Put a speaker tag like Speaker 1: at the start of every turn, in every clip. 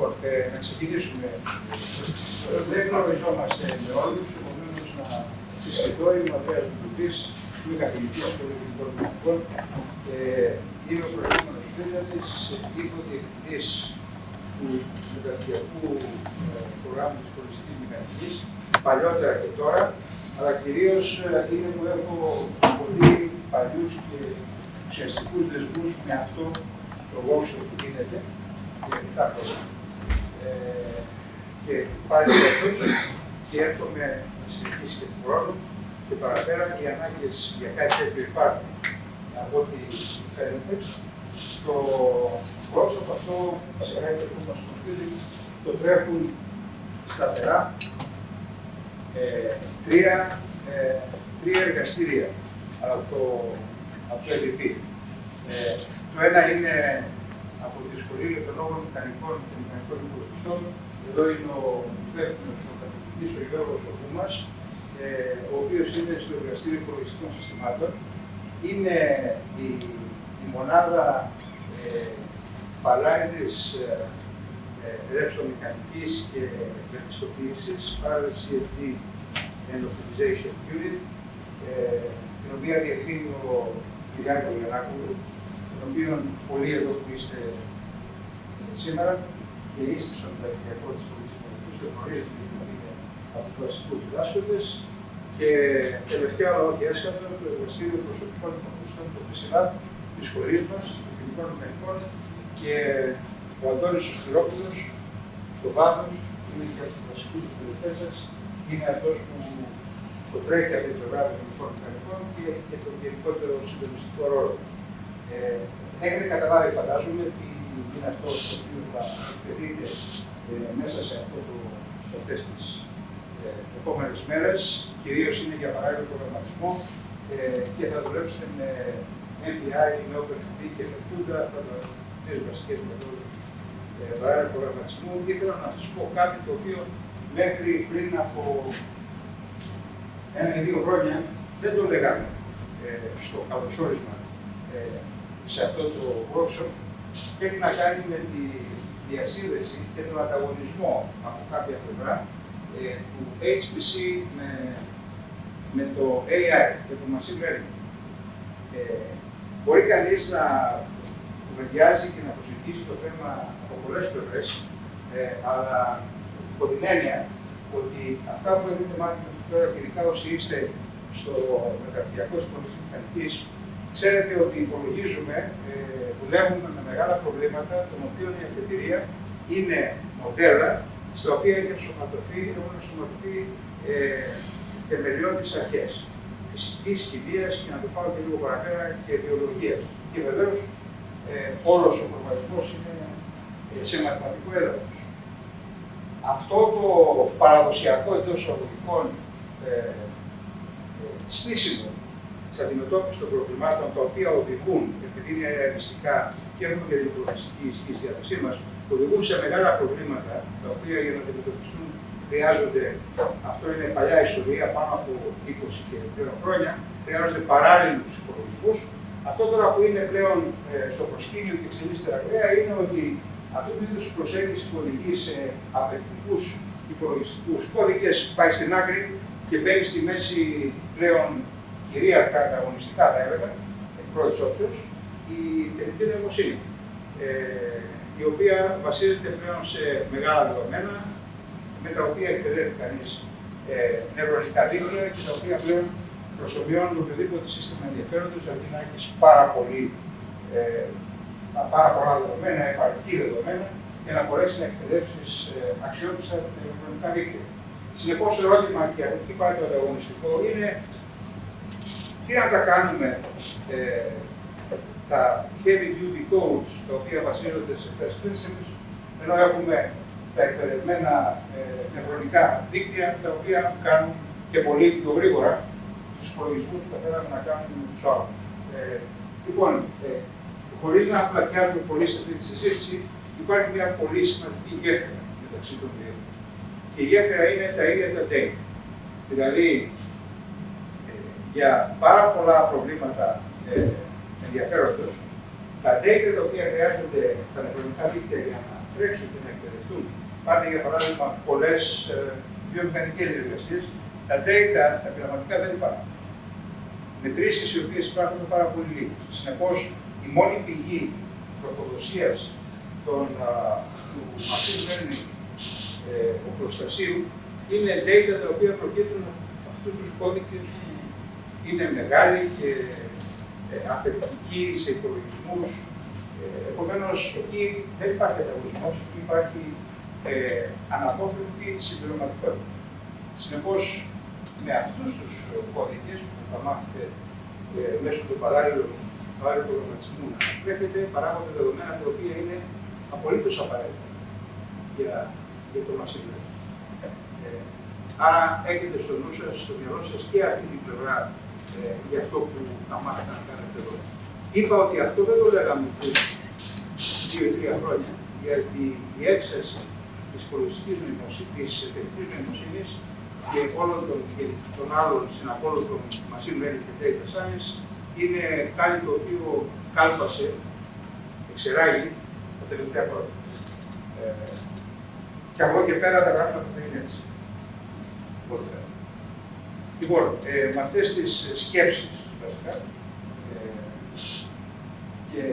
Speaker 1: Λοιπόν, να ξεκινήσουμε. Δεν γνωριζόμαστε με όλους, επομένως να συστηθώ. Είμαι ο Ανδρέας Μπουντής, είμαι καθηγητής πολιτικών μαθηματικών. Είμαι ο προηγούμενος students, είμαι διευθυντής του μεταπτυχιακού προγράμματος της πολιτικής μηχανικής, παλιότερα και τώρα, αλλά κυρίως είναι που έχω πολύ παλιούς και ουσιαστικούς δεσμούς με αυτό το workshop που γίνεται για 7 χρόνια. Και πάλι αυτός και εύχομαι να συνεχίσει και τον χρόνο και παραπέρα οι ανάγκες για κάτι τέτοιο υπάρχουν από ό,τι φαίνεται. Το workshop αυτό, βασικά που μας το τρέχουν σταθερά τρία εργαστήρια από το EDP. Το ένα είναι από τη Σχολή των Λόγων Μηχανικών και Μηχανικών Υπολογιστών. Εδώ είναι ο υπεύθυνος, ο καθηγητής, ο Γιώργος Οκούμας, ο οποίος είναι στο Εργαστήριο Υπολογιστικών Συστημάτων. Είναι η μονάδα παλάιδης ρεύσο-μηχανικής και βελτιστοποίησης, παράδειγμα CFD and Optimization Unit, την οποία διευθύνει ο Γιάννης Γαλιανάκουλου, τον οποίο πολλοί εδώ που είστε σήμερα και είστε στον μεταπτυχιακό της πολιτισμού, το γνωρίζετε γιατί είναι από τους βασικούς διδάσκοντες. Και τελευταία, αλλά όχι έσχατα, το Εργαστήριο Προσωπικών Υπολογιστών του ΠΣΕΛΑ της σχολής μας, των Φιλικών Μηχανικών, και ο Αντώνης ο Σπυρόπουλος, στο βάθος, είναι και από τους βασικούς εκπαιδευτές σας, είναι αυτός που το τρέχει από την πλευρά των Φιλικών Μηχανικών και έχει και τον γενικότερο συντονιστικό ρόλο. Έχετε καταλάβει, φαντάζομαι, ότι είναι αυτό το οποίο θα εκπαιδεύεται μέσα σε αυτές τις επόμενες μέρες. Κυρίως είναι για παράλληλο προγραμματισμό και θα δουλέψετε με MPI, με OpenCV και με CUDA, τις βασικές μεθόδους παράλληλου προγραμματισμού. Και θέλω να σας πω κάτι το οποίο μέχρι πριν από 1-2 χρόνια δεν το λέγαμε στο καλωσόρισμα σε αυτό το workshop, και έχει να κάνει με τη διασύνδεση και τον ανταγωνισμό από κάποια πλευρά του HPC με το AI και το Machine Learning. Μπορεί κανείς να κουβεντιάζει και να προσεγγίσει το θέμα από πολλές πλευρές, αλλά υπό την έννοια ότι αυτά που έχετε μάθει τώρα, και ειδικά όσοι είστε στο μεταπτυχιακό της πολιτικής μηχανικής, ξέρετε ότι υπολογίζουμε, δουλεύουμε με μεγάλα προβλήματα, των οποίων η αφετηρία είναι μοντέλα στα οποία έχουν ενσωματωθεί θεμελιώδεις αρχές φυσικής, χημείας και να το πάω και λίγο παραπέρα και βιολογίας. Και βεβαίως όλος ο προγραμματισμός είναι σε μαθηματικό έδαφος. Αυτό το παραδοσιακό εντός εισαγωγικών στήσιμο της αντιμετώπισης των προβλημάτων, τα οποία οδηγούν, επειδή είναι ρεαλιστικά και έχουν και την προγραμματιστική ισχύ στη διάθεσή μας, οδηγούν σε μεγάλα προβλήματα, τα οποία για να αντιμετωπιστούν χρειάζονται, αυτό είναι παλιά ιστορία, πάνω από 20 και πλέον χρόνια, χρειάζονται παράλληλους υπολογισμούς. Αυτό τώρα που είναι πλέον στο προσκήνιο και εξελίσσεται ραγδαία είναι ότι αυτού του είδους προσέγγιση που οδηγεί σε απαιτητικούς υπολογιστικούς κώδικες πάει στην άκρη και μπαίνει στη μέση πλέον κυρίαρχα ανταγωνιστικά, θα έλεγα, εκ πρώτης όψεως, η τεχνητή νοημοσύνη, η οποία βασίζεται πλέον σε μεγάλα δεδομένα, με τα οποία εκπαιδεύει κανείς νευρονικά δίκτυα και τα οποία πλέον προσωμιώνουν οποιοδήποτε σύστημα ενδιαφέροντος, αρκεί να έχεις πάρα πολλά δεδομένα, επαρκή δεδομένα, για να μπορέσει να εκπαιδεύσεις αξιόπιστα τα νευρονικά δίκτυα. Συνεπώς, το ερώτημα, και εκεί πάει το ανταγωνιστικό, είναι τι να τα κάνουμε τα heavy duty codes, τα οποία βασίζονται σε first principles, ενώ έχουμε τα εκπαιδευμένα νευρονικά δίκτυα, τα οποία κάνουν και πολύ πιο γρήγορα τους υπολογισμούς που θα θέλαμε να κάνουν τους άλλους. Λοιπόν, χωρίς να πλατιάζουμε πολύ σε αυτή τη συζήτηση, υπάρχει μια πολύ σημαντική γέφυρα μεταξύ των δύο. Και η γέφυρα είναι τα ίδια τα data. Δηλαδή, για πάρα πολλά προβλήματα ενδιαφέροντος, τα data τα οποία χρειάζονται τα νευρονικά δίκτυα για να τρέξουν και να εκπαιδευτούν. Πάρτε για παράδειγμα πολλές βιομηχανικές διεργασίες, τα data, τα πειραματικά δεν υπάρχουν. Μετρήσεις οι οποίες υπάρχουν είναι πάρα πολύ λίγες. Συνεπώς, η μόνη πηγή τροφοδοσίας του machine learning οπλοστασίου είναι data τα οποία προκύπτουν από αυτούς τους κώδικες που είναι μεγάλοι και απαιτητικοί σε υπολογισμούς. Επομένως, εκεί δεν υπάρχει ανταγωνισμός, υπάρχει αναπόφευκτη συμπληρωματικότητα. Συνεπώς, με αυτούς τους κώδικες που θα μάθετε μέσω του παράλληλου προγραμματισμού να βλέπετε παράγονται δεδομένα τα οποία είναι απολύτως απαραίτητα για το machine learning. Άρα έχετε στο νου σας, στο μυαλό σας και αυτή την πλευρά για αυτό που θα μάθετε να κάνετε εδώ. Είπα ότι αυτό δεν το λέγαμε πριν 2-3 χρόνια, γιατί η έξαρση της υπολογιστικής νοημοσύνης, της τεχνητής νοημοσύνης και όλων των άλλων συναπόλωτων machine learning και data science είναι κάτι το οποίο κάλπασε, εξεράγει τα τελευταία χρόνια. Και από εδώ και πέρα τα πράγματα θα είναι έτσι. Λοιπόν, με αυτές τις σκέψεις, βασικά, και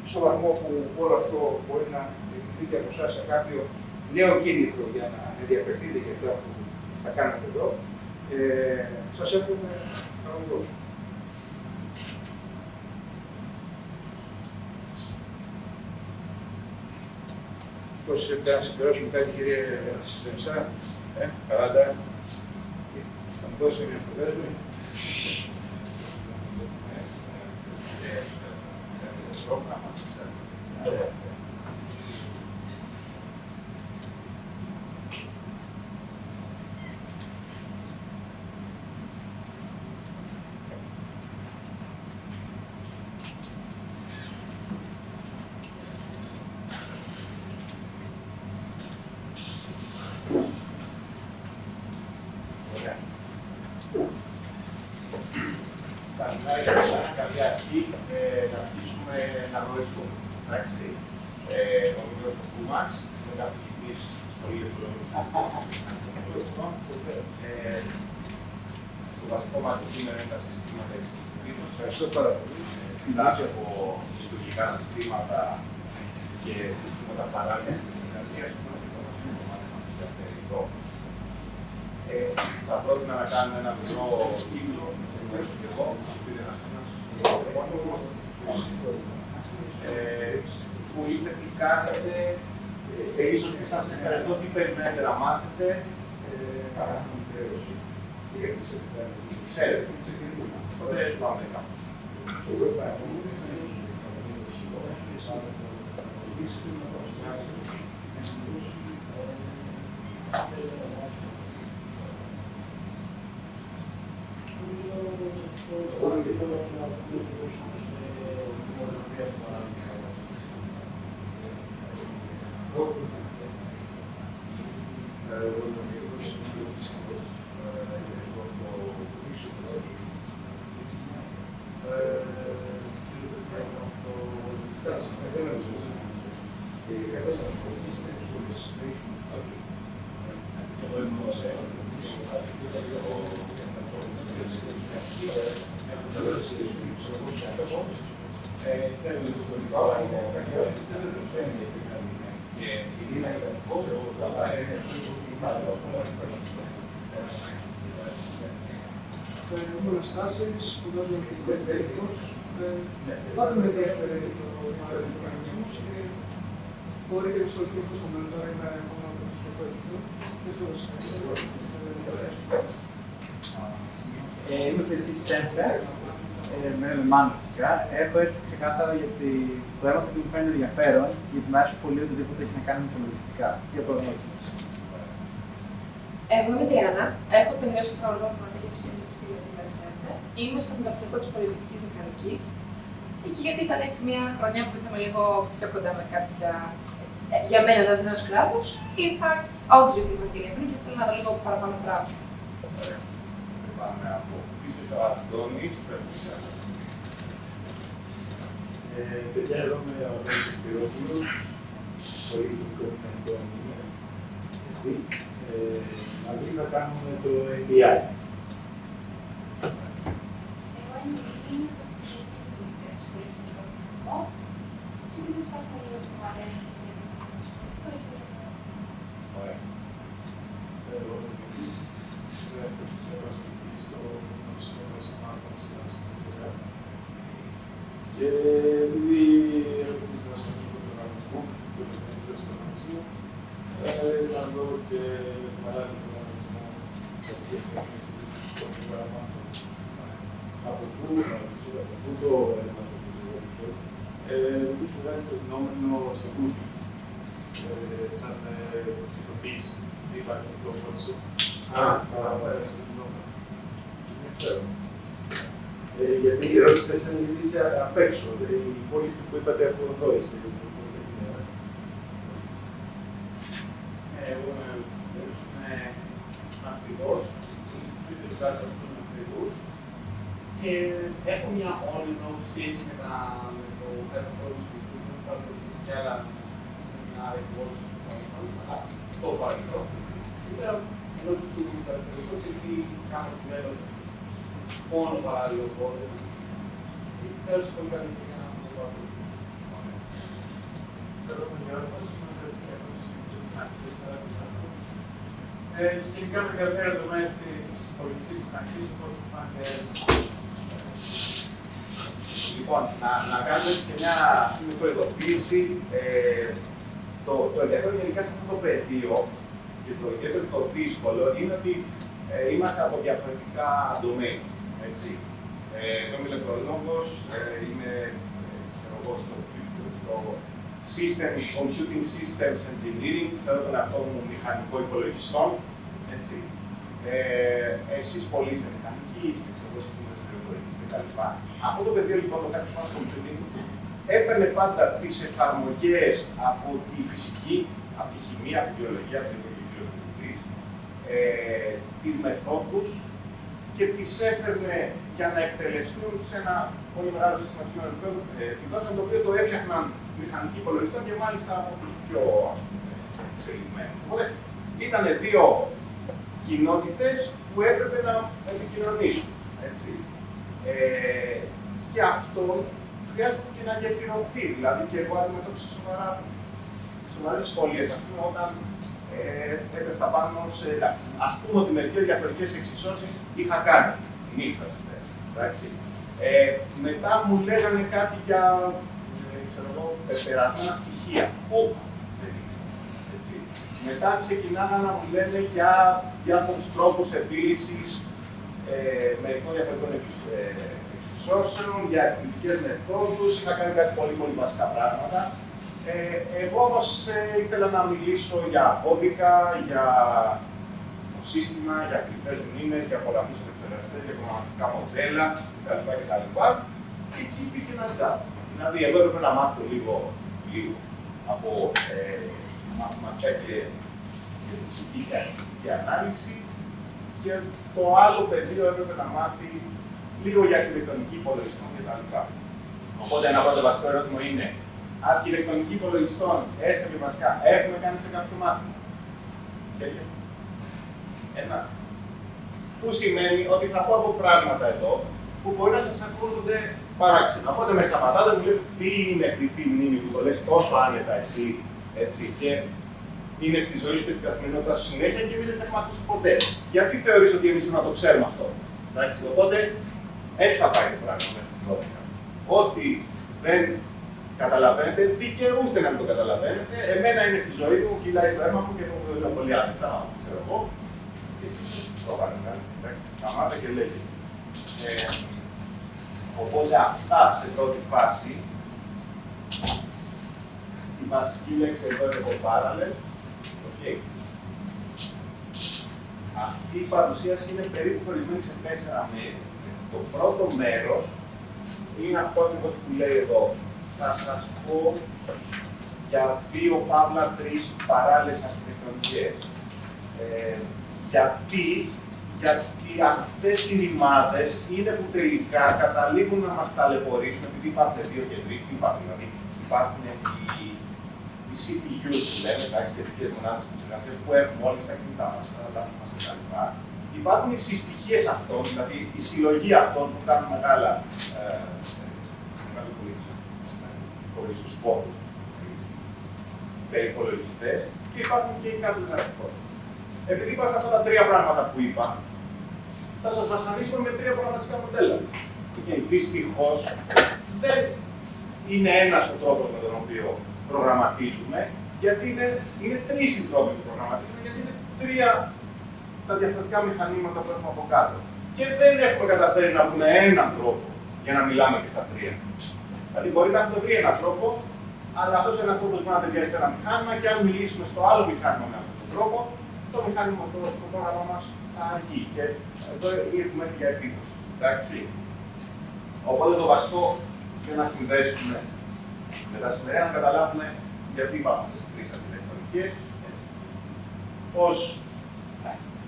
Speaker 1: στο βαθμό που όλο αυτό μπορεί να εκπληκτεί από εσάς σε κάποιο νέο κίνητρο για να ενδιαφερθείτε για αυτά που θα κάνετε εδώ, σας εύχομαι καλό δρόμο. Πώς να συμπληρώσουμε κάτι, κύριε Στενισά, παράντα, θα μου δώσει μια φωτέσμη.
Speaker 2: Κάποια αρχή να αρχίσουμε να γνωριστούμε. Εντάξει, ο μικρόφωνο μας είναι καθηγητής σχολείου ηλεκτρονικών. Το βασικό μας κείμενο είναι τα συστήματα εξειδικευμένων.
Speaker 1: Ευχαριστώ πάρα πολύ.
Speaker 2: Μιλάμε από λειτουργικά συστήματα και συστήματα παράλληλης συνεργασίας που είναι το θα πρότεινα να κάνουμε ένα μικρό κύκλο μέσω και εγώ, που είστε τι κάνετε, ίσως και σας ευχαριστώ τι περιμένετε να μάθετε. Ξέρετε, οπότε πάμε κάπου.
Speaker 3: Αναστάσεις, σπουδάζουμε και την περιπτώσεις. Πάντα με ενδιαφέρει το οργανισμούς και μπορεί και στο κίνητο στο μέλλον τώρα είναι ακόμα το περιπτώ. Δεν το
Speaker 4: Είμαι φοιτητής της ΕΝΦΕ, με μάνα φυσικά. Έχω έρθει ξεκάθαρα γιατί το έμαθα και μου φαίνεται ενδιαφέρον, γιατί μου άρεσε πολύ οτιδήποτε έχει να κάνει με τα λογιστικά και προγνώσεις.
Speaker 5: Εγώ είμαι η Διάννα, έχω τελειώσει το πρόγραμμα Προγραμματική Επιστήμη στην ΕΝΦΕ. Είμαι στο μεταπτυχιακό της Πολιτιστικής Μηχανικής. Εκεί γιατί ήταν έτσι μια χρονιά που ήρθαμε λίγο πιο κοντά με κάποια. Για μένα ήταν νέος κλάδος, ήρθα όντως για την Πολιτιστική και ήθελα να δω λίγο παραπάνω πράγματα.
Speaker 2: Πάμε από πίσω στο Αντώνης.
Speaker 6: Παιδιά, εδώ είμαι ο Νέος Σπυρόπουλος. πολύ μικρό μήνυμα. Μαζί θα κάνουμε το API.
Speaker 7: Εγώ είμαι η Λίνη, που ασχολείται με το πολιτικό. Συνήθως έχω λίγο που μου αρέσει και το πολιτικό.
Speaker 6: Ωραία. Εγώ επίσης έχω στο Σμάρτον στην Προγράμμα. Και επειδή ρωτήσα στον προγραμματισμό, το προγραμματισμό, να δω και παράλληλο προγραμματισμό σε σχέση με το πρόγραμμα. Από πού το έλαβα το προγραμματισμό. Μου βγάλει το φαινόμενο στα Google, σαν προσωποποίηση. Υπάρχει το πρόσωπο. Παραπέρασε το φαινόμενο. Δεν ξέρω. Γιατί ρώτησα σαν γιατί είσαι απ' έξω. Οι υπόλοιποι που είπατε από εδώ είστε.
Speaker 4: Εγώ είμαι ναυτικός, φίλος κάτω στους ναυτικούς και έχω μια όνειρο σχέση με το κάτω του σπιτού μου, που θα το πεις κι άλλα σεμινάρια και όλους τους παρελθόν, αλλά στο παρελθόν. Ήθελα να του χαρακτηριστώ και τι κάνω το μέλλον μόνο παράλληλο πόδι. Θέλω σε πολύ καλύτερα για να μου το πάρω.
Speaker 6: Θέλω να κάνω
Speaker 4: Γενικά με ενδιαφέρει το τομέα της πολιτιστικής τεχνικής, όπως φάνηκε.
Speaker 2: Λοιπόν, να κάνουμε και μια προειδοποίηση. Το ενδιαφέρον γενικά σε αυτό το πεδίο και το ιδιαίτερο το δύσκολο είναι ότι είμαστε από διαφορετικά domain. Εγώ είμαι ηλεκτρολόγος, είμαι στο System Computing Systems Engineering, θέλω τον εαυτό μου μηχανικό υπολογιστών. Εσείς πολλοί είστε μηχανικοί, είστε συστήμες πληροφορικής κτλ. Αυτό το πεδίο λοιπόν, το High Performance Computing, έφερνε πάντα τις εφαρμογές από τη φυσική, από τη χημεία, από τη βιολογία, από την βιολογική, τις μεθόδους και τις έφερνε για να εκτελεστούν σε ένα πολύ μεγάλο συστηματικό επίπεδο, το οποίο το έφτιαχναν μηχανικοί υπολογιστών και μάλιστα από τους πιο εξελιγμένους. Οπότε ήταν δύο κοινότητες που έπρεπε να επικοινωνήσουν. Και αυτό χρειάζεται και να γεφυρωθεί. Δηλαδή, και εγώ αντιμετώπισα σοβαρές δυσκολίες, όταν έπεφτα πάνω σε. Ας πούμε ότι μερικές διαφορετικές εξισώσεις είχα κάνει νύχτα. Μετά μου λέγανε κάτι για πεπερασμένα στοιχεία. Μετά ξεκινάγανε να μου λένε για διάφορους τρόπους επίλυσης μερικών διαφορετικών εξισώσεων, για εκπληκτικές μεθόδους. Είχα κάνει κάτι πολύ πολύ βασικά πράγματα. Εγώ όμως ήθελα να μιλήσω για κώδικα, για το σύστημα, για κρυφές μνήμες, για πολλαπλούς επεξεργαστές, για προγραμματικά μοντέλα κτλ. Και εκεί πήγε ένα gap. Δηλαδή, εγώ έπρεπε να μάθω λίγο από μαθηματικά και φυσική και ανάλυση, και το άλλο πεδίο έπρεπε να μάθει λίγο για αρχιτεκτονική υπολογιστών κτλ. Οπότε, ένα πρώτο βασικό ερώτημα είναι: αρχιτεκτονική υπολογιστών, έστω και βασικά, έχουμε κάνει σε κάποιο μάθημα? Ένα. Που σημαίνει ότι θα πω από πράγματα εδώ που μπορεί να σας ακούγονται παράξενα. Οπότε με σταματάτε, μου λέτε τι είναι κρυφή μνήμη που το λες τόσο άνετα εσύ, και είναι στη ζωή σου και στην καθημερινότητα σου συνέχεια και εμείς δεν έχουμε ακούσει ποτέ. Γιατί θεωρείς ότι εμείς να το ξέρουμε αυτό? Οπότε έτσι θα πάει το πράγμα μέχρι τη 12. Ό,τι δεν καταλαβαίνετε, δικαιούστε να μην το καταλαβαίνετε. Εμένα είναι στη ζωή μου, κυλάει στο αίμα μου και το λέω πολύ άνετα, ξέρω εγώ. Και εσείς το κάνετε. Σταμάτα και λέγεται. Οπότε αυτά σε πρώτη φάση. Η βασική λέξη εδώ είναι το parallel. Αυτή η παρουσίαση είναι περίπου χωρισμένη σε 4 μέρη. Το πρώτο μέρος είναι αυτό ακριβώς που λέει εδώ. Θα σας πω για 2 παύλα 3 παράλληλες αρχιτεκτονικές. Γιατί αυτές οι ρημάδες είναι που τελικά καταλήγουν να μας ταλαιπωρήσουν, επειδή υπάρχουν 2 και 3, τι υπάρχουν, δηλαδή υπάρχουν οι CPUs που λέμε, εντάξει, κεντρικές μονάδες επεξεργασίας που έχουμε όλοι στα κινητά μας, στα λάπτοπ μας κτλ. Υπάρχουν οι συστοιχίες αυτών, δηλαδή η συλλογή αυτών που κάνουν μεγάλους υπολογιστικούς πόρους, υπολογιστές, και υπάρχουν και οι κάρτες γραφικών. Επειδή υπάρχουν αυτά τα τρία πράγματα που είπα, θα σας βασανίσουμε με τρία προγραμματιστικά μοντέλα. Και δυστυχώς δεν είναι ένας ο τρόπος με τον οποίο προγραμματίζουμε, γιατί είναι τρεις οι τρόποι που προγραμματίζουμε, γιατί είναι τρία τα διαφορετικά μηχανήματα που έχουμε από κάτω. Και δεν έχουμε καταφέρει να βρούμε έναν τρόπο για να μιλάμε και στα τρία. Δηλαδή, μπορεί να έχουμε βρει έναν τρόπο, αλλά αυτός ο ένας τρόπος μπορεί να ταιριάζει ένα μηχάνημα, και αν μιλήσουμε στο άλλο μηχάνημα με αυτόν τον τρόπο, το μηχάνημα, το πρόγραμμα μας θα αργεί. Και εδώ έχουμε έρθει για επίδοση. Εντάξει. Οπότε το βασικό για να συνδέσουμε με τα σημερινά, να καταλάβουμε γιατί υπάρχουν αυτές τις τρεις αρχιτεκτονικές,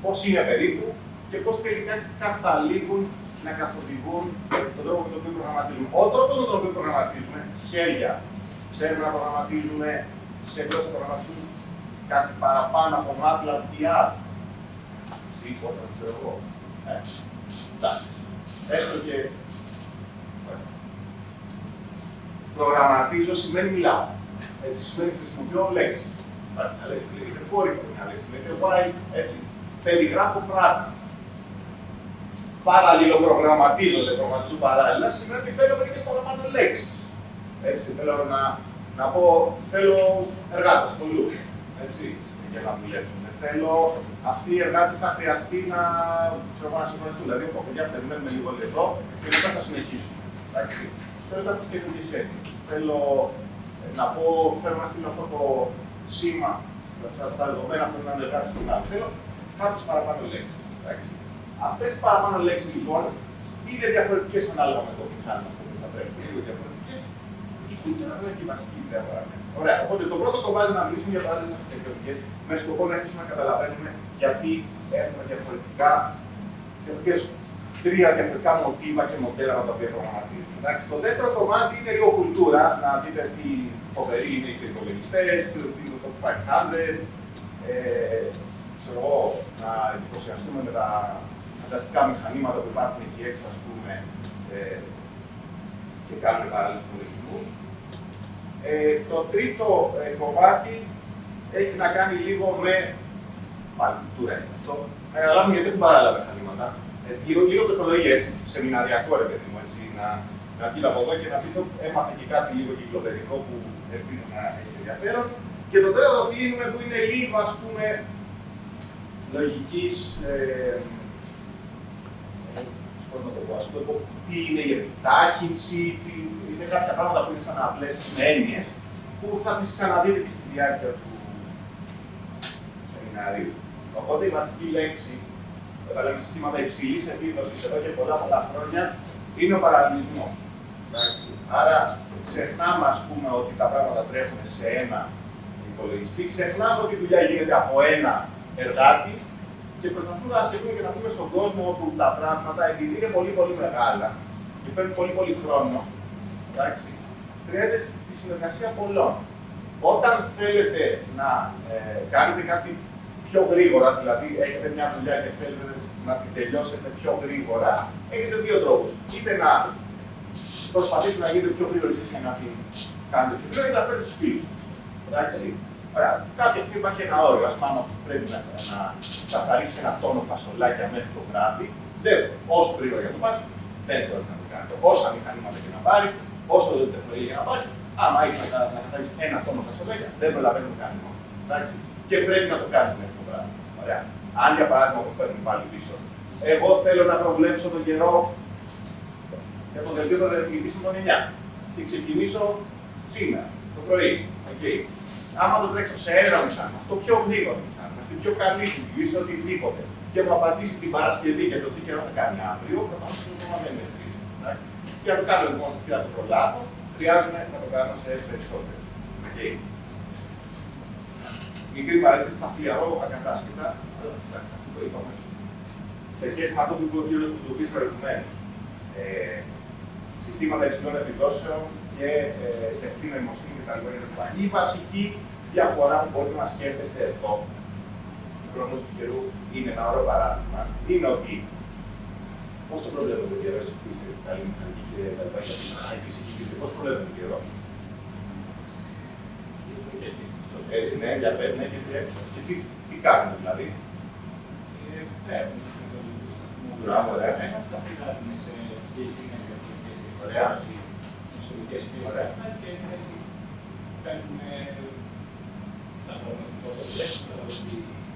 Speaker 2: πώς είναι περίπου και πώς τελικά καταλήγουν να καθοδηγούν τον τρόπο με τον οποίο προγραμματίζουμε. Ο τρόπος με τον οποίο προγραμματίζουμε, χέρια, ξέρουμε να προγραμματίζουμε σε γλώσσα προγραμματίζουμε κάτι παραπάνω από MATLAB ή R. Σίγουρα, ξέρω εγώ. Εντάξει. Έστω και προγραμματίζω σημαίνει μιλάω. Έτσι σημαίνει χρησιμοποιώ λέξεις. Υπάρχει μια λέξη, λέγεται φόρικο, μια λέξη, λέγεται while, έτσι. Περιγράφω πράγματα. Παραλληλοπρογραμματίζω, δεν προγραμματίζω παράλληλα, σημαίνει ότι θέλω μερικές παραπάνω λέξεις. Έτσι, θέλω να πω, θέλω εργάτες, πολλούς. Έτσι, για να δουλέψουν. Θέλω αυτοί οι εργάτες θα χρειαστεί να συγχωρευτούν. Δηλαδή, από παιδιά περιμένουμε λίγο εδώ και μετά θα συνεχίσουμε. Θέλω κάποιες καινούργιες έννοιες. Θέλω να πω, θέλω να στείλω αυτό το σήμα, τα δεδομένα που είναι να εργάτες στον άλλο. Θέλω κάποιες παραπάνω λέξεις. Αυτές οι παραπάνω λέξεις λοιπόν είναι διαφορετικές ανάλογα με το μηχάνημα που θα πρέπει. Είναι διαφορετικές. Ούτε να είναι και η βασική ιδέα παραμένει. Ωραία. Οπότε το πρώτο κομμάτι να μιλήσουμε για παράλληλες αρχιτεκτονικές με σκοπό να αρχίσουμε να καταλαβαίνουμε γιατί έχουμε τρία διαφορετικά μοτίβα και μοντέλα με τα οποία προγραμματίζουμε. Το δεύτερο κομμάτι είναι λίγο κουλτούρα, να δείτε τι φοβεροί είναι οι υπολογιστές, τι είναι το Top 500, ξέρω εγώ, να εντυπωσιαστούμε με τα φανταστικά μηχανήματα που υπάρχουν εκεί έξω, ας πούμε, και κάνουμε παράλληλους υπολογισμούς. Το τρίτο κομμάτι έχει να κάνει λίγο με πάλι κουλτούρα είναι αυτό. Να καταλάβουμε γιατί έχουν παράλληλα μηχανήματα. Λίγο τεχνολογία έτσι, σεμιναριακό ρε παιδί μου, έτσι, να βγει από εδώ και να πει το έμαθε και κάτι λίγο κυκλοπαιδικό που ελπίζω να έχει ενδιαφέρον. Και το τέταρτο κλείνουμε που είναι λίγο, ας πούμε, λογικής, πώς να το πω, ας πούμε, τι είναι η επιτάχυνση, είναι κάποια πράγματα που είναι σαν απλές έννοιες, που θα τις ξαναδείτε και στη διάρκεια του σεμιναρίου. Οπότε η βασική λέξη, τα λέμε συστήματα υψηλής επίδοσης εδώ και πολλά χρόνια, είναι ο παραλληλισμός. Άρα ξεχνάμε, ας πούμε, ότι τα πράγματα τρέχουν σε ένα υπολογιστή, ξεχνάμε ότι η δουλειά γίνεται από ένα εργάτη και προσπαθούμε να σκεφτούμε και να πούμε στον κόσμο όπου τα πράγματα, επειδή είναι πολύ μεγάλα και παίρνουν πολύ χρόνο, χρειάζεται τη συνεργασία πολλών. Όταν θέλετε να κάνετε κάτι πιο γρήγορα, δηλαδή έχετε μια δουλειά και θέλετε να την τελειώσετε πιο γρήγορα, έχετε δύο τρόπους. Είτε να προσπαθήσετε να γίνετε πιο γρήγοροι για να την κάνετε πιο γρήγορα, είτε να φέρετε τους φίλους. Ωραία. Κάποια στιγμή υπάρχει ένα όριο. Ας πούμε, πρέπει να καθαρίσει ένα τόνο φασολάκια μέχρι το βράδυ, όσο γρήγορα για το πας, δεν μπορεί να το κάνει. Όσα μηχανήματα και να πάρει, όσο δεν τεχνολογία για να πάρει, άμα έχει να καθαρίσει ένα τόνο φασολάκια, δεν προλαβαίνει να το κάνει μόνο. Και πρέπει να το κάνει μέχρι το βράδυ. Ωραία. Αν για παράδειγμα το φέρνουμε πάλι πίσω, εγώ θέλω να προβλέψω τον καιρό για τον δελτίο των ερευνητών των 9 και ξεκινήσω σήμερα το πρωί. Άμα το τρέξω σε ένα μηχάνημα, στο πιο γρήγορο μηχάνημα, στην πιο καλή στιγμή, σε οτιδήποτε, και μου απαντήσει την Παρασκευή για το τι καιρό θα κάνει αύριο, προφανώς το θέμα δεν είναι τρίτο. Για να το κάνω λοιπόν και να το προλάβω, χρειάζεται να το κάνω σε περισσότερες. Μικρή παρένθεση, θα φλιαρώ ακατάσχετα, αυτό το είπαμε. Σε σχέση με αυτό που είπε ο κύριος Κουτουμπής προηγουμένως, συστήματα υψηλών επιδόσεων και τεχνητή νοημοσύνη κτλ. Η βασική διαφορά που μπορείτε να σκέφτεστε εδώ, του χρόνου του καιρού, είναι ένα ωραίο παράδειγμα. Είναι ότι πώς το προβλέπετε τον καιρό, εσείς που είστε καλή μηχανική και τα λοιπά, η φυσική και πώς προβλέπετε τον καιρό. Έτσι, ναι, για πες, ναι, και τι κάνουμε δηλαδή. Μπράβο, ωραία. Ωραία.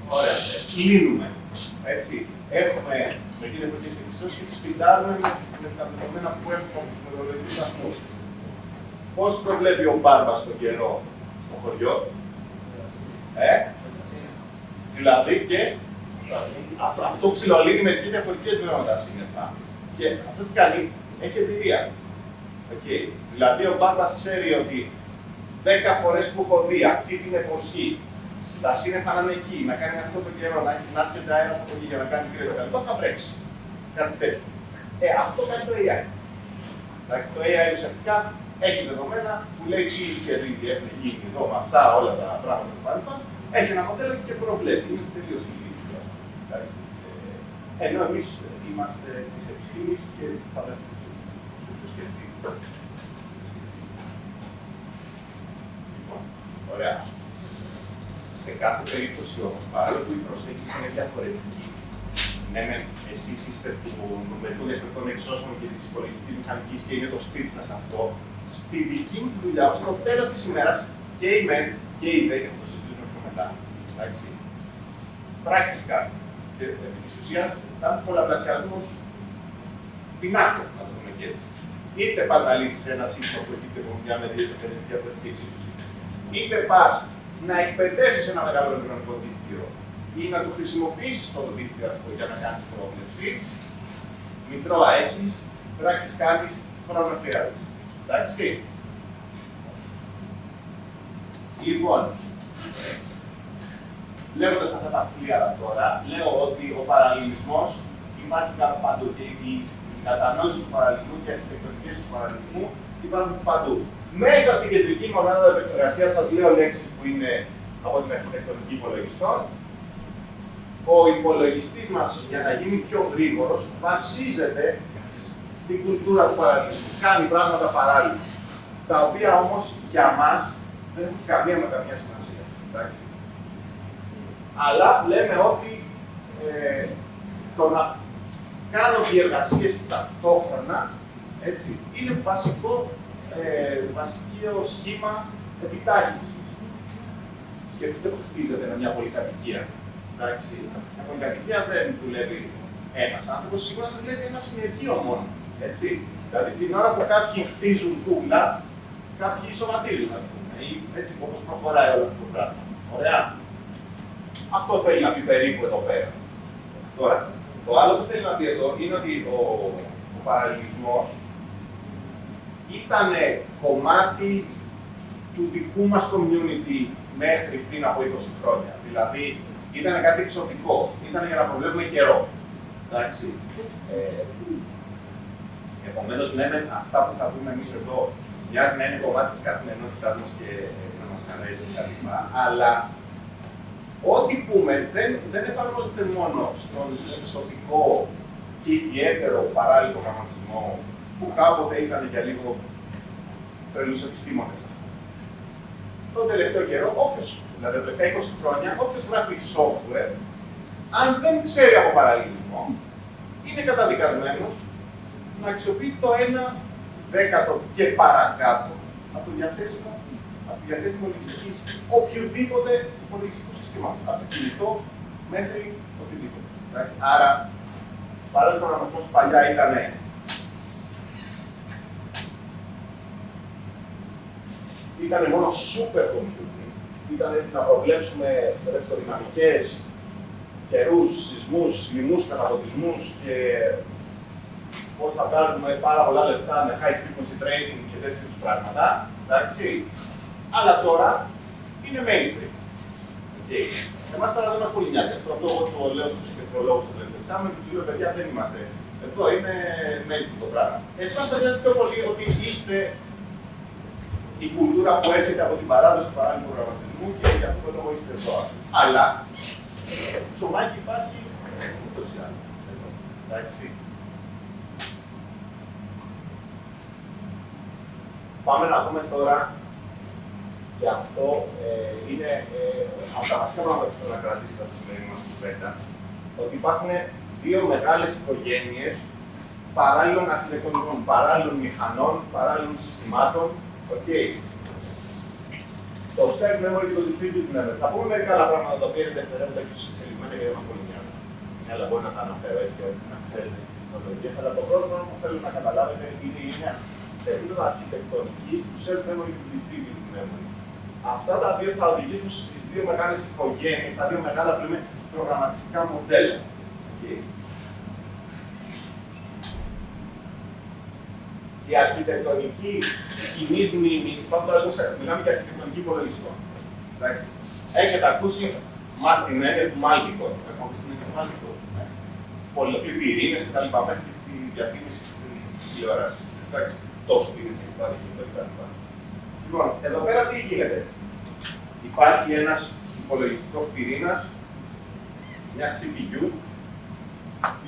Speaker 2: Ωραία. Κλείνουμε. Έτσι. Έχουμε μερικές διαφορετικές εξισώσεις και τις πηντάρουμε με τα δεδομένα που έχουμε από τους μετεωρολογικούς σταθμούς. Πώς προβλέπει ο Μπάρμπας τον καιρό στο χωριό. Δηλαδή και αυτό ψιλολύνει μερικές διαφορετικές βέβαια τα σύννεφα. Και αυτό τι κάνει, έχει εμπειρία. Okay. Δηλαδή ο Μπάρμπας ξέρει ότι 10 φορές που έχω δει αυτή την εποχή, τα σύννεφα να είναι εκεί, να κάνει αυτό το καιρό, να έρχεται αέρα από εκεί για να κάνει κρύο κτλ. Θα βρέξει. Κάτι τέτοιο. Αυτό κάνει το AI. Το AI ουσιαστικά έχει δεδομένα που λέει τι ήδη έχουν γίνει εδώ με αυτά όλα τα πράγματα που υπάρχουν. Έχει ένα μοντέλο και προβλέπει. Είναι τελείως ηλίθιο. Ενώ εμείς είμαστε της επιστήμης και θα πρέπει να το σκεφτείτε. Ωραία. Σε κάθε περίπτωση όμως, παρόλο που η προσέγγιση είναι διαφορετική, ναι, εσείς είστε του νομερικού διαστατικών εξώσεων και της υπολογιστικής μηχανικής και είναι το σπίτι σας αυτό, στη δική μου δουλειά, στο τέλος της ημέρας, και η ΜΕΝ και η ΔΕ, και θα το συζητήσουμε πιο μετά, εντάξει, πράξεις κάτι. Και επί της ουσίας, κάνουν πολλαπλασιασμούς πινάκων, να το πούμε και έτσι. Είτε πας να λύσεις ένα σύστημα που έχει τεχνολογία με διαφορετική εξίσωση, είτε πας να εκπαιδεύσεις ένα μεγάλο ηλεκτρονικό δίκτυο ή να το χρησιμοποιήσεις το δίκτυο αυτό για να κάνεις πρόβλεψη, μητρώα έχεις, πράξεις κάνεις, χρόνο χρειάζεσαι. Εντάξει. Λοιπόν, λέγοντας αυτά τα πλοία τώρα, λέω ότι ο παραλληλισμός υπάρχει κάπου παντού και η κατανόηση του παραλληλισμού και οι αρχιτεκτονικές του παραλληλισμού υπάρχουν παντού. Μέσα στην κεντρική μονάδα επεξεργασίας σας λέω λέξεις που είναι από την αρχιτεκτονική υπολογιστών. Ο υπολογιστής μας, για να γίνει πιο γρήγορος, βασίζεται στην κουλτούρα του παραλληλισμού. Κάνει πράγματα παράλληλα, τα οποία όμως για μας δεν έχουν καμία με καμία σημασία. Εντάξει. Αλλά λέμε ότι το να κάνω διεργασίες ταυτόχρονα έτσι, είναι βασικό σχήμα επιτάχυνσης. Σκεφτείτε πως χτίζεται μια πολυκατοικία. Εντάξει, μια πολυκατοικία δεν δουλεύει ένας άνθρωπος, σίγουρα δουλεύει ένα συνεργείο μόνο. Έτσι. Δηλαδή την ώρα που κάποιοι χτίζουν τούβλα, κάποιοι σωματίζουν, ας πούμε, ή έτσι όπως προχωράει όλο αυτό το πράγμα. Ωραία. Αυτό θέλει να πει περίπου εδώ πέρα. Τώρα, το άλλο που θέλει να πει εδώ είναι ότι ο παραλληλισμός ήταν κομμάτι του δικού μας community μέχρι πριν από 20 χρόνια. Δηλαδή, ήταν κάτι εξωτικό. Ήταν για να προβλέπουμε καιρό. Εντάξει. Επομένως, λέμε αυτά που θα πούμε εμείς εδώ, μοιάζει να είναι κομμάτι της καθημερινότητάς μας και να μας αρέσει κτλ. Αλλά ό,τι πούμε δεν εφαρμόζεται μόνο στον εξωτικό και ιδιαίτερο παράλληλο προγραμματισμό που κάποτε ήταν για λίγο τρελούς επιστήμονες. Τον τελευταίο καιρό, δηλαδή τα τελευταία 20 χρόνια, όποιος γράφει software, αν δεν ξέρει από παραλληλισμό, είναι καταδικασμένος να αξιοποιεί το 1/10 και παρακάτω από το διαθέσιμο λογιστικής οποιοδήποτε υπολογιστικού συστήματος. Από το κινητό μέχρι οτιδήποτε. Άρα, παρά το προγραμματισμός παλιά ήταν μόνο super computing. Ήταν έτσι να προβλέψουμε ρευστοδυναμικές, καιρούς, σεισμούς, λοιμούς, καταποντισμούς και πώς θα βγάλουμε πάρα πολλά λεφτά με high frequency trading και τέτοιου πράγματα. Εντάξει. Αλλά τώρα είναι mainstream. Okay. Εμάς τώρα δεν μας πολύ νοιάζει. Αυτό εγώ το λέω στους πληκτρολόγους του τελευταίου εξάμενου και του λέω παιδιά δεν είμαστε. Εδώ είναι mainstream το πράγμα. Εσάς θα νοιάζει πιο πολύ ότι είστε η κουλτούρα που έρχεται από την παράδοση του παράλληλου προγραμματισμού και για αυτό το λόγο είστε εδώ. Αλλά το ψωμάκι υπάρχει ούτως ή άλλως. Εντάξει. Πάμε να δούμε τώρα, και αυτό είναι από τα βασικά πράγματα που θέλω να κρατήσετε από τη σημερινή μας κουβέντα, ότι υπάρχουν δύο μεγάλες οικογένειες παράλληλων αρχιτεκτονικών, παράλληλων μηχανών, παράλληλων συστημάτων. Okay. Το shared memory και το distributed memory. Θα πούμε μερικά άλλα πράγματα τα οποία είναι δευτερεύοντα και εξελιγμένα και δεν μας πολύ νοιάζουν. Αλλά μπορεί να τα αναφέρω έτσι και να ξέρετε τις τεχνολογίες. Αλλά το πρώτο πράγμα που θέλω να καταλάβετε είναι η έννοια σε επίπεδο αρχιτεκτονικής του shared memory και του distributed memory. Αυτά τα δύο θα οδηγήσουν στις δύο μεγάλες οικογένειες, τα δύο μεγάλα προγραμματιστικά μοντέλα. Okay. Η αρχιτεκτονική κοινή μνήμη, μιλάμε για αρχιτεκτονική υπολογιστών. Έχετε ακούσει την έννοια του Μάλτικον. Έχουμε ακούσει την έννοια του Μάλτικον. Πολλοί πυρήνες και τα λοιπά, μέχρι στη διαφήμιση στην τηλεόραση. Τόσο πυρήνες και τα λοιπά. Λοιπόν, εδώ πέρα τι γίνεται. Υπάρχει ένας υπολογιστικός πυρήνας, μια CPU,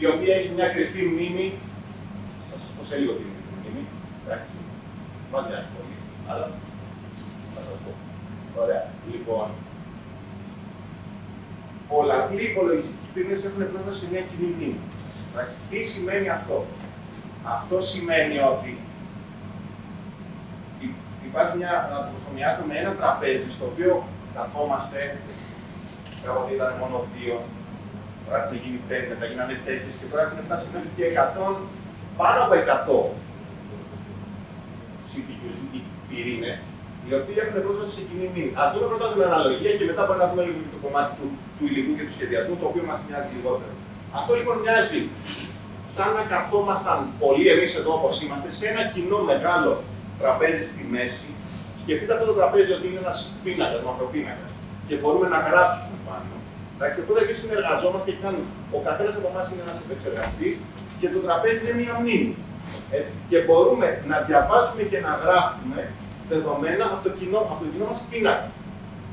Speaker 2: η οποία έχει μια κρυφή μνήμη. Θα σας πω σε λίγο τι είναι. Εντάξει, δεν είναι πολύ, αλλά θα σας πω. Ωραία. Λοιπόν, πολλαπλοί υπολογιστικοί πυρήνες έχουν πρόσβαση σε μια κοινή μνήμη. Τι σημαίνει αυτό? Αυτό σημαίνει ότι υπάρχει μια, να το προσωμιάσουμε με ένα τραπέζι στο οποίο καθόμαστε, κάποτε ήταν μόνο δύο, τώρα έχουν γίνει 5, μετά γίνανε 4 και τώρα έχουν φτάσει μέχρι και 100, πάνω από 100 οι πυρήνες, οι οποίοι έχουν πρόσβαση σε κοινή μνήμη. Ας δούμε πρώτα την αναλογία και μετά μπορούμε να δούμε λίγο το κομμάτι του υλικού και του σχεδιασμού, το οποίο μας μοιάζει λιγότερο. Αυτό λοιπόν μοιάζει σαν να καθόμασταν πολλοί εμείς εδώ όπως είμαστε, σε ένα κοινό μεγάλο τραπέζι στη μέση. Σκεφτείτε αυτό το τραπέζι ότι είναι ένας πίνακας, μακροπίνακας, και μπορούμε να γράψουμε πάνω. Εντάξει, οπότε εμείς συνεργαζόμαστε και κάνουμε. Ο καθένας από εμάς είναι ένας επεξεργαστής και το τραπέζι είναι μια μνήμη. Έτσι. Και μπορούμε να διαβάζουμε και να γράφουμε δεδομένα από το κοινό μας πίνακα.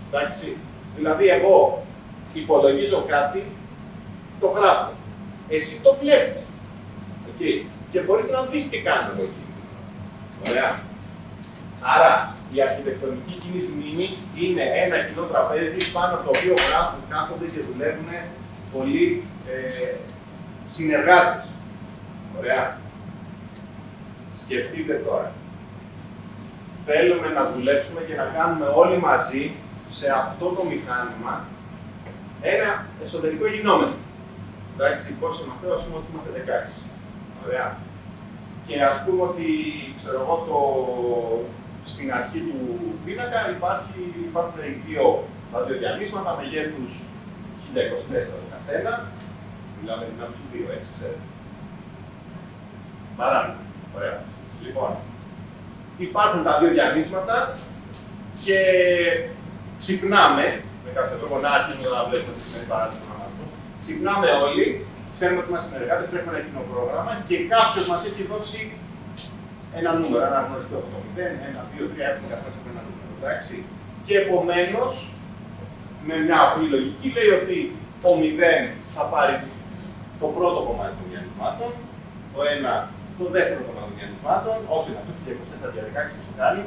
Speaker 2: Εντάξει. Δηλαδή, εγώ υπολογίζω κάτι, το γράφω. Εσύ το βλέπεις. Okay. Και μπορείς να δεις τι κάνω εγώ εκεί. Ωραία. Άρα, η αρχιτεκτονική κοινή μνήμης είναι ένα κοινό τραπέζι πάνω από το οποίο γράφουν, κάθονται και δουλεύουν πολλοί συνεργάτες. Ωραία. Σκεφτείτε τώρα. Θέλουμε να δουλέψουμε και να κάνουμε όλοι μαζί σε αυτό το μηχάνημα ένα εσωτερικό γινόμενο. Εντάξει, πόσοι είμαστε, ας πούμε ότι είμαστε 16. Ωραία. Και ας πούμε ότι, ξέρω εγώ, στην αρχή του πίνακα υπάρχουν τα δύο διανύσματα μεγέθους 1024 το καθένα. Μιλάμε δυνάμει σου 2, έτσι ξέρετε. Παράλληλα. Ωραία. Λοιπόν, υπάρχουν τα δύο διανύσματα και ξυπνάμε, με κάποιο τρόπο να αρχίσουμε να βλέπουμε τι σημαίνει παράλληλο προγραμματισμό. Ξυπνάμε όλοι, ξέρουμε ότι είμαστε συνεργάτες, τρέχουμε ένα κοινό πρόγραμμα και κάποιος μας έχει δώσει ένα νούμερο, ένα γνωστό από το 0, 1, 2, 3, έχουμε καθώς από ένα νούμερο. Εντάξει. Και επομένως, με μια απλή λογική, λέει ότι το 0 θα πάρει το πρώτο κομμάτι των διανυσμάτων, το 1 το δεύτερο κομμάτι των διανυσμάτων, όσο είναι αυτό, 24 δια 16 πόσο κάνει.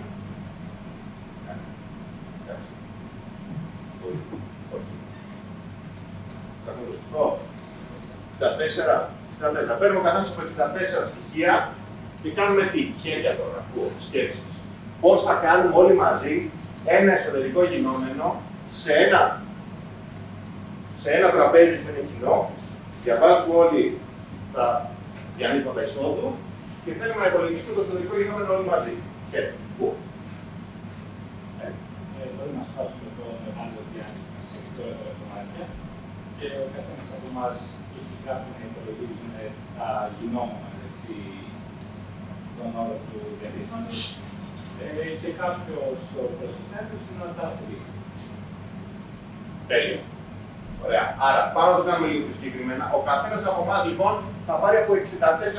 Speaker 2: Εντάξει. Όχι. Θα ακολουθώ. 64. Παίρνουμε καθένας από 64 στοιχεία και κάνουμε τι? Χέρια τώρα, σκέψεις. Πώς θα κάνουμε όλοι μαζί ένα εσωτερικό γινόμενο σε ένα τραπέζι που είναι κοινό, διαβάζουμε όλοι τα διανύσματα εισόδου και θέλουμε να υπολογίσουμε το εσωτερικό γινόμενο όλοι μαζί. Χέρια. Πού?
Speaker 4: Μπορεί να σπάσουμε το μεγάλο διάνυμα σε μικρότερα κομμάτια και ο καθένας από εμάς έχει κάποιον να υπολογίζουμε τα γινόμενα τον όρο του διανύσματος και κάποιος προσωπικός είναι να τα αφήσει.
Speaker 2: Τέλειο. Ωραία. Άρα, πάμε να το κάνουμε λίγο πιο συγκεκριμένα. Ο καθένας από εμάς λοιπόν θα πάρει από 64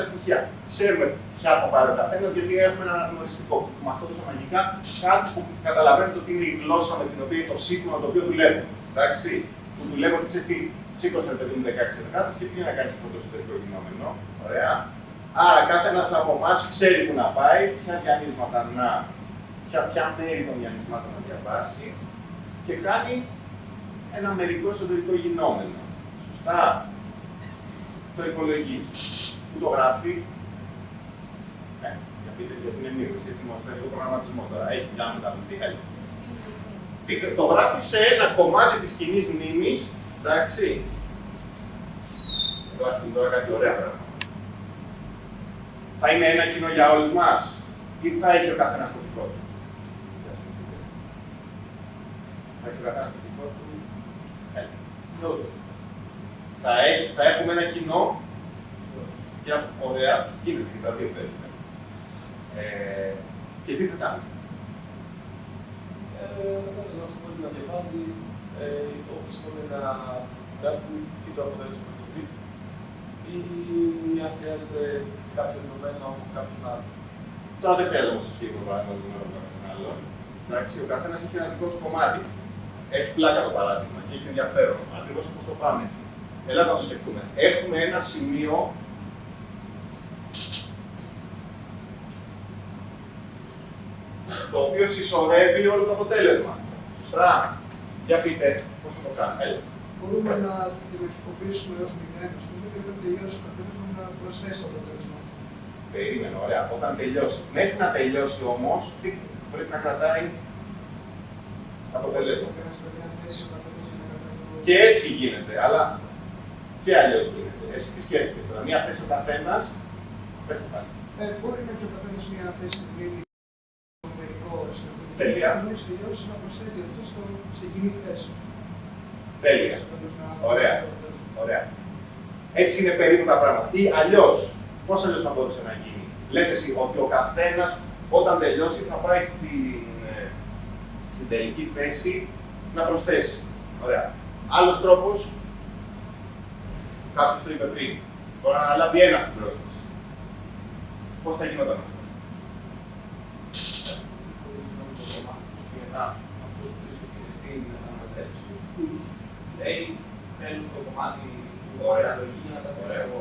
Speaker 2: στοιχεία. Ξέρουμε ποια θα πάρει ο καθένας, γιατί έχουμε ένα αναγνωριστικό. Με αυτό τόσο μαγικά, κάτι που καταλαβαίνετε ότι είναι η γλώσσα με την οποία το σύστημα το οποίο δουλεύει. Εντάξει, που δουλεύει ότι ξέρει τι, σήκωσε παιδί μου 16 δεκάδες και πήγε να κάνει αυτό το εσωτερικό γινόμενο. Ωραία. Άρα κάθε ένας από εμάς ξέρει που να πάει, ποια διανύσματα ποια μέρη των διανύσματων να διαβάσει και κάνει ένα μερικό εσωτερικό γινόμενο. Σωστά. Το υπολογίζει. Πού το γράφει. Για πείτε γιατί είναι μήνυση, έτσι μορφές το προγραμματισμό τώρα. Έχει μια μεταβλητή, το γράφει σε ένα κομμάτι της κοινής μνήμης, εντάξει. Εδώ αρχίζει τώρα κάτι ωραία πράγματα. Θα είναι ένα κοινό για όλους μας ή θα έχει ο καθένας το δικό του. Θα έχει ο καθένας το δικό του. Θα έχουμε ένα κοινό για ωραία, γίνεται και τα δύο παίρνουμε. Και τι θα κάνουμε.
Speaker 6: Να σας πω ότι να διαβάζει το χρησιμοποιεί να γράφει και το αποτέλεσμα του πει ή αν χρειάζεται κάποιο δεδομένο από κάποιον άλλο.
Speaker 2: Τώρα δεν χρειάζεται όμως το σχήμα παράδειγμα δεδομένο από κάποιον άλλο. Εντάξει, ο καθένας έχει ένα δικό του κομμάτι. Έχει πλάκα το παράδειγμα και έχει ενδιαφέρον. Ακριβώς όπως το πάμε. Ελάτε να το σκεφτούμε. Έχουμε ένα σημείο το οποίο συσσωρεύει όλο το αποτέλεσμα. Σωστά. Για πείτε, πώς θα το κάνουμε. Έλα.
Speaker 3: Μπορούμε να δημοτικοποιήσουμε ως μηδέν, ας πούμε, και όταν τελειώσει ο καθένας να προσθέσει το αποτέλεσμα.
Speaker 2: Περίμενε, ωραία. Όταν τελειώσει. Μέχρι να τελειώσει όμως, τι πρέπει να κρατάει αποτελέσμα.
Speaker 3: Ο καθένας θα μια θέση, ο καθένας για να κρατάει το...
Speaker 2: Και έτσι γίνεται, αλλά και αλλιώς γίνεται. Εσύ τι σκέφτηκες τώρα, μια θέση ο καθένας, πες το πάλι.
Speaker 3: Μπορεί να έχει ο καθένας μια θέση στην μνήμη, στο μερικό, στο
Speaker 2: Τέλεια.
Speaker 3: μόλις τελειώσει να προσθέτει αυτό στην κοινή θέση.
Speaker 2: Τέλεια. Ωραία. Ωραία. Έτσι είναι περίπου τα πράγματα. Ή αλλιώς, πώς αλλιώς θα μπορούσε να γίνει. Λες εσύ ότι ο καθένας όταν τελειώσει θα πάει στην τελική θέση να προσθέσει. Ωραία. Άλλος τρόπος, κάποιος το είπε πριν, τώρα να αναλάβει ένας την πρόσθεση. Πώς θα γινόταν αυτό.
Speaker 4: Λέει, θέλουν το κομμάτι του λογική να τα πω.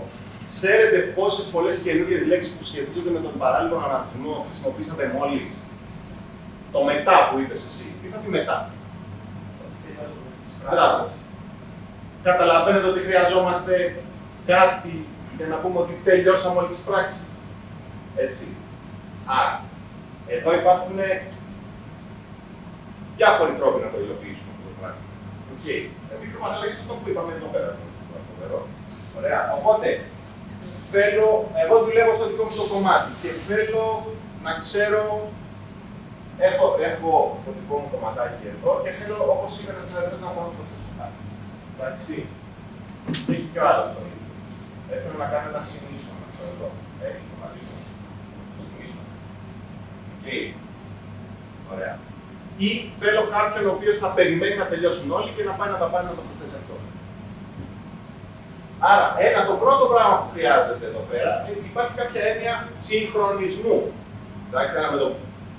Speaker 2: Ξέρετε πόσες πολλές καινούριες λέξεις που σχετίζονται με τον παράλληλο αναπτυσμό χρησιμοποίησατε μόλις. Το μετά που είπες εσύ. Τι θα πει μετά. Μπράβο. Καταλαβαίνετε ότι χρειαζόμαστε κάτι για να πούμε ότι τελειώσαμε όλη τις πράξεις. Έτσι. Άρα, εδώ υπάρχουν διάφοροι τρόποι να το υλοποιήσουμε αυτό το πράγμα. Οκ. Εμείς θα μας λέγεις αυτό που είπαμε εδώ πέρα. Ωραία. Οπότε, εγώ δουλεύω στο δικό μου το κομμάτι και θέλω να ξέρω, έχω το δικό μου κομματάκι εδώ και θέλω όπως σήμερα στην Ελλάδα να μπορώ να προσθέσω κάτι. Εντάξει. Έχει και ο άλλος το ίδιο. Θέλω να κάνω ένα συνήσωμα. Εδώ. Έχει το μαζί μου. Οκ. Ωραία. Ή θέλω κάποιον ο οποίος θα περιμένει να τελειώσουν όλοι και να πάει να τα πάρει να το προσθέσει αυτό. Άρα, το πρώτο πράγμα που χρειάζεται εδώ πέρα, υπάρχει κάποια έννοια συγχρονισμού. Εντάξει, ένα με το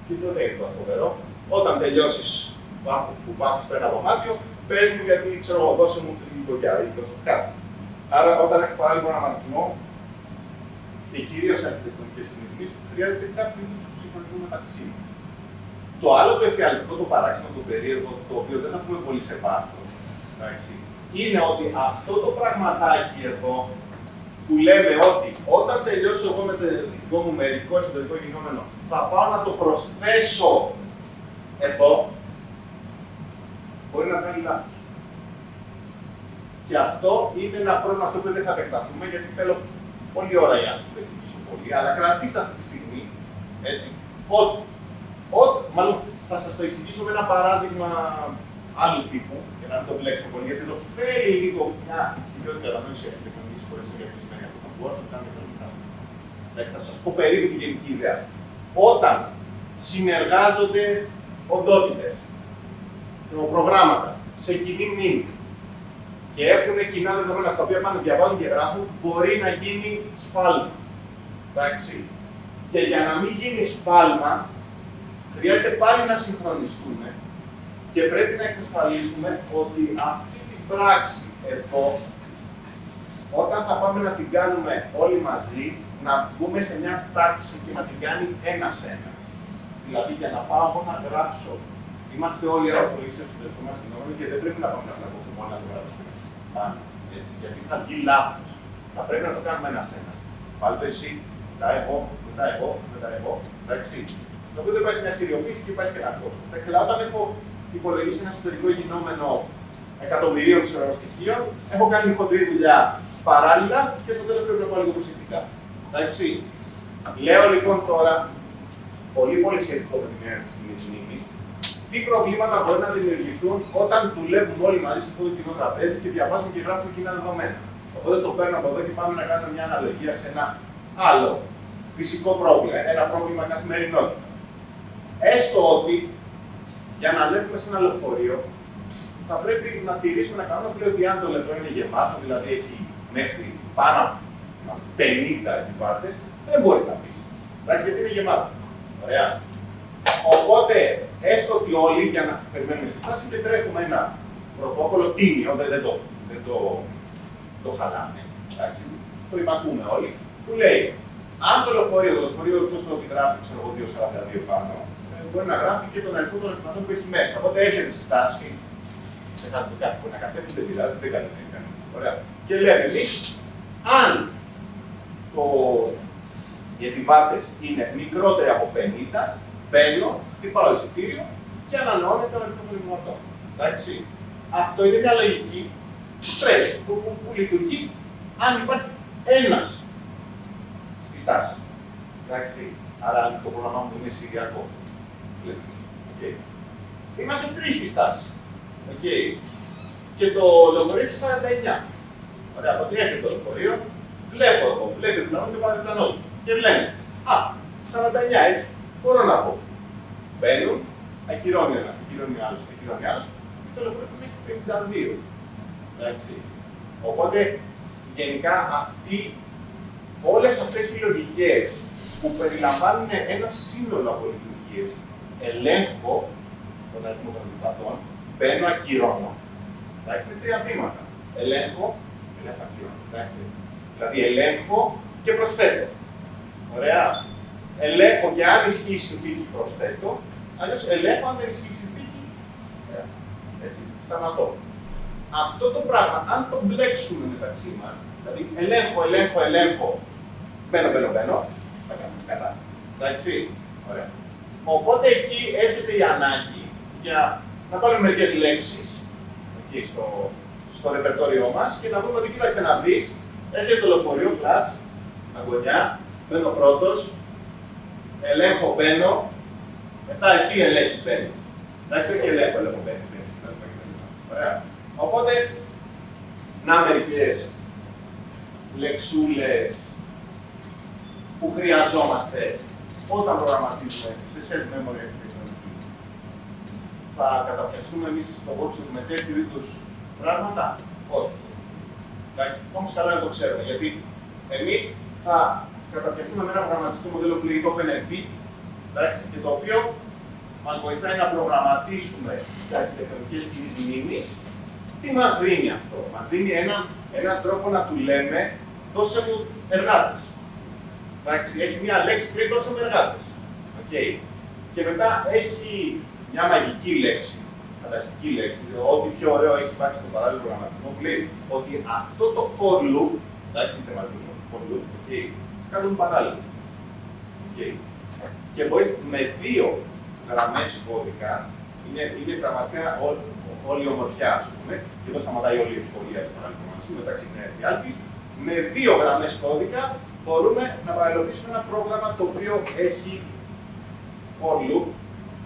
Speaker 2: τίτλο δεν είναι το φοβερό. Όταν τελειώσεις που πάθεις πέρα από μάτιο, παίρνει μου γιατί ξέρω εγώ, δώσε μου την γωνιά ή το κάτι. Άρα, όταν έχει παράλληλο αναμαρτισμό και κυρίως αρχιτεκτονικές κινητικές, χρειάζεται κάποιο συγχρονισμό μεταξύ. Το άλλο το εφιαλτικό, το παράξενο, το περίεργο, το οποίο δεν θα πούμε πολύ σε βάθος, είναι ότι αυτό το πραγματάκι εδώ που λέμε ότι όταν τελειώσω εγώ με το δικό μου μερικό εσωτερικό γινόμενο, θα πάω να το προσθέσω εδώ, μπορεί να κάνει λάθος. Και αυτό είναι ένα πρόβλημα στο οποίο δεν θα επεκταθούμε, γιατί θέλω πολλή ώρα για να σου το εξηγήσω πολύ, αλλά κρατήστε αυτή τη στιγμή, έτσι, μάλλον θα σας το εξηγήσω με ένα παράδειγμα άλλου τύπου, για να μην το μπλέξω πολύ, γιατί το θέλει λίγο μια ιδιότητα να μην σκέφτεται κανείς χωρίς να σημαίνει αυτό το μπορώ να το κάνετε καλύτερα. Θα σας πω περίπου τη γενική ιδέα. Όταν συνεργάζονται οντότητες, προγράμματα, σε κοινή μνήμη και έχουν κοινά δεδομένα στα οποία πάνε διαβάζουν και γράφουν, μπορεί να γίνει σφάλμα. Εντάξει. Και για να μην γίνει σφάλμα, χρειάζεται πάλι να συγχρονιστούμε και πρέπει να εξασφαλίσουμε ότι αυτή την πράξη εδώ, όταν θα πάμε να την κάνουμε όλοι μαζί, να βγούμε σε μια τάξη και να την κάνει ένας-ένας. Δηλαδή, για να πάω εγώ να γράψω, είμαστε όλοι πολύ στο εσωτερικό μας κοινό και δεν πρέπει να πάμε να γράψουμε μόνο να το γράψουμε πάνω. Έτσι, γιατί θα βγει λάθος. Θα πρέπει να το κάνουμε ένας-ένας. Πάλι το εσύ, μετά εγώ, μετά εγώ, μετά εγώ, εντάξει. Το οποίο δεν υπάρχει μια seriοποίηση και υπάρχει και ένα κόσμο. Αλλά όταν έχω υπολογίσει ένα εσωτερικό γινόμενο εκατομμυρίων στοιχείων, έχω κάνει χοντρή δουλειά παράλληλα και στο τέλος πρέπει να πάω λίγο προσεκτικά. Εντάξει. Λέω λοιπόν τώρα, πολύ σχετικό με την έννοια της μνήμης, τι προβλήματα μπορεί να δημιουργηθούν όταν δουλεύουμε όλοι μαζί σε αυτό το κοινό τραπέζι και διαβάζουμε και γράφουμε κοινά δεδομένα. Οπότε το παίρνω από εδώ και πάμε να κάνουμε μια αναλογία σε ένα άλλο φυσικό πρόβλημα, ένα πρόβλημα καθημερινότητα. Έστω ότι για να ανέβουμε σε ένα λεωφορείο, θα πρέπει να τηρήσουμε ένα κανόνα που λέει ότι αν το λεωφορείο είναι γεμάτο, δηλαδή έχει μέχρι πάνω από 50 επιβάτες, δεν μπορεί να πει. Εντάξει, γιατί είναι γεμάτο. Ωραία. Οπότε, έστω ότι όλοι για να περιμένουμε στη στάση και τρέχουμε ένα πρωτόκολλο τίμιο, δεν το χαλάμε. Εντάξει, το υπακούμε όλοι, που λέει αν το λεωφορείο όπως το γράφει, ξέρω εγώ, 2,42 πάνω, μπορεί να γράφει και τον αριθμό των επιβατών που έχει μέσα. Οπότε έρχεται στη στάση, δεν θα το κάνει, μπορεί να καθίσει, δεν πειράζει, δεν κάνει. Ωραία. Και λέμε εμείς, αν οι επιβάτες είναι μικρότεροι από 50, μπαίνω, χτυπάω εισιτήριο και ανανεώνεται τον αριθμό των επιβατών. Εντάξει. Αυτό είναι μια λογική που τρέχει, που λειτουργεί αν υπάρχει ένας στη στάση. Εντάξει. Άρα το πρόγραμμά μου είναι σηριακό. Okay. Είμαστε 3 στη στάση. Okay. Και το λεωφορείο έχει 49. Ωραία, από 3 έρχεται το λεωφορείο, βλέπω εγώ, βλέπει το πλανό και πάει το πλανό. Και λένε, α, 49 έτσι, μπορώ να πω. Μπαίνουν, ακυρώνει ένας, ακυρώνει άλλος, ακυρώνει άλλος, και το λεωφορείο έχει 52. Εντάξει. Οπότε, γενικά, όλες αυτές οι λογικές που περιλαμβάνουν ένα σύνολο από λειτουργίες, ελέγχω τον αριθμό των επιβατών, μπαίνω, ακυρώνω. Εντάξει, είναι 3 βήματα. Ελέγχω, ακυρώνω. Δηλαδή, ελέγχω και προσθέτω. Ωραία. Ελέγχω και αν ισχύει η συνθήκη προσθέτω, αλλιώς ελέγχω αν δεν ισχύει η συνθήκη. Έτσι, σταματώ. Αυτό το πράγμα, αν το μπλέξουμε μεταξύ μας, δηλαδή ελέγχω, μπαίνω, θα κάνουμε καλά. Εντάξει, ωραία. Οπότε εκεί έρχεται η ανάγκη για να βάλουμε μερικές λέξεις εκεί στο ρεπερτόριό μας και να πούμε ότι κοίταξε να δεις, έρχεται το λεωφορείο, κλατ, αγωνιά, μπαίνω πρώτος, ελέγχω, μπαίνω, μετά εσύ ελέγχεις, μπαίνω. Εντάξει, όχι ελέγχω, μπαίνω. Ωραία. Οπότε, να μερικές λεξούλες που χρειαζόμαστε όταν προγραμματίζουμε σε self-memory application. Θα καταπιαστούμε εμείς στο workshop με τέτοιου είδους πράγματα. Όχι. Εντάξει, όμως καλά να το ξέρουμε, γιατί εμείς θα καταπιαστούμε με ένα προγραμματιστικό μοντέλο που λέγεται OpenMP, και το οποίο μας βοηθάει να προγραμματίσουμε τις τεχνολογικές της μνήμης. Τι μας δίνει αυτό? Μας δίνει έναν τρόπο να του λέμε δώσε μου εργάτες. Έχει μια λέξη που λέει δώσε μου εργάτες. Okay. Και μετά έχει μια μαγική λέξη, φανταστική λέξη, ό,τι πιο ωραίο έχει υπάρξει στο παράλληλο προγραμματισμό, που λέει ότι αυτό το for loop, είστε μαζί μου, for loop, κάνουν παράλληλο. Και μπορεί με 2 γραμμές κώδικα, είναι πραγματικά όλη η ομορφιά, ας πούμε, και εδώ σταματάει όλη η ευκολία του παράλληλου προγραμματισμού, μεταξύ διάλφης, με 2 γραμμές κώδικα μπορούμε να παραλληλοποιήσουμε ένα πρόγραμμα το οποίο έχει for loop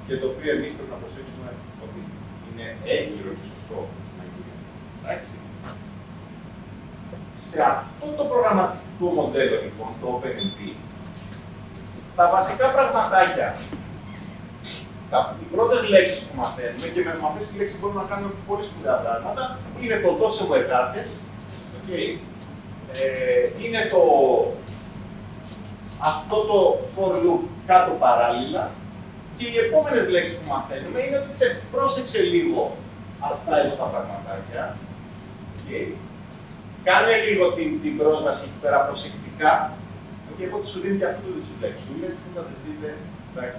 Speaker 2: και το οποίο εμείς πρέπει να προσέξουμε ότι είναι έγκυρο και σωστό. Σε αυτό το προγραμματιστικό μοντέλο, λοιπόν, το OpenMP, τα βασικά πραγματάκια, οι πρώτες λέξεις που μαθαίνουμε και με αυτές τις λέξεις μπορούμε να κάνουμε πολύ σπουδαία πράγματα, είναι το δώσε μου εργάτες, είναι το αυτό το for loop κάτω παράλληλα και οι επόμενες λέξεις που μαθαίνουμε είναι ότι πρόσεξε λίγο αυτά εδώ τα πραγματάκια. Okay. Κάνε λίγο την πρόσβαση εκεί πέρα προσεκτικά και οπότε σου δίνει και αυτού τις λεξούλες που θα τις δείτε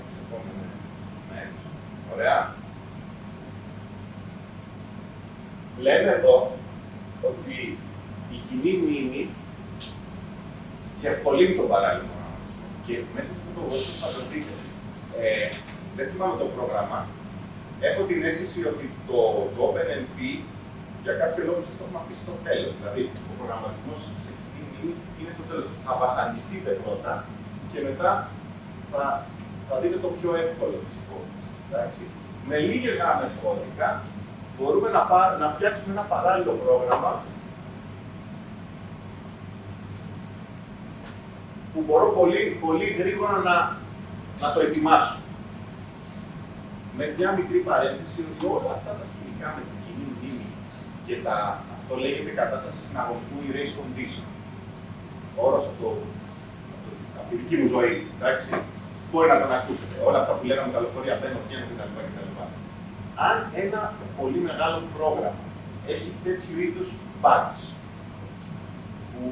Speaker 2: στις επόμενες μέρες. Ωραία. Λέμε εδώ ότι η κοινή μνήμη διευκολύνει τον παράλληλο προγραμματισμό. Και μέσα σε αυτό το βόλιο θα το δείτε. Δεν θυμάμαι το πρόγραμμα. Έχω την αίσθηση ότι το OpenMP για κάποιο λόγο σας το έχουμε αφήσει στο τέλος. Δηλαδή, ο προγραμματισμός σε κοινή μνήμη είναι στο τέλος. Θα βασανιστείτε πρώτα και μετά θα δείτε το πιο εύκολο της υπόθεσης. Με λίγες γράμμες κώδικα μπορούμε να φτιάξουμε ένα παράλληλο πρόγραμμα που μπορώ πολύ γρήγορα να το ετοιμάσω. Με μια μικρή παρένθεση ότι όλα αυτά τα σκηνικά με την κοινή μνήμη και αυτό λέγεται κατάσταση συναγωνισμού ή race condition. Όρος από τη δική μου ζωή, εντάξει. Μπορεί να τον ακούσετε. Όλα αυτά που λέγαμε τα λεωφορεία μπαίνουν, βγαίνουν κτλ. Αν ένα πολύ μεγάλο πρόγραμμα έχει τέτοιου είδους bugs, που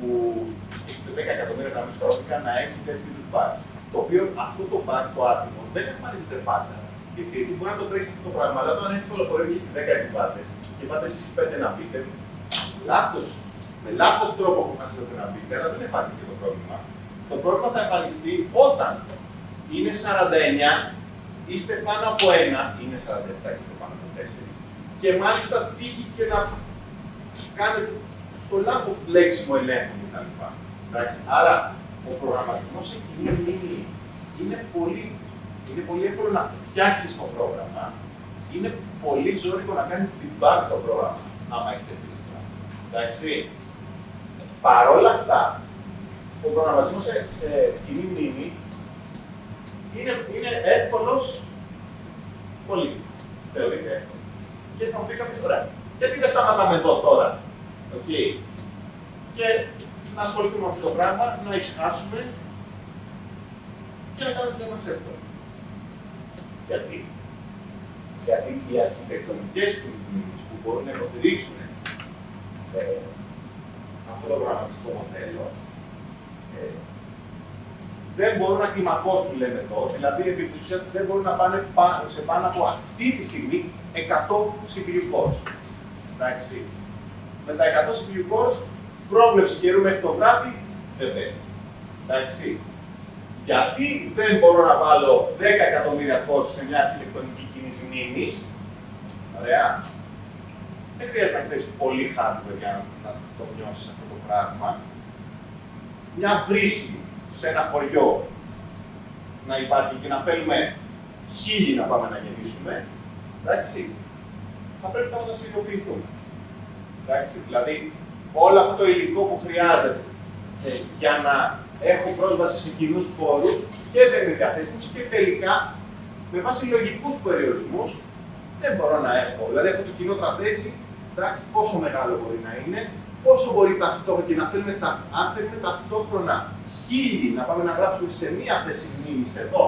Speaker 2: 10 εκατομμύρια γραμμές κώδικα να έχει τέτοιου είδους bugs, το οποίο αυτό το bug, το άτομο, δεν εμφανίζεται πάντα. Γιατί μπορεί να το τρέξει αυτό το πράγμα, αλλά όταν έχει το λεωφορείο και έχει 10 επιβάτες και πάτε εσείς 5 να μπείτε, με λάθος τρόπο που θα σας να μπείτε, αλλά δεν εμφανίζεται το πρόβλημα. Το πρόβλημα θα εμφανιστεί όταν είναι 49, είστε πάνω από 1, είναι 47 και είστε πάνω από 4. Και μάλιστα τύχει και να κάνετε το λάθος λέξιμο ελέγχου κτλ. Άρα, ο προγραμματισμός σε κοινή μνήμη είναι πολύ εύκολο να φτιάξεις το πρόγραμμα. Είναι πολύ ζώρικο να κάνεις debug το πρόγραμμα, άμα έχετε δει. Εντάξει. Παρ' όλα αυτά, ο προγραμματισμός σε κοινή μνήμη είναι εύκολος, πολύ. Θεωρείται εύκολο. Και θα μου πει κάποιος, ωραία, γιατί δεν σταματάμε εδώ τώρα. Okay. Και να ασχοληθούμε με αυτό το πράγμα, να ησυχάσουμε και να κάνουμε το μας εύκολο. Γιατί οι αρχιτεκτονικές κινήσεις που μπορούν να υποστηρίξουν αυτό το προγραμματιστικό μοντέλο δεν μπορούν να κλιμακώσουν, λέμε εδώ, δηλαδή επί της ουσίας δεν μπορούν να πάνε σε πάνω από αυτή τη στιγμή 100 CPU cores. Εντάξει. Με τα 100 CPU cores, πρόβλεψη καιρού μέχρι το βράδυ δεν παίζει. Εντάξει. Γιατί δεν μπορώ να βάλω 10 εκατομμύρια cores σε μια αρχιτεκτονική κίνηση μνήμης, ωραία. Δεν χρειάζεται να ξέρεις πολύ hardware για να το νιώσεις αυτό το πράγμα. Μια βρύση σε ένα χωριό να υπάρχει και να θέλουμε 1000 να πάμε να γεννήσουμε, εντάξει, θα πρέπει να τα συνειδητοποιηθούμε. Δηλαδή, όλο αυτό το υλικό που χρειάζεται για να έχω πρόσβαση σε κοινούς χώρους και δεν είναι διαθέσιμος και τελικά, με βάση λογικούς περιορισμούς, δεν μπορώ να έχω. Δηλαδή, αυτό το κοινό τραπέζι, εντάξει, πόσο μεγάλο μπορεί να είναι, πόσο μπορεί ταυτόχρονα και να θέλουμε, αν θέλουμε ταυτόχρονα 1000 να πάμε να γράψουμε σε μία θέση μνήμης εδώ,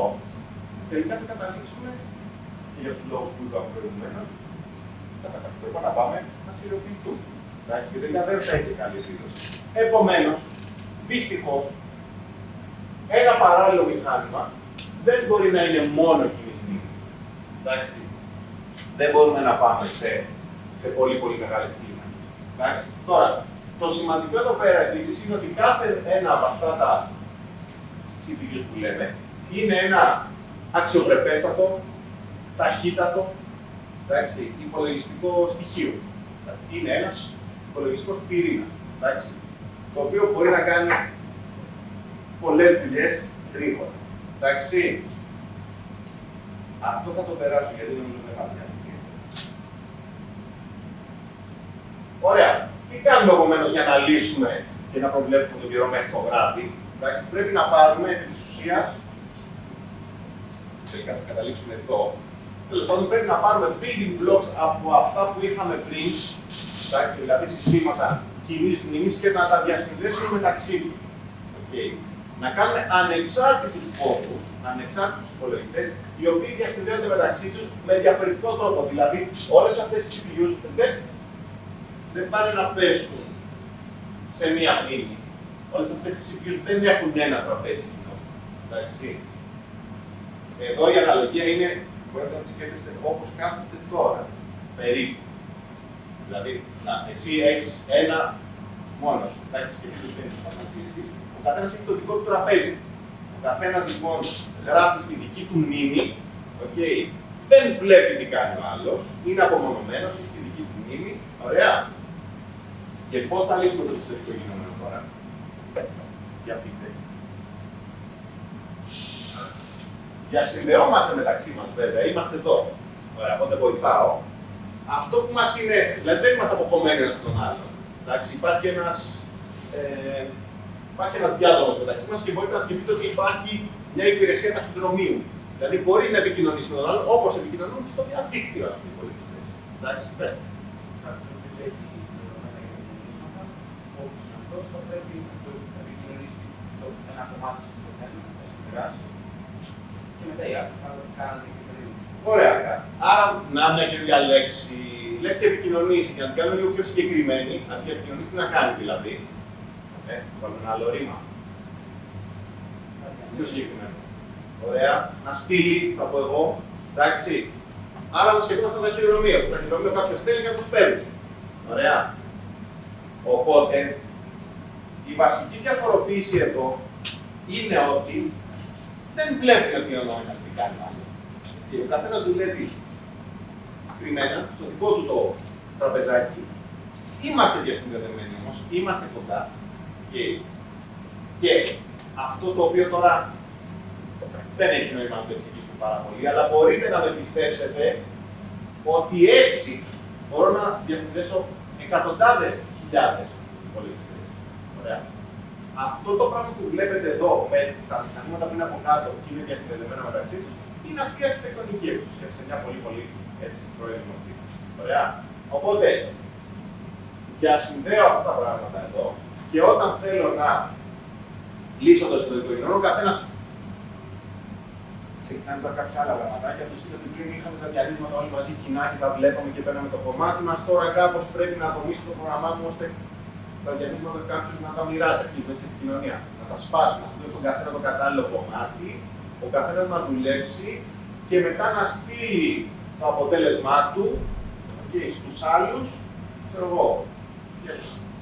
Speaker 2: τελικά θα καταλήξουμε, και για τους λόγους που είπαμε προηγουμένως, θα να πάμε να σφυροποιηθούμε. Εντάξει, και τελικά δεν θα έχει καλή επίδοση. Επομένως, δυστυχώς, ένα παράλληλο μηχάνημα δεν μπορεί να είναι μόνο κοινή μνήμη. Εντάξει, δεν μπορούμε να πάμε σε πολύ μεγάλες κλίμακες. Τώρα, το σημαντικό εδώ πέρα επίσης είναι ότι κάθε ένα από αυτά τα CPU που λέμε είναι ένα αξιοπρεπέστατο, ταχύτατο, υπολογιστικό στοιχείο. Είναι ένας υπολογιστικός πυρήνας, το οποίο μπορεί να κάνει πολλές δουλειές γρήγορα. Εντάξει. Αυτό θα το περάσω γιατί νομίζω δεν θα πιάσει. Ωραία. Τι κάνουμε επομένως για να λύσουμε και να προβλέψουμε τον καιρό μέχρι το βράδυ. Εντάξει, πρέπει να πάρουμε επί της ουσίας, τελικά θα καταλήξουμε εδώ, τέλος πάντων πρέπει να πάρουμε building blocks από αυτά που είχαμε πριν, εντάξει, δηλαδή συστήματα κοινής μνήμης και να τα διασυνδέσουμε μεταξύ τους. Okay. να κάνουμε ανεξάρτητους πόρους, ανεξάρτητους υπολογιστές, οι οποίοι διασυνδέονται μεταξύ τους με διαφορετικό τρόπο. Δηλαδή, όλες αυτές οι CPUs δεν πάνε να πέσουν σε μία μνήμη. Όλες αυτές οι CPUs δεν έχουν ένα τραπέζι. Εντάξει. Εδώ η αναλογία είναι, μπορείτε να τη σκέφτεστε όπως κάθεστε τώρα, περίπου. Δηλαδή, εσύ έχεις ένα μόνος, εντάξει, σκεφτείτε ότι δεν έχεις μαζί. Ο καθένας έχει το δικό του τραπέζι. Ο καθένας λοιπόν γράφει στη δική του μνήμη, okay, δεν βλέπει τι κάνει ο άλλος, είναι απομονωμένος, έχει τη δική του μνήμη, ωραία. Και πώς θα λύσουμε το συστατικό γινόμενο τώρα. Για πείτε. Διασυνδεόμαστε μεταξύ μας βέβαια, είμαστε εδώ. Ωραία, οπότε βοηθάω. Αυτό που μας είναι, δηλαδή δεν είμαστε αποκομμένοι ένας στον άλλον. Εντάξει, υπάρχει ένας διάδρομος μεταξύ μας και μπορείτε να σκεφτείτε ότι υπάρχει μια υπηρεσία ταχυδρομείου. Δηλαδή μπορεί να επικοινωνήσει με τον άλλον όπως επικοινωνούν και στο διαδίκτυο αυτοί οι υπολογιστές. Εντάξει, πες.
Speaker 4: Όπως είναι αυτός, θα πρέπει να επικοινωνήσει ένα κομμάτι στο τέλος, να το μοιράσει και μετά οι άλλοι θα κάνουν επικοινωνία.
Speaker 2: Ωραία. Άρα, να μια καινούργια λέξη. Λέξη επικοινωνήσει, για να την κάνουμε λίγο πιο συγκεκριμένη, αντί για επικοινωνήσει, τι να κάνει δηλαδή. Βάλουμε ένα άλλο ρήμα. Πιο συγκεκριμένο. Ωραία. Να στείλει, θα πω εγώ. Εντάξει. Άρα, να σκεφτόμαστε το ταχυδρομείο. Στο ταχυδρομείο κάποιο στέλνει και κάποιο παίρνει. Ωραία. Οπότε, η βασική διαφοροποίηση εδώ είναι ότι δεν βλέπει ότι ο νόημας τι κάνει άλλο. Και ο καθένας δουλεύει κρυμμένα στο δικό του το τραπεζάκι. Είμαστε διασυνδεδεμένοι όμως, είμαστε κοντά. Και αυτό το οποίο τώρα δεν έχει νόημα να το εξηγήσουμε πάρα πολύ, αλλά μπορείτε να με πιστέψετε ότι έτσι μπορώ να διασυνδέσω εκατοντάδες χιλιάδες υπολογιστές. Ωραία. Αυτό το πράγμα που βλέπετε εδώ, με τα μηχανήματα που είναι από κάτω και είναι διασυνδεδεμένα μεταξύ τους, είναι αυτή η αρχιτεκτονική εξουσία, σε μια πολύ προηγούμενη μορφή. Ωραία. Οπότε, διασυνδέω αυτά τα πράγματα εδώ και όταν θέλω να λύσω το ιστορικό κοινωνικό, ο καθένας ξεκινάνε τώρα κάποια άλλα πραγματάκια. Του είπα ότι πριν είχαμε τα διαλύματα όλοι μαζί κοινά και τα βλέπαμε και παίρναμε το κομμάτι μας. Τώρα κάπως πρέπει να δομήσω το πρόγραμμά μου ώστε τα διαλύματα κάποιος να τα μοιράσει αυτή την επικοινωνία. Να τα σπάσουμε, να στείλω στον καθένα το κατάλληλο κομμάτι, ο καθένας να δουλέψει και μετά να στείλει το αποτέλεσμά του στους άλλους. Ξέρω εγώ.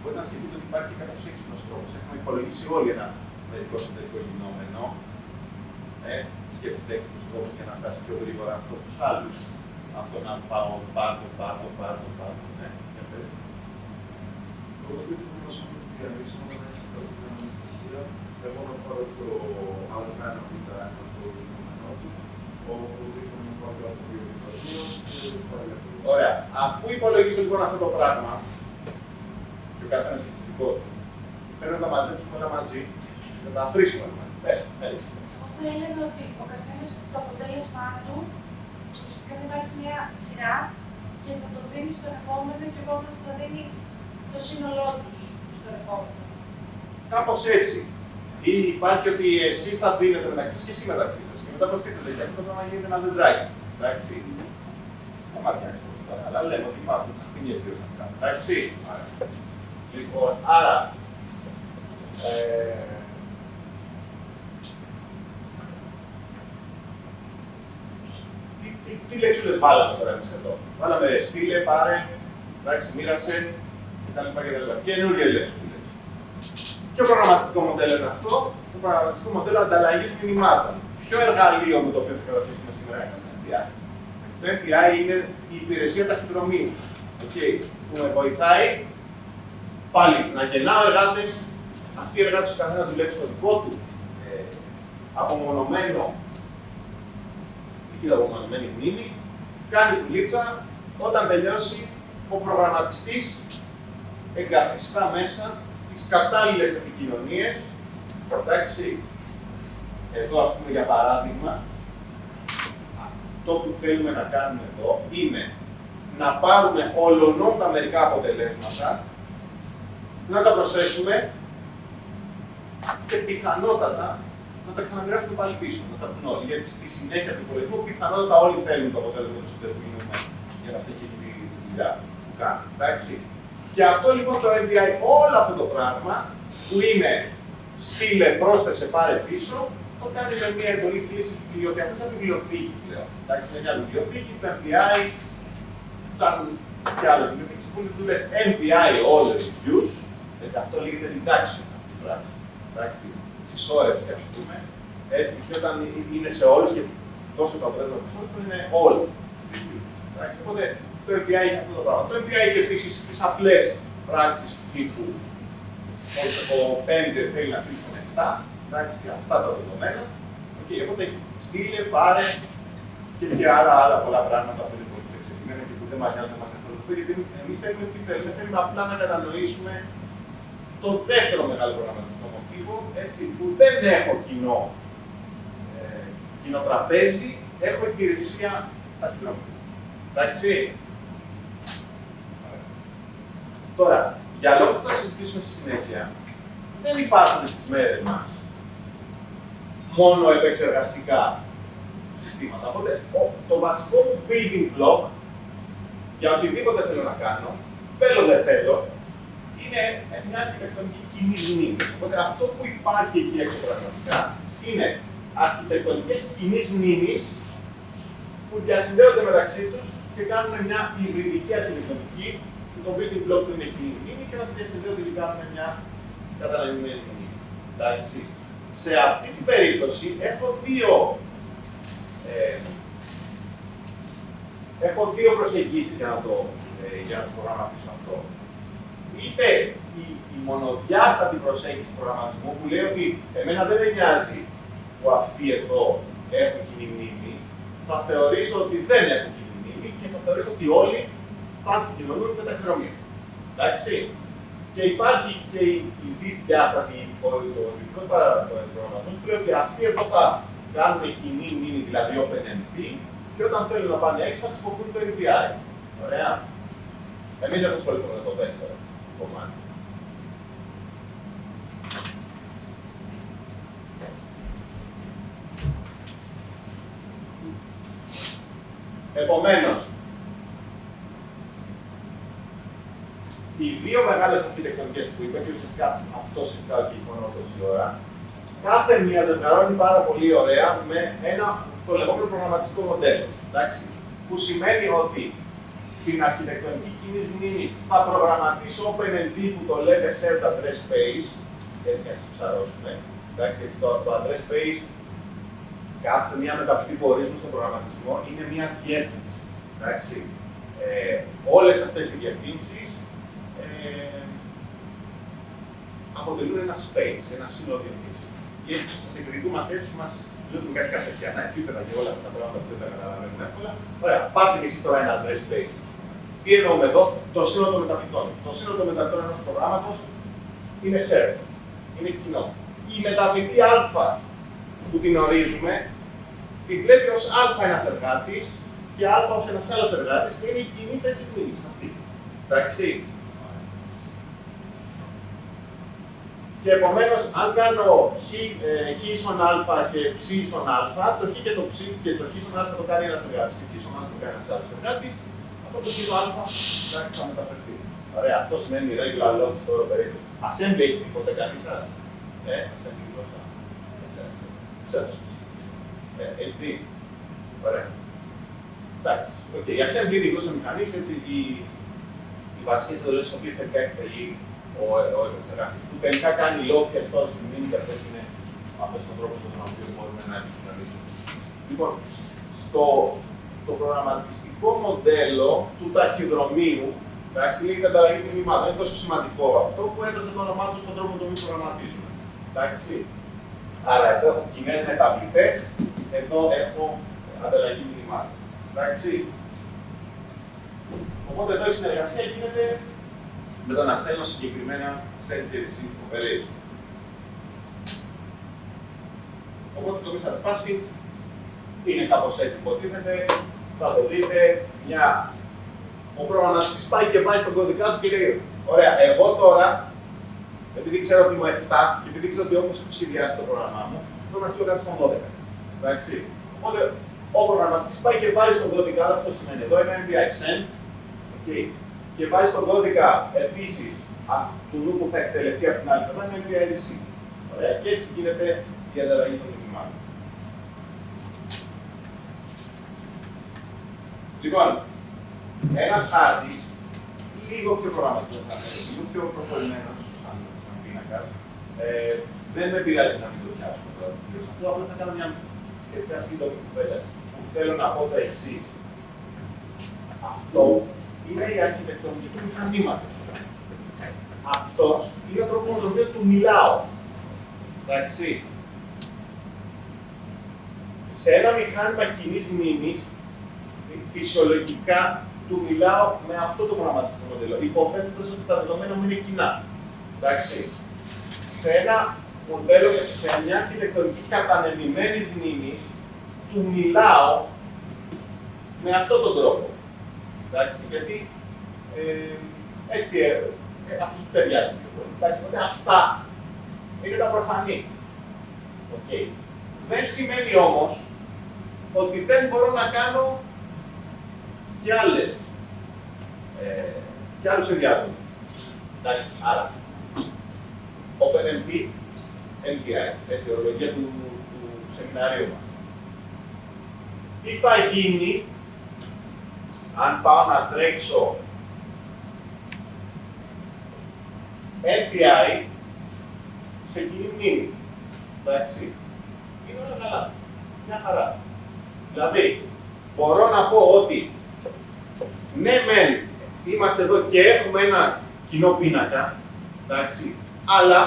Speaker 2: Μπορείτε να σκεφτείτε ότι υπάρχει και κάποιος έξυπνος τρόπος. Έχουμε υπολογίσει όλοι ένα μερικό συνδετικό γινόμενο. Σκέφτεται έξυπνους τρόπους για να φτάσει πιο γρήγορα αυτό στους άλλους. Αυτό να πάω, πάρτο. Ναι, για πες.
Speaker 1: Εγώ δεν θέλω να σου πω ότι διαλύσαμε όταν έχει το δεδομένο στοιχεία. Εγώ να πάρω το αλγάνο που ήταν το δεδομένο του, όπου δείχνουμε να πάρω το βιομηχανείο και πάλι.
Speaker 2: Ωραία. Αφού υπολογίσω λοιπόν αυτό το πράγμα, και ο καθένας έχει το δικό του, πρέπει να τα μαζέψουμε όλα μαζί, να τα αφρίσουμε όλα μαζί. Έτσι.
Speaker 7: Αυτό έλεγε ότι ο καθένας το αποτέλεσμά του, ουσιαστικά θα υπάρχει μια σειρά και θα το δίνει στον επόμενο και ο επόμενος θα δίνει το σύνολό τους στον επόμενο.
Speaker 2: Κάπως έτσι. Ή υπάρχει ότι εσείς θα δίνετε μεταξύ σας και εσύ μεταξύ σας. Και μετά προστίθεται. Και αυτό το πράγμα γίνεται ένα δεντράκι. Εντάξει. Δεν μ' αρέσει αυτό. Αλλά λέμε ότι υπάρχουν τσαχπινιές γύρω σε αυτά. Εντάξει. Λοιπόν, άρα. Τι λέξουλες βάλαμε τώρα εμείς εδώ. Βάλαμε στείλε, πάρε, εντάξει, μοίρασε κτλ. Καινούργιες λέξουλες. Ποιο προγραμματιστικό μοντέλο είναι αυτό? Το προγραμματιστικό μοντέλο ανταλλαγής μηνυμάτων. Ποιο εργαλείο με το οποίο θα καταστήσουμε σήμερα είναι το MPI? Το MPI είναι η υπηρεσία ταχυδρομείου. Που με βοηθάει πάλι να γεννάω εργάτες. Αυτοί οι εργάτες ο καθένας δουλεύει στο δικό του απομονωμένο απομονωμένη μνήμη, κάνει δουλίτσα, όταν τελειώσει ο προγραμματιστής εγκαθιστά μέσα τις κατάλληλες επικοινωνίες. Εντάξει, εδώ ας πούμε για παράδειγμα, αυτό που θέλουμε να κάνουμε εδώ είναι να πάρουμε ολονών τα μερικά αποτελέσματα, να τα προσθέσουμε και πιθανότατα να τα ξαναμοιράσουν πάλι πίσω, να τα πούν όλοι. Γιατί στη συνέχεια του υπολογισμού πιθανότατα όλοι θέλουν το αποτέλεσμα του συντελεστικού για να στοιχήσει τη δουλειά που κάνουν. Εντάξει. Και αυτό λοιπόν το MPI, όλο αυτό το πράγμα που είναι στείλε, πρόσθεσε, πάρε πίσω, το κάνει με μια εντολή κλίση βιβλιοθήκη. Αυτό είναι βιβλιοθήκη πλέον. Εντάξει, είναι μια βιβλιοθήκη, το MPI, φτάνουν και άλλε βιβλιοθήκε που είναι MPI all reviews, γιατί αυτό λέγεται reduction αυτή η πράξη. Εντάξει, συσσόρευση, α πούμε. Έτσι, και όταν είναι σε όλου και τόσο το αποτέλεσμα του όλου, είναι all reviews. Οπότε το MPI έχει αυτό το πράγμα. Το MPI έχει επίση τι απλέ πράξει του τύπου. Ότι το 5 θέλει να στείλει στον 7, εντάξει, αυτά τα δεδομένα. Okay, οπότε στείλε, πάρε και άλλα πολλά πράγματα που είναι πολύ εξελιγμένα και που δεν μα νοιάζουν να μα αυτό. Γιατί εμεί θέλουμε τι θέλουμε. Θέλουμε απλά να κατανοήσουμε το δεύτερο μεγάλο προγραμματικό μοτίβο, έτσι, που δεν έχω κοινό τραπέζι, έχω υπηρεσία ταχυδρομείου. Εντάξει. Τώρα, για λόγους που θα συζητήσουμε στη συνέχεια, δεν υπάρχουν στις μέρες μας μόνο επεξεργαστικά συστήματα. Οπότε, το βασικό μου building block για οτιδήποτε θέλω να κάνω, θέλω δεν θέλω, είναι μια αρχιτεκτονική κοινή μνήμη. Οπότε, αυτό που υπάρχει εκεί έξω πραγματικά είναι αρχιτεκτονικές κοινής μνήμης που διασυνδέονται μεταξύ τους και κάνουν μια υβριδική αρχιτεκτονική. Το building block του είναι κοινή μνήμη και να διασυνδέονται και κάνουν μια καταλαβημένη μνήμη. Εντάξει. Σε αυτή την περίπτωση έχω δύο προσεγγίσεις για να το προγραμματίσω αυτό. Είτε η μονοδιάστατη προσέγγιση του προγραμματισμού που λέει ότι εμένα δεν με νοιάζει που αυτοί εδώ έχουν κοινή μνήμη, θα θεωρήσω ότι δεν έχουν κοινή μνήμη και θα θεωρήσω ότι όλοι θα επικοινωνούν με τα χειρομεία. Εντάξει. Και υπάρχει και η διάστατη, ο ειδικό προγραμματισμό που λέει ότι αυτοί εδώ θα κάνουν κοινή μνήμη, δηλαδή OpenMP, και όταν θέλουν να πάνε έξω θα χρησιμοποιούν το API. Ωραία. Εμείς δεν ασχοληθούμε με το δεύτερο κομμάτι. Επομένως, οι δύο μεγάλες αρχιτεκτονικές που είπα, και ουσιαστικά αυτό συζητάω και εικόνα τόση ώρα, κάθε μία ζευγαρώνει πάρα πολύ ωραία με το λεγόμενο προγραμματιστικό μοντέλο. Εντάξει, που σημαίνει ότι στην αρχιτεκτονική κοινής μνήμης θα προγραμματίσω OpenMP που το λέτε Shared Address Space, έτσι να σας ψαρώσουμε. Εντάξει, το address space, κάθε μία μεταβλητή που ορίζουμε στον προγραμματισμό είναι μία διεύθυνση. Εντάξει, όλες αυτές οι διευθύνσεις αποτελούν ένα space, ένα σύνολο διευθύνσεων. Και στις εκρητούμε θέσεις μας βλέπουμε κάτι καθεσιανά επίπεδα και όλα αυτά τα πράγματα που δεν τα καταλαβαίνουμε εύκολα. Ωραία, πάρτε και εσείς τώρα ένα address space. Τι εννοούμε εδώ, το σύνολο των μεταβλητών. Το σύνολο των μεταβλητών ενός προγράμματος είναι shared, είναι κοινό. Η μεταβλητή α που την ορίζουμε, τη βλέπει ως α ένας εργάτης και α ως ένας άλλος εργάτης και είναι η κοινή θέση μνήμης αυτή. Εντάξει. Και επομένως, αν κάνω χ ίσον α και ψ ίσον α, το χ και το ψ και το χ ίσον α θα το κάνει ένας εργάτης και ψ ίσον α θα το κάνει ένας άλλος εργάτης, αυτό το χ α θα μεταφερθεί. Ωραία, αυτό σημαίνει regular log στο όρο περίπου. Assembly έχει τίποτε κανείς σας. Assembly γλώσσα. Ξέρεις. Έτσι. Ωραία. Εντάξει. Η assembly είναι η γλώσσα μηχανής, έτσι οι βασικές εντολές στις οποίες τελικά εκτελεί ο επεξεργαστής που τελικά κάνει λόγια και αυτό στη μνήμη και αυτός είναι ο τρόπος με τον οποίο μπορούμε να επικοινωνήσουμε. Λοιπόν, στο προγραμματιστικό μοντέλο του ταχυδρομείου, εντάξει, λέγεται ανταλλαγή μηνυμάτων. Είναι τόσο σημαντικό αυτό που έδωσε το όνομά του στον τρόπο με τον οποίο προγραμματίζουμε. Εντάξει. Άρα εδώ έχω κοινές μεταβλητές, εδώ έχω ανταλλαγή μηνυμάτων. Εντάξει. Οπότε εδώ η συνεργασία γίνεται με το να στέλνω συγκεκριμένα send receive operation. Οπότε το message passing είναι κάπως έτσι υποτίθεται, θα το δείτε, ο προγραμματιστής πάει και πάει στον κωδικά του και λέει, ωραία, εγώ τώρα Επειδή ξέρω ότι είμαι 7 και επειδή ξέρω ότι όμως έχω σχεδιάσει το πρόγραμμά μου, θέλω να στείλω κάτι στον 12. Εντάξει. Οπότε ο προγραμματιστής πάει και βάζει στον κώδικα, αλλά αυτό σημαίνει εδώ ένα MPI send, okay, και βάζει στον κώδικα επίσης του νου που θα εκτελεστεί από την άλλη πλευρά ένα MPI receive. Ωραία. Και έτσι γίνεται η ανταλλαγή των μηνυμάτων. Λοιπόν, ένας χάρτης λίγο πιο προγραμματικός, λίγο πιο προχωρημένος, σαν πίνακας. Δεν με πειράζει να μην το πιάσουμε τώρα. Αυτό απλά θα κάνω μια σύντομη κουβέντα που θέλω να πω το εξής. Αυτό είναι η αρχιτεκτονική του μηχανήματος. Αυτός είναι ο τρόπος με τον οποίο του μιλάω. Εντάξει. Σε ένα μηχάνημα κοινής μνήμης, φυσιολογικά του μιλάω με αυτό το προγραμματιστικό μοντέλο, υποθέτοντας ότι τα δεδομένα μου είναι κοινά. Εντάξει. Σε ένα μοντέλο, σε μια αρχιτεκτονική κατανεμημένης μνήμης, του μιλάω με αυτόν τον τρόπο. Εντάξει. Γιατί έτσι αυτό του ταιριάζει πιο πολύ. Εντάξει. Αυτά είναι τα προφανή. Okay. Δεν σημαίνει όμως ότι δεν μπορώ να κάνω και άλλους ενδιαφέροντες. Εντάξει, άρα, OpenMP, MPI, έτσι, η ορολογία του σεμινάριου μας. Τι θα γίνει αν πάω να τρέξω MPI σε κοινή μνήμη. Εντάξει, είναι όλα καλά. Μια χαρά. Δηλαδή, μπορώ να πω ότι ναι, μεν, είμαστε εδώ και έχουμε ένα κοινό πίνακα, εντάξει, αλλά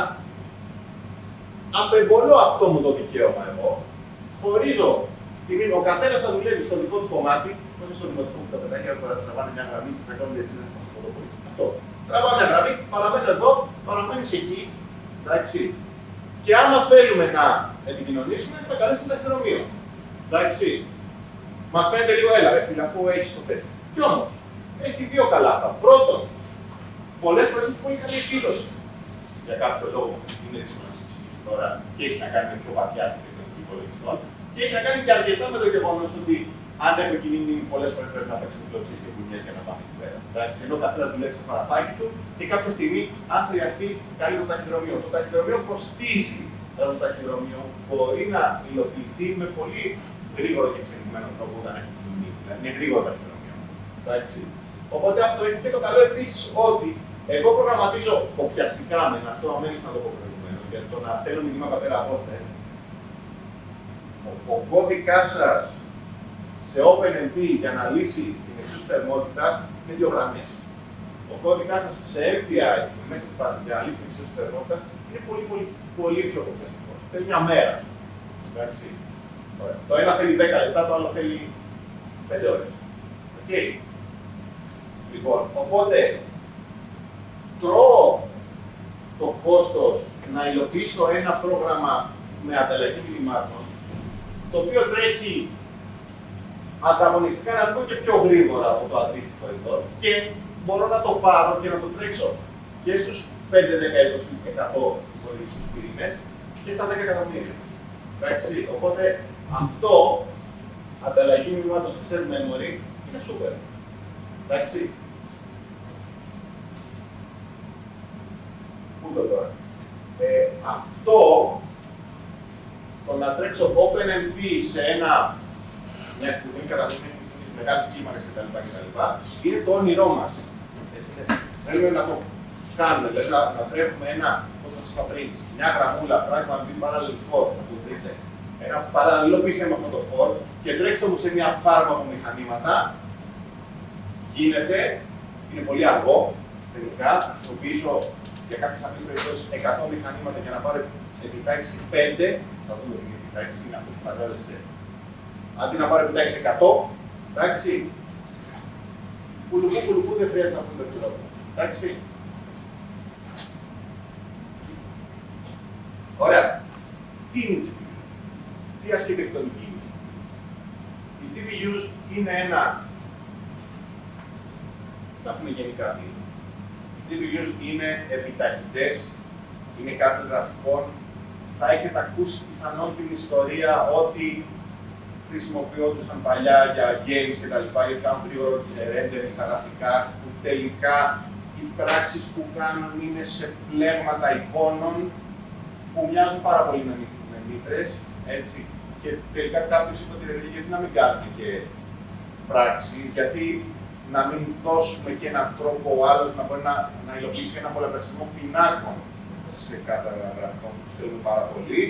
Speaker 2: απεμπολώ αυτό μου το δικαίωμα εγώ, χωρίζω ο καθένας θα δουλεύει στο δικό του κομμάτι, όχι στο δημοτικό που τα παιδάκια θα τραβάνε μια γραμμή και θα κάνουν διασύνδεση στο πρωτοπολί. Αυτό. Τραβάμε μια γραμμή, παραμένει εδώ, παραμένει εκεί, εντάξει. Και άμα θέλουμε να επικοινωνήσουμε, θα καλέσουμε το ταχυδρομείο. Εντάξει. Μας φαίνεται λίγο έλα, φίλε, αφού έχεις το τέτοιο. Κι όμως, έχει δύο καλά. Πρώτον, πολλές φορές έχει πολύ καλή επίδοση. Για κάποιο λόγο είναι δύσκολο να συζητήσουμε τώρα και έχει να κάνει με πιο βαθιά την τεχνική υπολογιστών. Και έχει να κάνει και αρκετά με το γεγονός ότι αν έχω κοινή μνήμη, πολλές φορές πρέπει να παίξουμε κλωτσίες και κουνιές για να πάμε εκεί πέρα. Ενώ ο καθένας δουλεύει στο παραπάκι του και κάποια στιγμή, αν χρειαστεί, καλεί το ταχυδρομείο. Το ταχυδρομείο κοστίζει. Το ταχυδρομείο μπορεί να υλοποιηθεί με πολύ γρήγορο και εξελιγμένο τρόπο όταν έχει κοινή μνήμη. Δηλαδή, είναι γρήγορο ταχυδρομείο. Εντάξει. Οπότε αυτό έχει και το καλό επίσης ότι εγώ προγραμματίζω κοπιαστικά με αυτό, αμένεις να το πω προηγουμένως, γιατί το να στέλνω μηνύματα πέρα από αυτές. Ο κώδικάς σας σε OpenMP για να λύσει την εξίσου θερμότητας είναι δύο γραμμές. Ο κώδικάς σας σε MPI, μέσα στην πάση για να λύσει την εξίσου θερμότητας, είναι πολύ πιο κοπιαστικό. Θέλει μια μέρα. Εντάξει. Το ένα θέλει 10 λεπτά, το άλλο θέλει 5 ώρες. Okay. Λοιπόν, οπότε τρώω το κόστος να υλοποιήσω ένα πρόγραμμα με ανταλλαγή μηνυμάτων, το οποίο τρέχει ανταγωνιστικά να το και πιο γρήγορα από το αντίστοιχο εδώ και μπορώ να το πάρω και να το τρέξω και στους 5, 10, 20% υπολογιστικούς πυρήνες και στα 10 εκατομμύρια. Εντάξει, οπότε αυτό, ανταλλαγή μηνυμάτων σε shared memory, είναι super. Εντάξει. Πού το τώρα. Αυτό, το να τρέξω OpenMP σε μια εκπομπή καταδείχνει μεγάλες κλίμακες κτλ. Είναι το όνειρό μας. Θέλουμε να το κάνουμε, δηλαδή να τρέχουμε όπως σας είπα πριν, μια γραμμούλα, πράγμα parallel for, να το δείτε. Ένα παραλληλό πίσω με αυτό το for και τρέξτε μου σε μια φάρμα από μηχανήματα. Γίνεται, είναι πολύ αργό, τελικά, θα χρησιμοποιήσω για κάποιες απλές περιπτώσεις 100 μηχανήματα για να πάρω επιτάχυνση 5, θα δούμε την επιτάχυνση, είναι αυτό που φαντάζεστε. Αντί να πάρω επιτάχυνση 100, εντάξει, κουλουπού δεν χρειάζεται να πούμε περισσότερο, εντάξει. Ωραία. Τι είναι η GPU, τι αρχιτεκτονική είναι. Οι GPUs είναι να πούμε γενικά τι είναι. Οι GPUs είναι επιταχυντές είναι κάρτες γραφικών, θα έχετε ακούσει πιθανόν την ιστορία ότι χρησιμοποιόντουσαν παλιά για games κτλ. Γιατί κάνουν γρήγορο rendering στα γραφικά, που τελικά οι πράξεις που κάνουν είναι σε πλέγματα εικόνων που μοιάζουν πάρα πολύ με μήτρες, έτσι. Και τελικά κάποιος είπε ότι γιατί να μην κάνουμε και πράξεις, γιατί να μην δώσουμε και έναν τρόπο ο άλλος να μπορεί να υλοποιήσει ένα πολλαπλασιασμό πινάκων σε κάθε γραφικό που θέλουν πάρα πολύ.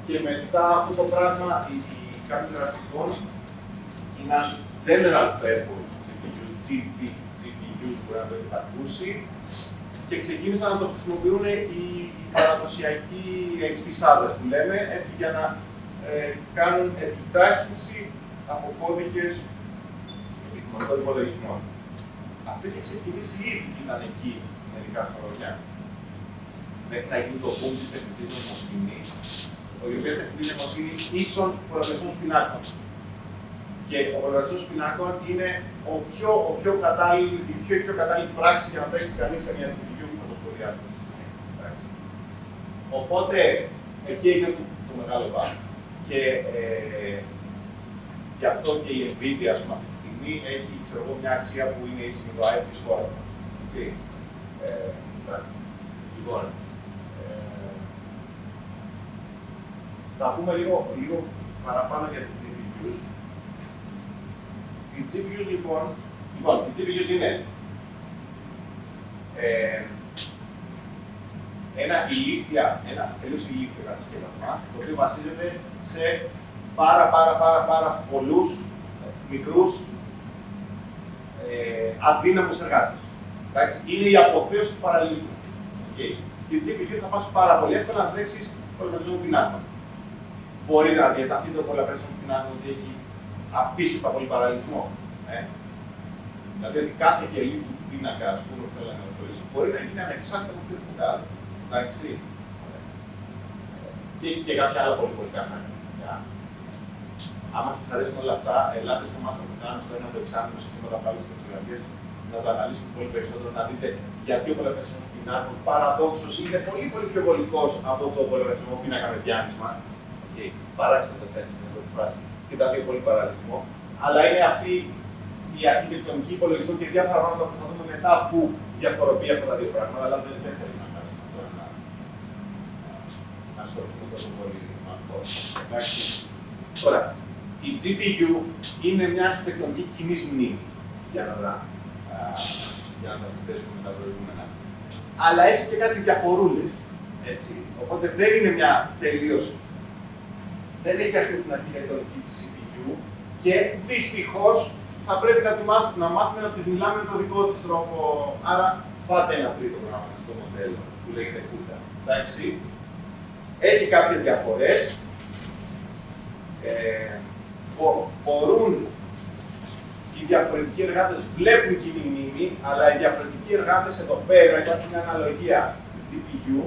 Speaker 2: Και μετά αυτό το πράγμα, οι κάρτες γραφικών είναι general purpose GPUs που να το έχετε ακούσει και ξεκίνησαν να το χρησιμοποιούν οι παραδοσιακοί HPSάδες που λέμε, έτσι για να κάνουν επιτάχυνση από κώδικες επιστημονικών υπολογισμών. Αυτό είχε ξεκινήσει ήδη και ήταν εκεί μερικά χρόνια. Μέχρι να γίνει το boom της τεχνητής νοημοσύνης, η οποία τεχνητή νοημοσύνη ίσον πολλαπλασιασμός πινάκων. Και ο πολλαπλασιασμός πινάκων είναι η πιο κατάλληλη πράξη για να παίξει κανείς σε μια GPU που θα το σχολιάσουμε. Οπότε, εκεί έγινε το μεγάλο βάθος. Και γι' αυτό και η Nvidia, ας πούμε, αυτή τη στιγμή έχει μια αξία που είναι ίση με το ΑΕΠ της χώρας μας. Λοιπόν, θα πούμε λίγο παραπάνω για τις GPUs. Οι GPUs λοιπόν, οι GPUs είναι ένα τελείως ηλίθιο κατασκεύασμα, το οποίο βασίζεται σε πάρα πολλούς μικρούς αδύναμους εργάτες. Είναι η αποθέωση του παραλληλισμού. Στη GPU θα πας πάρα πολύ εύκολα να τρέξεις πολλαπλασιασμό πινάκων. Μπορείτε να διασταθείτε το πολλαπλασιασμό πινάκων ότι έχει απίστευτα πολύ παραλληλισμό. Δηλαδή ότι κάθε κελί του πίνακα, ας πούμε, που θέλει να αναθεωρήσει, μπορεί να γίνει ανεξάρτητα από οτιδήποτε άλλο. Εντάξει. Και έχει και κάποια άλλα πολυπολικά χαρακτηριστικά. Άμα σας αρέσουν όλα αυτά, ελάτε στο μάθημα που κάνουμε στο ένατο εξάμηνο σε θέματα πάλι στις εργασίες, να το αναλύσουμε πολύ περισσότερο, να δείτε γιατί ο πολλαπλασιασμός πινάκων παραδόξως είναι πολύ πιο βολικός από το πολλαπλασιασμό πίνακα με διάνυσμα. Παράξενο το φαίνεται στην πρώτη φράση και τα δύο πολύ παραλληλισμό. Αλλά είναι αυτή η αρχιτεκτονική υπολογιστών και διάφορα πράγματα που θα δούμε μετά που διαφοροποιεί αυτά τα δύο πράγματα. Αλλά δεν θέλει να κάνουμε τώρα να ασχοληθούμε τόσο πολύ με αυτό. Τώρα, η GPU είναι μια αρχιτεκτονική κοινής μνήμης για να τα συνδέσουμε με τα προηγούμενα. Αλλά έχει και κάτι διαφορούλες. Οπότε δεν είναι μια τελείως. Δεν έχει αυτή την αρχιτεκτονική της CPU και δυστυχώς θα πρέπει να μάθουμε να τη μιλάμε με τον δικό της τρόπο. Άρα, φάτε ένα τρίτο προγραμματιστικό μοντέλο που λέγεται CUDA. Εντάξει. Έχει κάποιες διαφορές. Μπορούν οι διαφορετικοί εργάτες βλέπουν κοινή μνήμη, αλλά οι διαφορετικοί εργάτες εδώ πέρα υπάρχει μια αναλογία στη GPU.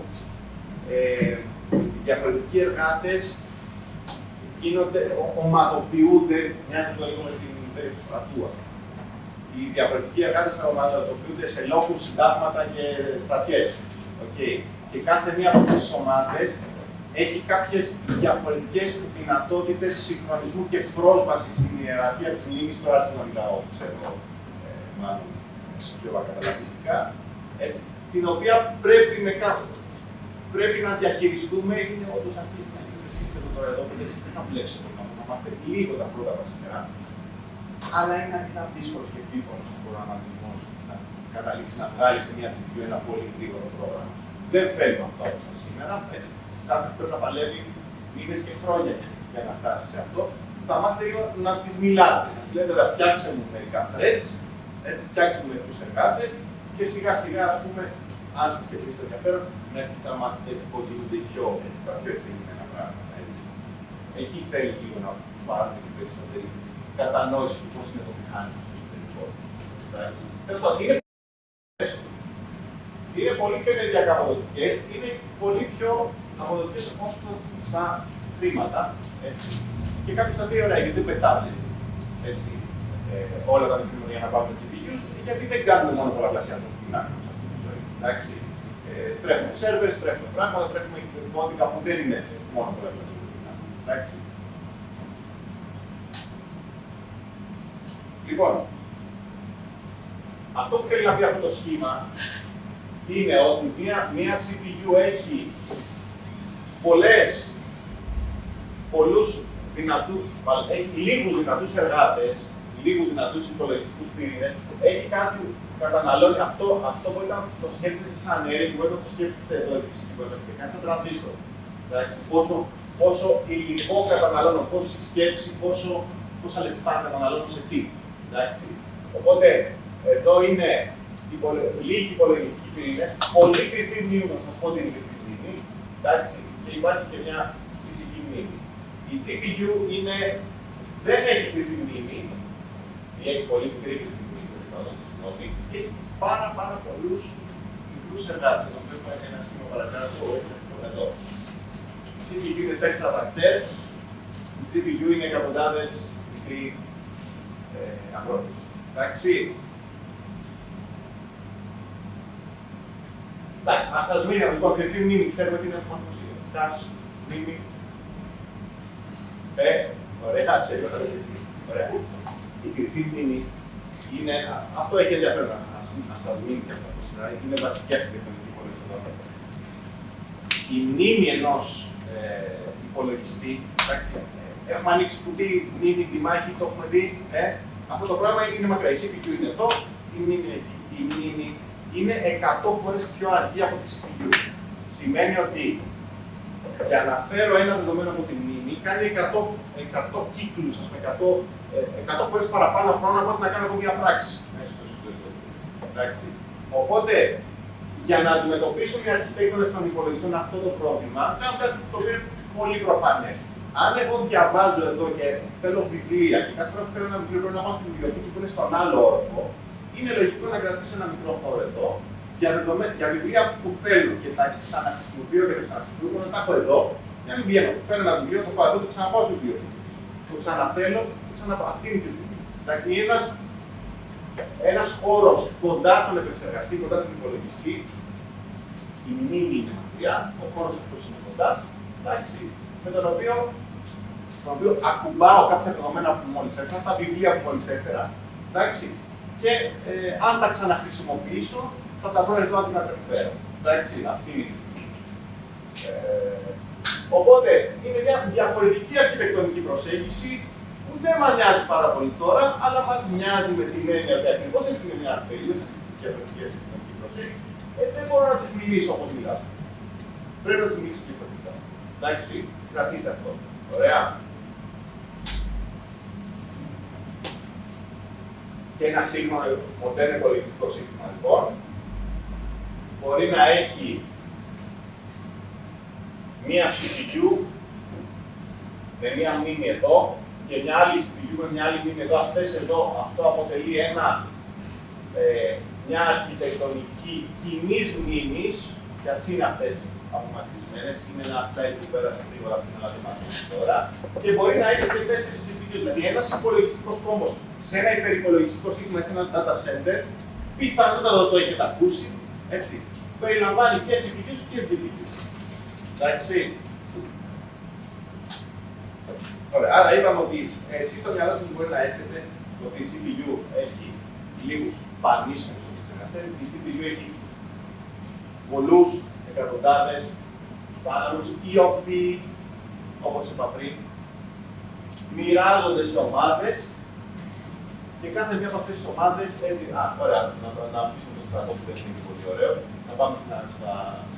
Speaker 2: Οι διαφορετικοί εργάτες ομαδοποιούνται, μοιάζει το λίγο με την περίπτωση του στρατού. Οι διαφορετικοί εργάτες ομαδοποιούνται σε λόγους, συντάγματα και στρατιές. Και κάθε μία από αυτές τις ομάδες έχει κάποιες διαφορετικές δυνατότητες συγχρονισμού και πρόσβασης στην ιεραρχία της μνήμης. Τώρα δεν μιλάω, ξέρω, μάλλον πιο ακαταλαβιστικά, την οποία πρέπει να διαχειριστούμε. Είναι όντως αυτή η σύγκριση τώρα εδώ, γιατί δεν θα μπλέξετε να μάθετε λίγο τα πρώτα βασικά, αλλά είναι αρκετά δύσκολο και επίπονος ο προγραμματισμός να καταλήξει να βγάλει σε μια GPU ένα πολύ γρήγορο πρόγραμμα. Δεν φέρνουμε αυτό από σήμερα. Κάποιος πρέπει να παλεύει μήνες και χρόνια για να φτάσει σε αυτό. Θα μάθετε λίγο να τις μιλάτε. Να τις λέτε, φτιάξτε μου μερικά threads, φτιάξτε μου μερικούς εργάτες και σιγά σιγά, ας πούμε, αν σας κερδίσει το ενδιαφέρον, να έχετε να μάθετε πώς γίνονται πιο εξελιγμένα πράγματα. Εκεί θέλει λίγο να πάρουμε την περισσότερη κατανόηση του πώς είναι το μηχάνημα στο εξωτερικό. Είναι πολύ πιο ενεργειακά αποδοτικές, είναι πολύ πιο αποδοτικές όσο στα χρήματα. Και κάποιες θα πει ωραία, γιατί δεν πετάνε όλα τα μικρά για να πάρουμε GPUs, γιατί δεν κάνουμε μόνο πολλαπλασιασμό στην άκρη σε αυτή τη ζωή. Τρέχουμε servers, τρέχουμε πράγματα, τρέχουμε κώδικα που δεν είναι μόνο πράγματα. Εντάξει. Λοιπόν, αυτό που θέλει να πει αυτό το σχήμα είναι ότι μία CPU έχει λίγους δυνατούς εργάτες, λίγους δυνατούς υπολογιστικούς πυρήνες, έχει κάτι που καταναλώνει αυτό μπορεί να το σκέφτεστε σαν αέριο και μπορεί να το σκέφτεστε εδώ η φυσική προσωπική. Κάνει σαν τρανζίστορ. Πόσο υλικό καταναλώνω, πόση σκέψη, πόσα λεφτά καταναλώνω σε τι. Εντάξει. Οπότε εδώ είναι λίγοι υπολογιστικοί πυρήνες, πολύ κρυφή μνήμη, να σας πω την κρυφή μνήμη. Εντάξει. Και υπάρχει και μια φυσική μνήμη. Η GPU δεν έχει κρυφή μνήμη, ή έχει πολύ μικρή κρυφή μνήμη, και έχει πάρα πολλούς μικρούς εργάτες. Να βλέπουμε ένα σχήμα παρακάτω, εδώ. Η CPU είναι 4 βακτέρ, η GPU είναι εκατοντάδες μικροί αγρότες. Εντάξει. Ας σας μείνει αυτό, κρυφή μνήμη, ξέρουμε τι είναι αυτό. Cache, μνήμη. Ωραία, ξέρει όταν έχει. Ωραία. Η κρυφή μνήμη είναι, αυτό έχει ενδιαφέρον να σας μείνει και αυτό, είναι βασική αρχιτεκτονική υπολογιστή. Η μνήμη ενός υπολογιστή, εντάξει, έχουμε ανοίξει κουτί, μνήμη, τη μάχη, το έχουμε δει, αυτό το πράγμα είναι μακριά. Η CPU είναι εδώ, η μνήμη είναι εκεί. Η μνήμη είναι 100 φορές πιο αργή από τη CPU. Σημαίνει ότι για να φέρω ένα δεδομένο από τη μνήμη, κάνει 100 κύκλους, 100 φορές παραπάνω χρόνο από να κάνω μια πράξη. Οπότε, για να αντιμετωπίσουν οι αρχιτέκτονες των υπολογιστών αυτό το πρόβλημα, κάνουν κάτι το οποίο είναι πολύ προφανές. Αν εγώ διαβάζω εδώ και θέλω βιβλία και κάθε φορά που θέλω ένα βιβλίο πρέπει να πάω στη βιβλιοθήκη που είναι στον άλλο όροφο, είναι λογικό να κρατήσω ένα μικρό χώρο εδώ για βιβλία που θέλω και τα ξαναχρησιμοποιώ και τα ξαναχρησιμοποιώ, να τα έχω εδώ, για να μην βγαίνω. Φέρω ένα βιβλίο, το πάω εδώ, το ξαναπάω στο βιβλίο. Το ξαναθέλω, το ξαναπάω. Αυτή είναι η βιβλία. Εντάξει, είναι ένας χώρος κοντά στον επεξεργαστή, κοντά στον υπολογιστή. Η μνήμη είναι μακριά, ο χώρος αυτός είναι κοντά. Εντάξει, με τον οποίο ακουμπάω κάποια δεδομένα που μόλις έφερα, τα βιβλία που μόλις έφερα. Εντάξει, και αν τα ξαναχρησιμοποιήσω, θα τα βρω εδώ αντί να τα εκφέρω. Εντάξει, αυτή είναι η οπότε είναι μια διαφορετική αρχιτεκτονική προσέγγιση που δεν μας νοιάζει πάρα πολύ τώρα, αλλά μας νοιάζει με την έννοια ότι ακριβώς είναι μια τελείως διαφορετική αρχιτεκτονική προσέγγιση. Δεν μπορώ να της μιλήσω όπως μιλάω. Πρέπει να της μιλήσω διαφορετικά. Εντάξει, κρατήστε αυτό. Ωραία. Και ένα σύγχρονο μοντέρνο υπολογιστικό σύστημα λοιπόν μπορεί να έχει μία CPU με μία μνήμη εδώ και μια άλλη CPU με μια άλλη μνήμη εδώ. Αυτό αποτελεί μια αρχιτεκτονική κοινής μνήμης, και ας είναι αυτές απομακρυσμένες, είναι ένα slide που πέρασε γρήγορα πριν να δούμε τώρα, και μπορεί να έχει και 4 CPU, δηλαδή ένας υπολογιστικός κόμβος σε ένα υπερυπολογιστικό σύστημα, σε ένα data center, πιθανότατα το έχετε ακούσει, έτσι, περιλαμβάνει και CPUs και GPUs. Εντάξει. Ωραία, άρα είπαμε ότι εσείς στο μυαλό σας μπορεί να έχετε ότι η CPU έχει λίγους πανίσχυρους επεξεργαστές, η CPU έχει πολλούς εκατοντάδες παράλληλους, οι οποίοι, όπως είπα πριν, μοιράζονται σε ομάδες και κάθε μία από αυτές τις ομάδες έτσι. Ωραία, να αφήσουμε το στρατό που δεν είναι πολύ ωραίο, να πάμε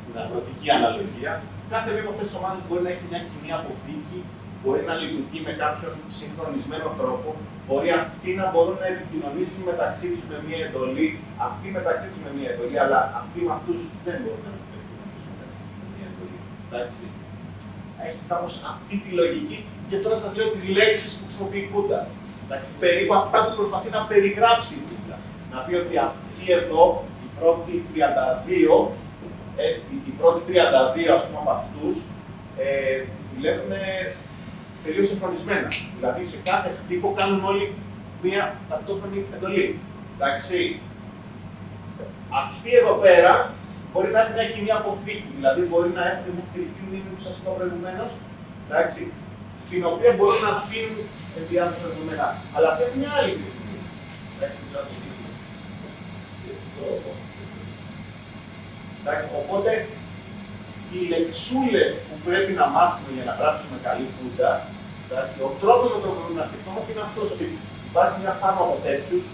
Speaker 2: στην αγροτική αναλογία. Κάθε μία από αυτές τις ομάδες μπορεί να έχει μια κοινή αποθήκη, μπορεί να λειτουργεί με κάποιον συγχρονισμένο τρόπο, μπορεί αυτοί να μπορούν να επικοινωνήσουν μεταξύ τους με μία εντολή, αυτοί μεταξύ τους με μία εντολή, αλλά αυτοί με αυτούς δεν μπορούν να επικοινωνήσουν με μία εντολή. Εντάξει. Έχει κάπως αυτή τη λογική και τώρα σας λέω τις λέξεις που χρησιμοποιεί η Κούντα. Περίπου αυτά που προσπαθεί να περιγράψει η Κούντα. Να πει ότι αυτή εδώ, η πρώτη 32, οι πρώτοι 32 ας πούμε από αυτούς, δουλεύουν τελείως συγχρονισμένα. Δηλαδή σε κάθε χτύπο κάνουν όλοι μία ταυτόχρονη εντολή. Εντάξει. Αυτοί εδώ πέρα μπορεί να έχει μια κοινή αποθήκη, δηλαδή μπορεί να έχουν μια κριτική μνήμη που σας είπα προηγουμένως, εντάξει, στην οποία μπορούν να αφήνουν ενδιάμεσα δεδομένα. Αλλά αυτή είναι μια άλλη κριτική μνήμη. Οπότε, οι λεξούλες που πρέπει να μάθουμε για να γράψουμε καλή φούντα, ο τρόπος με τον οποίο να σκεφτόμαστε είναι αυτός. Υπάρχει μια φάρμα από τέτοιους,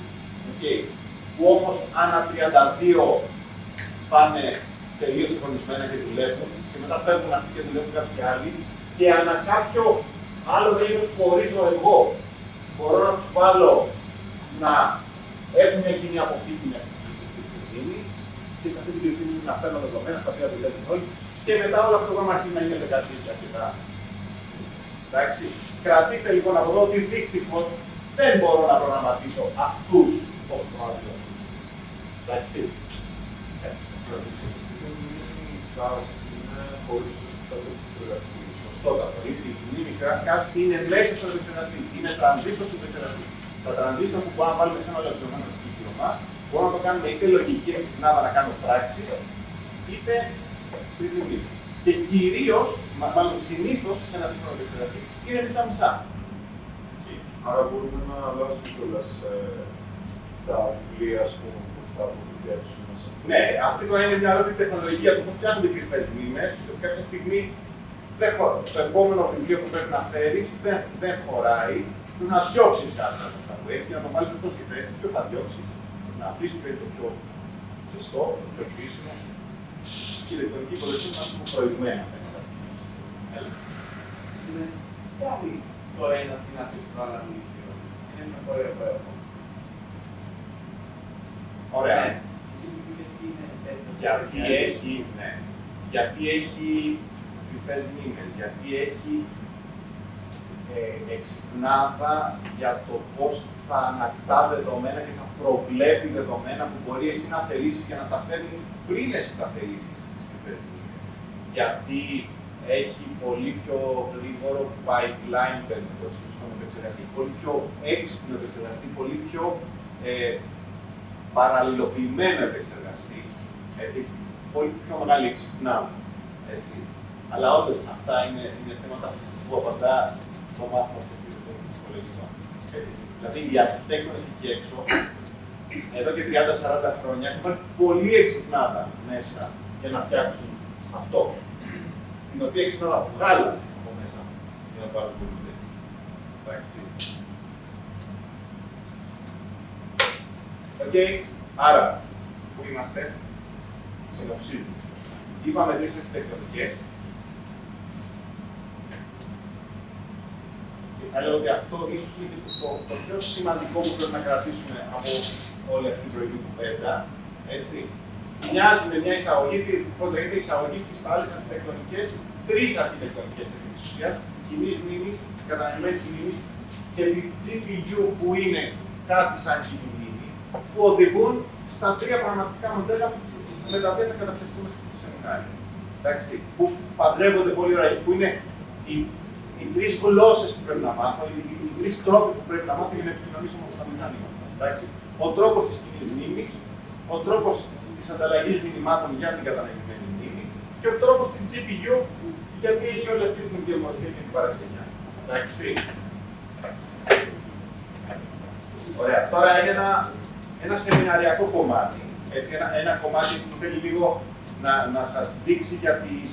Speaker 2: που όμως ανά 32 πάνε τελείως συγχρονισμένα και δουλεύουν, και μετά φεύγουν αυτοί και δουλεύουν κάποιοι άλλοι, και ανά κάποιο άλλο μέλλον που ορίζω εγώ, μπορώ να τους βάλω να έχουν μια κοινή αποθήκη με αυτή την κριτική, και σε αυτή την κριτική να παίρνω δεδομένα, στα οποία δουλεύουν όλοι, και μετά όλο αυτό το πρόγραμμα αρχίζει να είναι κάτι αρκετά. Εντάξει. Κρατήστε λοιπόν από εδώ ότι δυστυχώς δεν μπορώ να προγραμματίσω αυτούς όπως προγραμματίζω. Εντάξει. Σωστότατο. Η μνήμη CAS είναι μέσα στον επεξεργαστή. Είναι τρανζίστορ του επεξεργαστή. Τα τρανζίστορ που μπορούμε να βάλουμε σε ένα λεπτομερό κύκλωμα, μπορούμε να το κάνουμε είτε λογική εξυπνάδα να κάνω πράξη, είτε μνήμη. Και κυρίως, μάλλον συνήθως σε ένα σύγχρονο επεξεργαστή, είναι μισά-μισά.
Speaker 8: Άρα μπορούμε να αλλάξουμε κιόλας τα βιβλία, ας πούμε, που θα αποδεικτεύσουν.
Speaker 2: Ναι, αυτή το είναι μια άλλη τεχνολογία που φτιάχνουν οι κρυφές μνήμες, και κάποια στιγμή το επόμενο βιβλίο που πρέπει να φέρεις δεν χωράει, του να διώξεις κάτι από αυτά που έχει, και να το βάλεις αυτό στη θέση, ποιο θα διώξεις, να αφήσεις το πιο σωστό, το πιο κρίσιμο. Και η ηλεκτρονική υπολογιστή μας που προηγμένα.
Speaker 4: Πάλι το ένα την ακριβώς αναλύσει. Είναι μια ωραία πράγμα.
Speaker 2: Ωραία. Γιατί έχει κρυφές μνήμες, γιατί έχει εξυπνάδα για το πώς θα ανακτά δεδομένα και θα προβλέπει δεδομένα που μπορεί εσύ να θερήσεις και να τα φέρνει πριν εσύ τα θερήσεις στις κρυφές μνήμες. Γιατί έχει πολύ πιο γρήγορο pipeline περίπτωση στον επεξεργαστή, πολύ πιο έξυπνο επεξεργαστή, πολύ πιο παραλληλοποιημένο επεξεργαστή, έτσι, πολύ πιο μεγάλη εξυπνάδα. Αλλά όντως αυτά είναι θέματα που απαντά το μάθημα στο υπολογισμό. Δηλαδή οι αρχιτέκτονες εκεί έξω, εδώ και 30-40 χρόνια, έχουν πολύ εξυπνάδα μέσα για να φτιάξουν αυτό. Την οποία εξυπνάδα βγάλουν από μέσα για να πάρουν πολύ. Άρα, πού είμαστε, συνοψίζουμε. Είπαμε τρεις αρχιτεκτονικές. Και θα λέω ότι αυτό ίσως είναι το πιο σημαντικό που πρέπει να κρατήσουμε από όλη αυτή την προηγούμενη κουβέντα. Έτσι. Μοιάζει με μια εισαγωγή, που λέγεται εισαγωγή στις άλλες αρχιτεκτονικές, τρεις αρχιτεκτονικές επί της ουσίας, κοινής μνήμης, κατανεμμένης μνήμης και της GPU που είναι κάτι σαν κοινή μνήμη, που οδηγούν στα τρία πραγματικά μοντέλα με τα οποία θα καταπιαστούμε στο σεμινάριο. Εντάξει, που παντρεύονται πολύ ωραία, που είναι οι τρεις γλώσσες που πρέπει να μάθω, οι τρεις τρόποι που πρέπει να μάθω για να επικοινωνήσουμε με τα μηχανήματα. Ο τρόπος της κοινής μνήμης, ο τρόπος της ανταλλαγής μηνυμάτων για την κατανεμημένη μνήμη και ο τρόπος της GPU γιατί έχει όλη αυτή την ιδιομορφία και την παραξενιά. Εντάξει. Ωραία. Τώρα είναι ένα σεμιναριακό κομμάτι. Έτσι, ένα κομμάτι που θέλει λίγο να σας δείξει για τις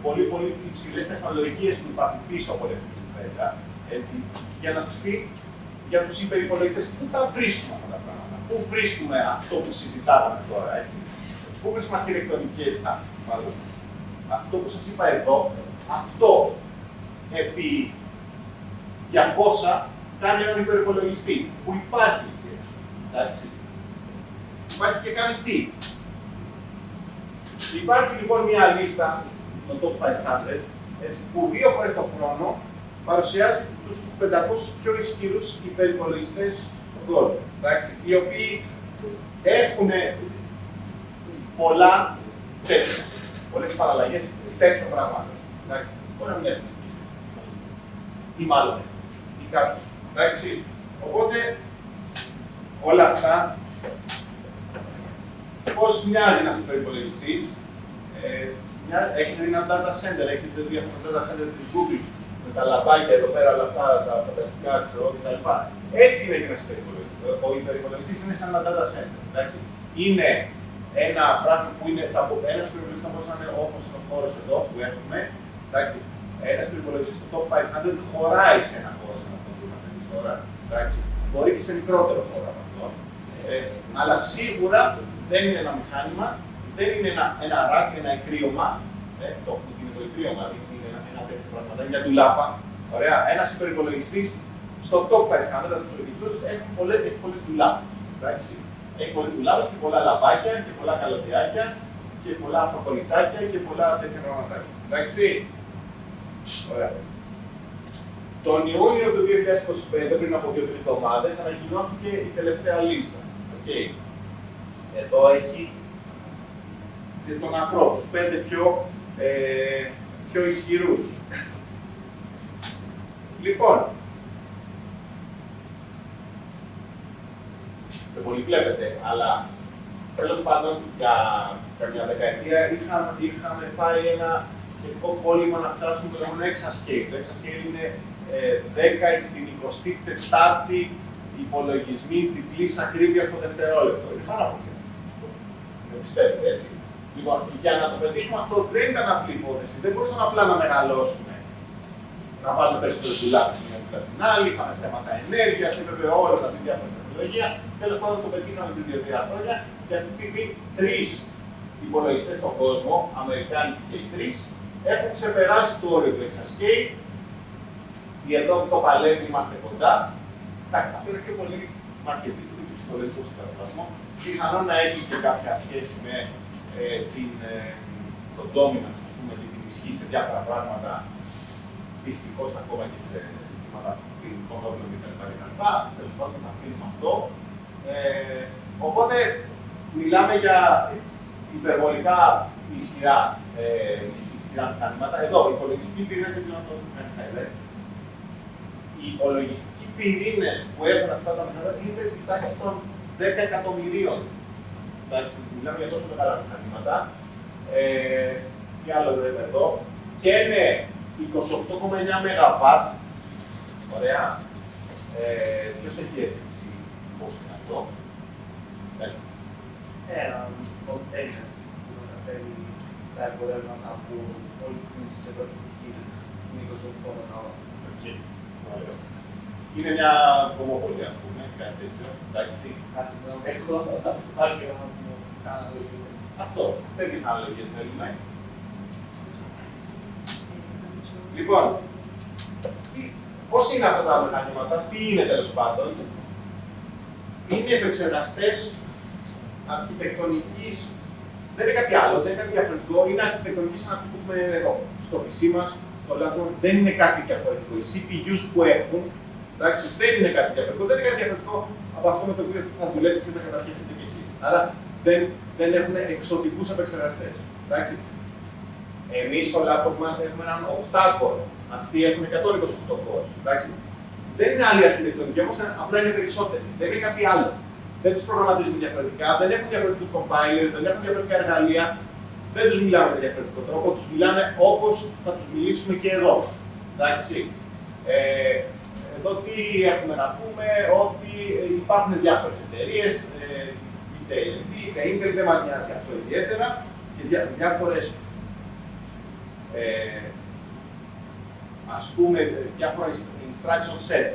Speaker 2: πολύ υψηλές τεχνολογίες που υπάρχουν πίσω από αυτή την κουβέντα. Για να σας πει για τους υπερυπολογιστές πού τα βρίσκουμε αυτά τα πράγματα. Πού βρίσκουμε αυτό που συζητάγαμε τώρα. Έτσι. Πού βρίσκουμε αρχιτεκτονικές, μάλλον. Αυτό που σας είπα εδώ, αυτό επί 200 κάνει έναν υπερυπολογιστή που υπάρχει. Εντάξει. Υπάρχει και κάνει τι. Υπάρχει λοιπόν μια λίστα, το Top 500, που 2 φορές το χρόνο παρουσιάζει τους 500 πιο ισχυρούς υπερυπολογιστές στον κόσμο. Οι οποίοι έχουν πολλά τέτοια, πολλές παραλλαγές τέτοια πράγματα. Μπορεί να μην έχουν. Ή μάλλον ή κάποιοι. Οπότε όλα αυτά πώς μοιάζει ένας υπερυπολογιστής. Έχετε ένα data center, έχετε διάφορα data center της Google, με τα λαμπάκια εδώ πέρα, όλα αυτά τα φανταστικά, ξέρω κτλ. Έτσι είναι και ένας υπερυπολογιστής. Ο υπερυπολογιστής είναι σαν ένα data center. Εντάξει. Είναι ένα πράγμα που είναι, ένας υπερυπολογιστής θα μπορούσε να είναι όπως ο χώρος εδώ που έχουμε. Εντάξει. Ένας υπερυπολογιστής στο top 500 χωράει σε ένα χώρο, σε αυτό που είμαστε εμείς τώρα. Εντάξει. Μπορεί και σε μικρότερο χώρο από αυτό. Αλλά σίγουρα δεν είναι ένα μηχάνημα, δεν είναι ένα rack, ένα εκρύωμα. Το είναι το εκρύωμα, είναι ένα τέτοιο πράγμα, είναι μια ντουλάπα. Ωραία. Ένας υπερυπολογιστής στο top 500 του υπολογιστές έχει πολλές ντουλάπες. Έχει πολλές ντουλάπες και πολλά λαμπάκια και πολλά καλωδιάκια και πολλά αυτοκολλητάκια και πολλά τέτοια πραγματάκια. Εντάξει. Ωραία. Τον Ιούνιο του 2025, πριν από 2-3 εβδομάδες, ανακοινώθηκε η τελευταία λίστα. Okay. Εδώ έχει τον αφρό, τους 5 πιο ισχυρούς. Λοιπόν, δεν πολύ βλέπετε, αλλά τέλος πάντων για καμιά δεκαετία είχαμε φάει ένα σχετικό κόλλημα να φτάσουμε το λεγόμενο exascale. Το exascale είναι 10 στην 24η υπολογισμοί διπλής ακρίβειας το δευτερόλεπτο. Είναι πάρα πολύ. Δεν πιστεύετε, έτσι. Λοιπόν, για να το πετύχουμε αυτό δεν ήταν απλή υπόθεση. Δεν μπορούσαμε απλά να μεγαλώσουμε, να βάλουμε περισσότερες δουλειές από την άλλη, είχαμε θέματα ενέργειας, έπρεπε όλα τα διάφορα τεχνολογία. Τέλος πάντων, το πετύχαμε την 2-3 χρόνια και αυτή τη στιγμή 3 υπολογιστές στον κόσμο, Αμερικάνοι και οι 3, έχουν ξεπεράσει το όριο του exascale. Η Ευρώπη το παλεύει, είμαστε κοντά. Εντάξει, αυτό είναι και πολύ μαρκετιστικό και ψυχολογικό σε κάποιο βαθμό. Πιθανόν να έχει και κάποια σχέση με τον dominance, ας πούμε, την ισχύ σε διάφορα πράγματα, δυστυχώς ακόμα και σε ζητήματα κλινικών όπλων κτλ. Τέλος πάντων, θα αφήνουμε αυτό. Οπότε, μιλάμε για υπερβολικά ισχυρά μηχανήματα. Εδώ, οι υπολογιστικοί πυρήνες δεν είναι το μηχανικά. Οι υπολογιστικοί πυρήνες που έχουν αυτά τα μηχανήματα είναι της τάξης των 10 εκατομμυρίων. Εντάξει, μιλάμε για τόσο μεγάλα μηχανήματα. Τι άλλο λέμε εδώ. Και είναι 28,9 ΜΒ. Ωραία. Ποιος έχει αίσθηση πώς είναι αυτό?
Speaker 4: Ένα κοντέινερ που μεταφέρει τα εμπορεύματα από όλη την κίνηση εδώ στην Κίνα. Είναι 28 ΜΒ.
Speaker 2: Είναι μια κομμόπολη, ας πούμε, κάτι τέτοιο. Εντάξει.
Speaker 4: Έχω πάρει και να μου κάνω αναλογίες.
Speaker 2: Αυτό. Τέτοιες αναλογίες θέλουμε. Λοιπόν, πώς είναι αυτά τα μηχανήματα, τι είναι τέλος πάντων? Είναι επεξεργαστές αρχιτεκτονικής, δεν είναι κάτι άλλο, δεν είναι κάτι διαφορετικό, είναι αρχιτεκτονική σαν αυτό που έχουμε εδώ, στο PC μας, στο laptop, δεν είναι κάτι διαφορετικό. Οι CPUs που έχουν, εντάξει, δεν είναι κάτι διαφορετικό, δεν είναι κάτι διαφορετικό από αυτό με το οποίο θα δουλέψετε και θα καταρχίσετε κι εσείς. Άρα δεν έχουν εξωτικούς επεξεργαστές. Εντάξει. Εμείς στο laptop μας έχουμε έναν 8-core, αυτοί έχουν 128 cores. Εντάξει. Δεν είναι άλλη αρχιτεκτονική, όμως απλά είναι περισσότεροι. Δεν είναι κάτι άλλο. Δεν τους προγραμματίζουν διαφορετικά, δεν έχουν διαφορετικούς compilers, δεν έχουν διαφορετικά εργαλεία, δεν τους μιλάμε με διαφορετικό τρόπο, τους μιλάμε όπως θα τους μιλήσουμε και εδώ. Εντάξει. Εδώ τι έχουμε να πούμε, ότι υπάρχουν διάφορες εταιρείες, είτε AMD, είτε Intel, δεν μας νοιάζει αυτό ιδιαίτερα, και διάφορες, ας πούμε, διάφορα instruction set.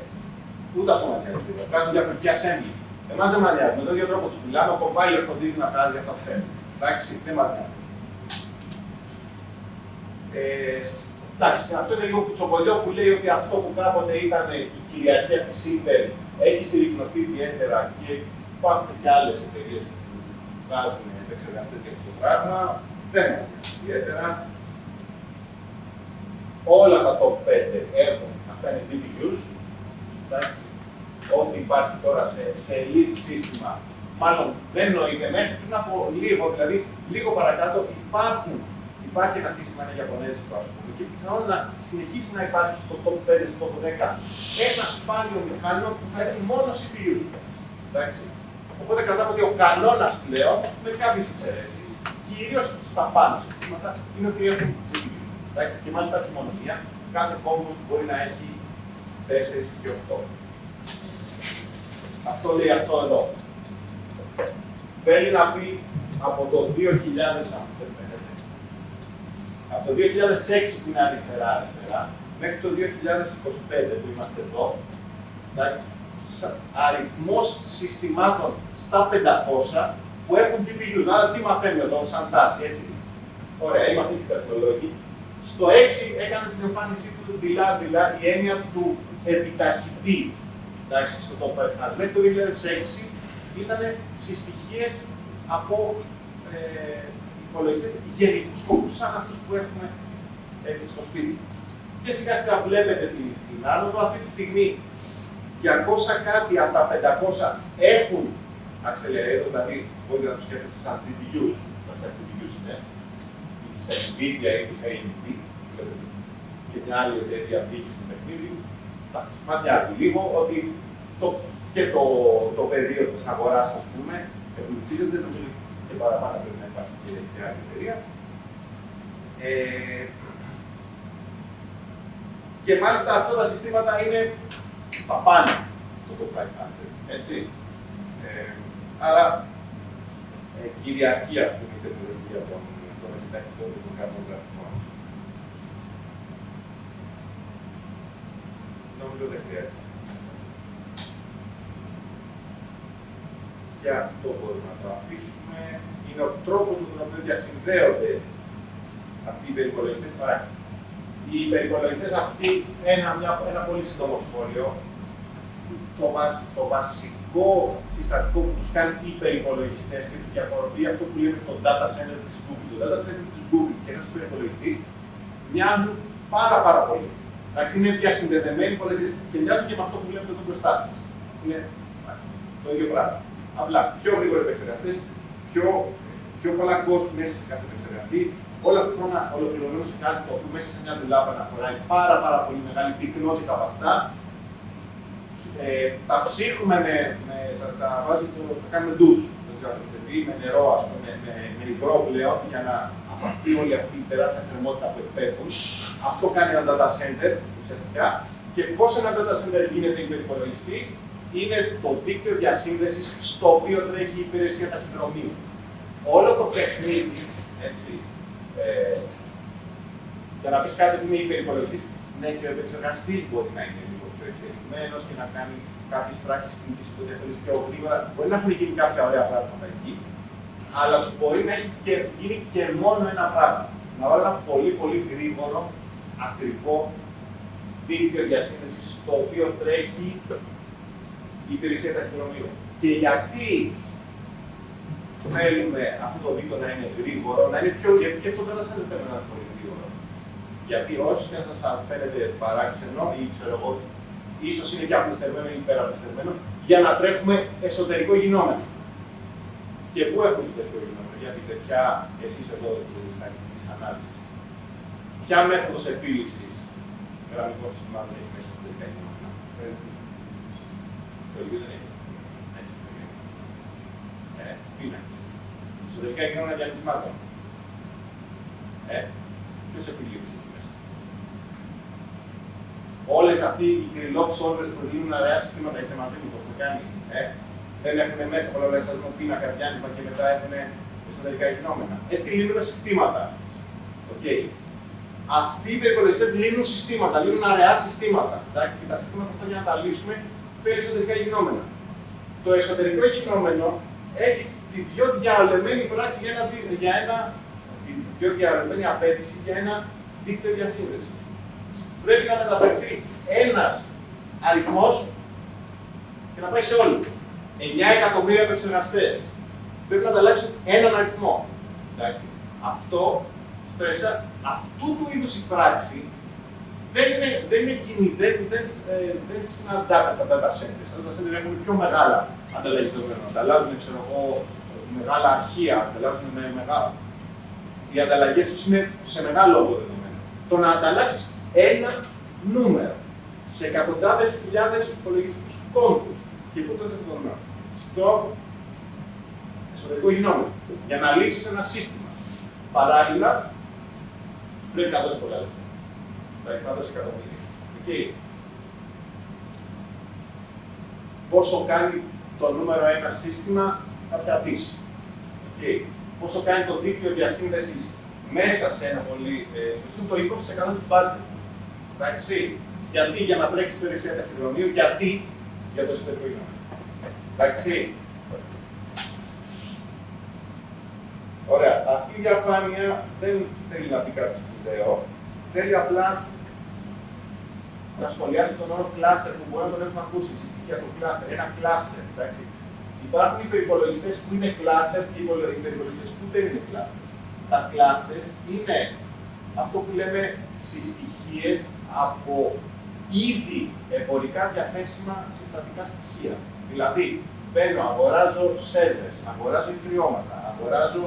Speaker 2: Ούτε αυτό μας νοιάζει, βγάζουν διαφορετικά assembly. Εμάς δεν μας νοιάζει, με τον ίδιο τρόπο τους μιλάμε, ο compiler φροντίζει να βγάζει αυτά που θέλει. Εντάξει, δεν μας νοιάζει. Εντάξει, αυτό είναι λίγο κουτσομπολιό που λέει ότι αυτό που κάποτε ήταν η κυριαρχία της Intel έχει συρρυκνωθεί ιδιαίτερα και υπάρχουν και άλλες εταιρείες που βγάζουν επεξεργαστές για αυτό το πράγμα. Δεν είναι ιδιαίτερα. Όλα τα top 5 έχουν, αυτά είναι GPUs. Εντάξει, ό,τι υπάρχει τώρα σε elite σύστημα, μάλλον δεν νοείται μέχρι πριν από λίγο, δηλαδή λίγο παρακάτω υπάρχει ένα σύστημα, ένα Ιαπωνέζικο, ας πούμε, και πιθανόν να συνεχίσει να υπάρχει στο top 5, στο top 10 ένα σπάνιο μηχάνημα που θα έχει μόνο CPU. Εντάξει. Οπότε κρατάμε ότι ο κανόνας πλέον, με κάποιες εξαιρέσεις, κυρίως στα πάνω συστήματα, είναι ότι έχουν GPU. Και μάλιστα όχι μόνο μία, κάθε κόμβος μπορεί να έχει 4 και 8. Αυτό λέει αυτό εδώ. Θέλει να πει από το 2000, από το 2006 που είναι αριστερά, μέχρι το 2025 που είμαστε εδώ, αριθμός συστημάτων στα 500 που έχουν GPU. Άρα τι μαθαίνουμε εδώ, σαν τάση, έτσι. Ωραία, είμαστε οι τεχνολόγοι. Στο 6 έκανε την εμφάνισή του δειλά-δειλά η έννοια του επιταχυτή. Εντάξει, στο top 5. Μέχρι το 2006 ήταν συστοιχίες από υπολογιστές γενικούς σκοπούς, σαν αυτούς που έχουμε στο σπίτι. Και σιγά σιγά βλέπετε την άνοδο. Αυτή τη στιγμή 200 κάτι από τα 500 έχουν accelerator, δηλαδή μπορείτε να τους σκέφτεστε σαν GPUs, τα GPUs είναι, της NVIDIA ή της AMD, και την άλλη εταιρεία βγήκε στο παιχνίδι. Ματιάζει λίγο ότι και το πεδίο της αγοράς, ας πούμε, εμπλουτίζεται, νομίζω και παραπάνω πρέπει να υπάρχει και άλλη εταιρεία. Και μάλιστα αυτά τα συστήματα είναι στα πάνω στο top 500, έτσι. Άρα, κυριαρχεί, ας πούμε, η τεχνολογία των επιταχυτών και των κάτω γραφικών. Νομίζω δεν χρειάζεται. Και αυτό μπορούμε να το αφήσουμε. Είναι ο τρόπος με τον οποίο διασυνδέονται αυτοί οι υπερυπολογιστές παράγοντες. Οι υπερυπολογιστές αυτοί, ένα πολύ σύντομο σχόλιο, το βασικό συστατικό που τους κάνει υπερυπολογιστές και τους διαφοροποιεί αυτό που λέμε το data center της Google. Το data center της Google και ένας υπερυπολογιστής μοιάζουν πάρα πολύ. Εντάξει, είναι διασυνδεδεμένοι και μοιάζουν και με αυτό που βλέπετε εδώ μπροστά σας. Είναι το ίδιο πράγμα. Απλά πιο γρήγοροι επεξεργαστές, πιο πολλά κόσμο μέσα σε κάθε επεξεργαστή. Όλα αυτά να ολοκληρώνουν σε κάτι το οποίο μέσα σε μια δουλάπα να χωράει πάρα πολύ μεγάλη πυκνότητα από αυτά. Τα ψύχουμε τα κάνουμε ντους, με νερό, ας πούμε, με υγρό πλέον, για να απαχθεί όλη αυτή η τεράστια θερμότητα που εκπέμπουν. Αυτό κάνει ένα data center, ουσιαστικά. Και πώς ένα data center γίνεται υπερυπολογιστής, είναι το δίκτυο διασύνδεσης στο οποίο τρέχει η υπηρεσία ταχυδρομείου. Όλο το παιχνίδι, έτσι, για να πεις κάτι που είναι υπερυπολογιστής, ναι, και ο επεξεργαστής μπορεί να είναι λίγο πιο εξελιγμένος και να κάνει κάποιες πράξεις κινητής που διαφέρουν πιο γρήγορα. Μπορεί να έχουν γίνει κάποια ωραία πράγματα εκεί, αλλά μπορεί να έχει γίνει και μόνο ένα πράγμα. Να βάλει ένα πολύ γρήγορο, ακριβό δίκτυο διασύνδεσης στο οποίο τρέχει η υπηρεσία ταχυδρομείου. Και γιατί θέλουμε αυτό το δίκτυο να είναι γρήγορο, να είναι πιο. Γιατί και αυτό δεν θα σας θέλουμε να είναι πολύ γρήγορο. Γιατί όσοι και αν σας φαίνεται παράξενο ή ξέρω εγώ, ίσως είναι και απλουστευμένο ή υπεραπλουστευμένο, για να τρέχουμε εσωτερικό γινόμενο. Και πού έχουμε εσωτερικό γινόμενο, γιατί ποια εσείς εδώ της ανάλυσης. Ποια μέθοδος επίλυσης γραμμικών συστημάτων έχει μέσα εσωτερικά γινόμενα. Το ίδιο δεν έχει. Πίνακες. Εσωτερικά γινόμενα διαλυσμάτων. Ποιος επιλύσει εκεί μέσα. Όλες αυτοί οι κρυλόφ solvers που δίνουν αραιά συστήματα, έχετε μαθαίνει πώς το κάνει. Δεν έχουν μέσα πολλά λεπτά πίνακα διάνυμα και μετά έχουν εσωτερικά γινόμενα. Έτσι λύνουν συστήματα. Okay. Αυτοί οι υπερυπολογιστές λύνουν συστήματα, λύνουν αραιά συστήματα. Εντάξει, και τα συστήματα αυτά για να τα λύσουμε φέρει εσωτερικά γινόμενα. Το εσωτερικό γινόμενο έχει τη πιο διαολεμένη πράξη την πιο διαολεμένη απέτηση για ένα δίκτυο διασύνδεσης. Πρέπει να μεταφερθεί ένας αριθμός και να πάει σε όλοι. 9 εκατομμύρια επεξεργαστές. Πρέπει να ανταλλάξουν έναν αριθμό. Εντάξει. Αυτό, στρέσα, αυτού του είδους η πράξη δεν είναι κοινή, δεν συναντάται στα data centers. Τα data centers έχουν πιο μεγάλα ανταλλαγή δεδομένων. Ανταλλάζουν, ξέρω εγώ, μεγάλα αρχεία, ανταλλάζουν μεγάλα. Οι ανταλλαγές τους είναι σε μεγάλο όγκο δεδομένων. Το να ανταλλάξεις ένα νούμερο σε εκατοντάδες χιλιάδες υπολογιστικούς κόμβους και πού το δεδομένο. Στο εσωτερικό γινόμενο. Για να λύσει ένα σύστημα. Παράλληλα, πρέπει να δώσει πολλά λεφτά. Δηλαδή να δώσει εκατομμύρια. Okay. Πόσο κάνει το νούμερο 1 σύστημα, κάποια δις. Okay. Πόσο κάνει το δίκτυο διασύνδεσης μέσα σε ένα πολύ. Το 20% του budget. Εντάξει. Γιατί για να τρέξει το υπηρεσία ταχυδρομείου, γιατί για το εσωτερικό γινόμενο. Εντάξει. Ωραία. Αυτή η διαφάνεια δεν θέλει να πει κάτι σπουδαίο. Θέλει απλά να σχολιάσει τον όρο κλάστερ που μπορεί να τον έχουμε ακούσει. Συστοιχεία του κλάστερ. Ένα κλάστερ. Εντάξει. Υπάρχουν υπερυπολογιστές που είναι κλάστερ και υπερυπολογιστές που δεν είναι κλάστερ. Τα κλάστερ είναι αυτό που λέμε συστοιχίες από ήδη εμπορικά διαθέσιμα συστατικά στοιχεία. Δηλαδή, παίρνω, αγοράζω servers, αγοράζω υφριώματα, αγοράζω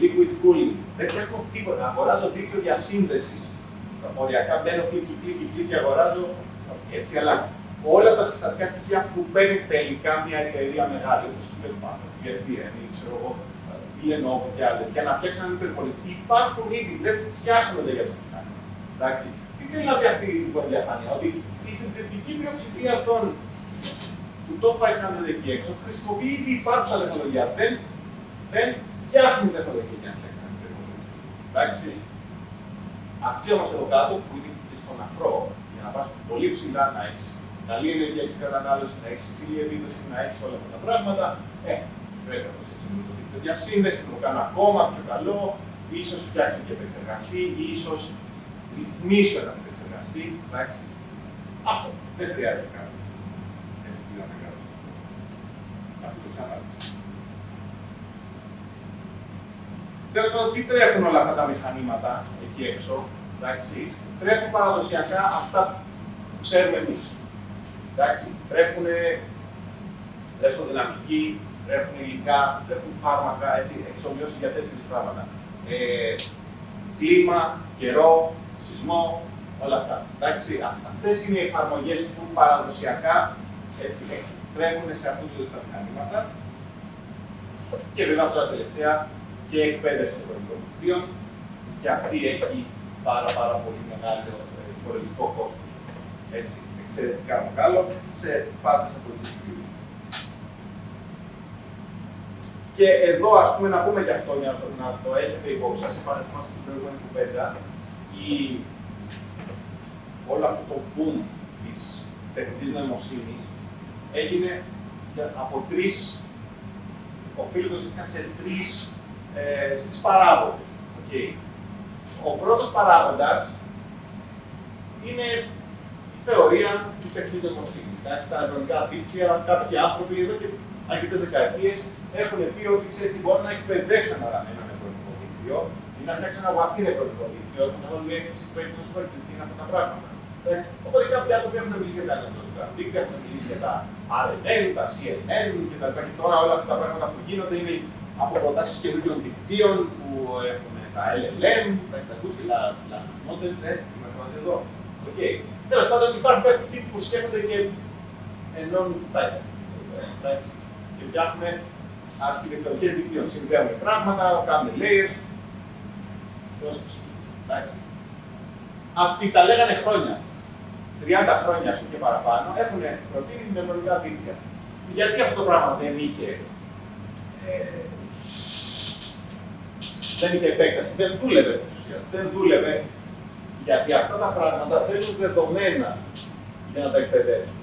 Speaker 2: liquid cooling. Δεν έχω τίποτα. Αγοράζω δίκτυο διασύνδεσης. Οριακά μπαίνω κλικ, αγοράζω. Έτσι, αλλά όλα τα συστατικά στοιχεία που παίρνει τελικά μια εταιρεία μεγάλη, όπως η IBM, ξέρω εγώ, η Lenovo και άλλες, για να φτιάξουν έναν υπερπολιτή, υπάρχουν ήδη, δεν φτιάχνονται για το μηχάνημα. Εντάξει. Τι θέλει να πει αυτή η διαφάνεια, ότι η συντριπτική πλειοψηφία αυτών που το 500 εκεί έξω χρησιμοποιεί ήδη υπάρχουσα τεχνολογία. Δεν φτιάχνουν τεχνολογία για να φτιάξουν την τεχνολογία. Εντάξει. Αυτή όμως εδώ κάτω που είναι και στον αφρό, για να πας πολύ ψηλά να έχεις καλή ενεργειακή κατανάλωση, να έχεις υψηλή επίδοση, να έχεις όλα αυτά τα πράγματα, πρέπει να προσέξεις με το δίκτυο διασύνδεση, να το κάνω ακόμα πιο καλό, ίσως φτιάξει και επεξεργαστή, ίσως ρυθμίσω έναν επεξεργαστή. Εντάξει. Αυτό δεν χρειάζεται κάτι. Τέλος πάντων, τι τρέχουν όλα αυτά τα μηχανήματα εκεί έξω, εντάξει. Τρέχουν παραδοσιακά αυτά που ξέρουμε εμείς. Εντάξει. Τρέχουν δυναμική, τρέχουν υλικά, τρέχουν φάρμακα, εξομοιώσεις για τέτοιου πράγματα. Κλίμα, καιρό, σεισμό, όλα αυτά. Εντάξει. Αυτές είναι οι εφαρμογές που παραδοσιακά τρέχουν σε αυτού του είδους τα μηχανήματα. Και βέβαια τώρα τελευταία και εκπαίδευση των υπολογιστών, και αυτή έχει πάρα πολύ μεγάλο υπολογιστικό κόστος. Έτσι, εξαιρετικά μεγάλο σε φάτες απολυτικού. Και εδώ, ας πούμε, να πούμε και αυτό, για να το έχετε υπόψη σας, επανερχόμαστε στην προηγούμενη κουβέντα, όλο αυτό το boom της τεχνητής νοημοσύνης έγινε από τρεις, οφείλοντας σε τρεις παράγοντες. Okay. Ο πρώτος παράγοντας είναι η θεωρία της τεχνητής νοημοσύνης. Τα νευρονικά δίκτυα, κάποιοι άνθρωποι εδώ και αρκετές δεκαετίες έχουν πει ότι ξέρεις τι, μπορούν να εκπαιδεύσουν ένα νευρονικό δίκτυο ή να φτιάξουν ένα βαθύ νευρονικό δίκτυο, να έχουν μια αίσθηση που έχει να σου είναι αυτά τα πράγματα. Οπότε κάποιοι άνθρωποι έχουν μιλήσει για τα νευρονικά δίκτυα, έχουν μιλήσει για τα RNN, τα CNN κτλ. Και τώρα όλα αυτά τα πράγματα που γίνονται είναι από προτάσεις καινούριων δικτύων που έχουν τα LLM, τα εκτακούς και τα λαθμότες, είμαστε εδώ. Τέλος πάντων, υπάρχουν κάποιοι τύποι που σκέφτονται και ενώνουν κουτάκια. Και φτιάχνουν αρχιτεκτονικές δικτύων. Συνδέουμε πράγματα, κάνουμε layers. Αυτοί τα λέγανε χρόνια. 30 χρόνια και παραπάνω έχουν προτείνει νευρονικά δίκτυα. Γιατί αυτό το πράγμα δεν είχε επέκταση, δεν δούλευε. Δεν δούλευε γιατί αυτά τα πράγματα θέλουν δεδομένα για να τα εκπαιδεύσουν.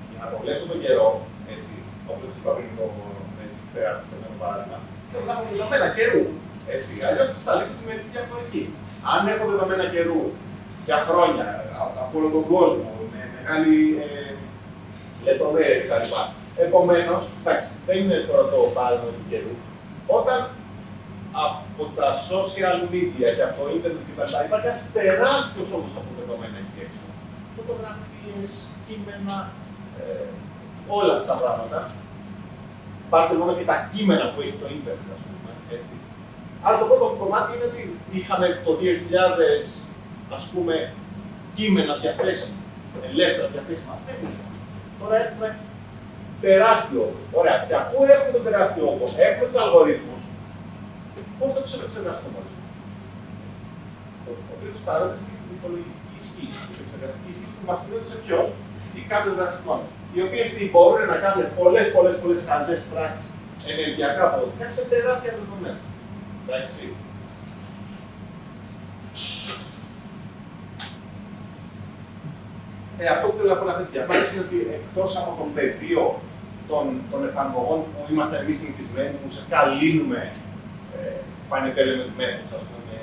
Speaker 2: Για να προβλέψουν τον καιρό, έτσι, όπως είπα πριν το παράδειγμα, θέλουν να έχουν δεδομένα καιρού. Αλλιώς θα λύσουν με τη διαφορετική. Αν έχω δεδομένα καιρού για χρόνια από όλο τον κόσμο, με μεγάλη λεπτομέρεια κτλ. Επομένως, δεν είναι τώρα το παράδειγμα του καιρού. Όταν από τα social media και από το ίντερνετ κτλ. Υπάρχει ένας τεράστιος όγκος από δεδομένα εκεί έξω. Φωτογραφίες, κείμενα, όλα αυτά τα πράγματα. Πάρτε μόνο και τα κείμενα που έχει το ίντερνετ, ας πούμε. Έτσι. Άρα το πρώτο κομμάτι είναι ότι είχαμε το 2000, ας πούμε, κείμενα διαθέσιμα, ελεύθερα διαθέσιμα. Τώρα έχουμε τεράστιο όγκο. Ωραία, και αφού έχουμε τον τεράστιο όγκο, έχουμε τους αλγορίθμους, πώς θα τους επεξεργαστούμε όλους. Ο τρίτος παράγοντας είναι η υπολογιστική ισχύ, η επεξεργαστική ισχύ που μας δίνει σε ποιον, ή κάποιων δραστικών, οι οποίες μπορούν να κάνουν πολλές χαζές πράξεις ενεργειακά αποδοτικά σε τεράστια δεδομένα. Εντάξει. Αυτό που θέλω να πω να θέσει διαφάνεια είναι ότι εκτός από τον πεδίο των εφαρμογών που είμαστε εμείς συνηθισμένοι, που ουσιαστικά λύνουμε finite μέθοδους, ας πούμε,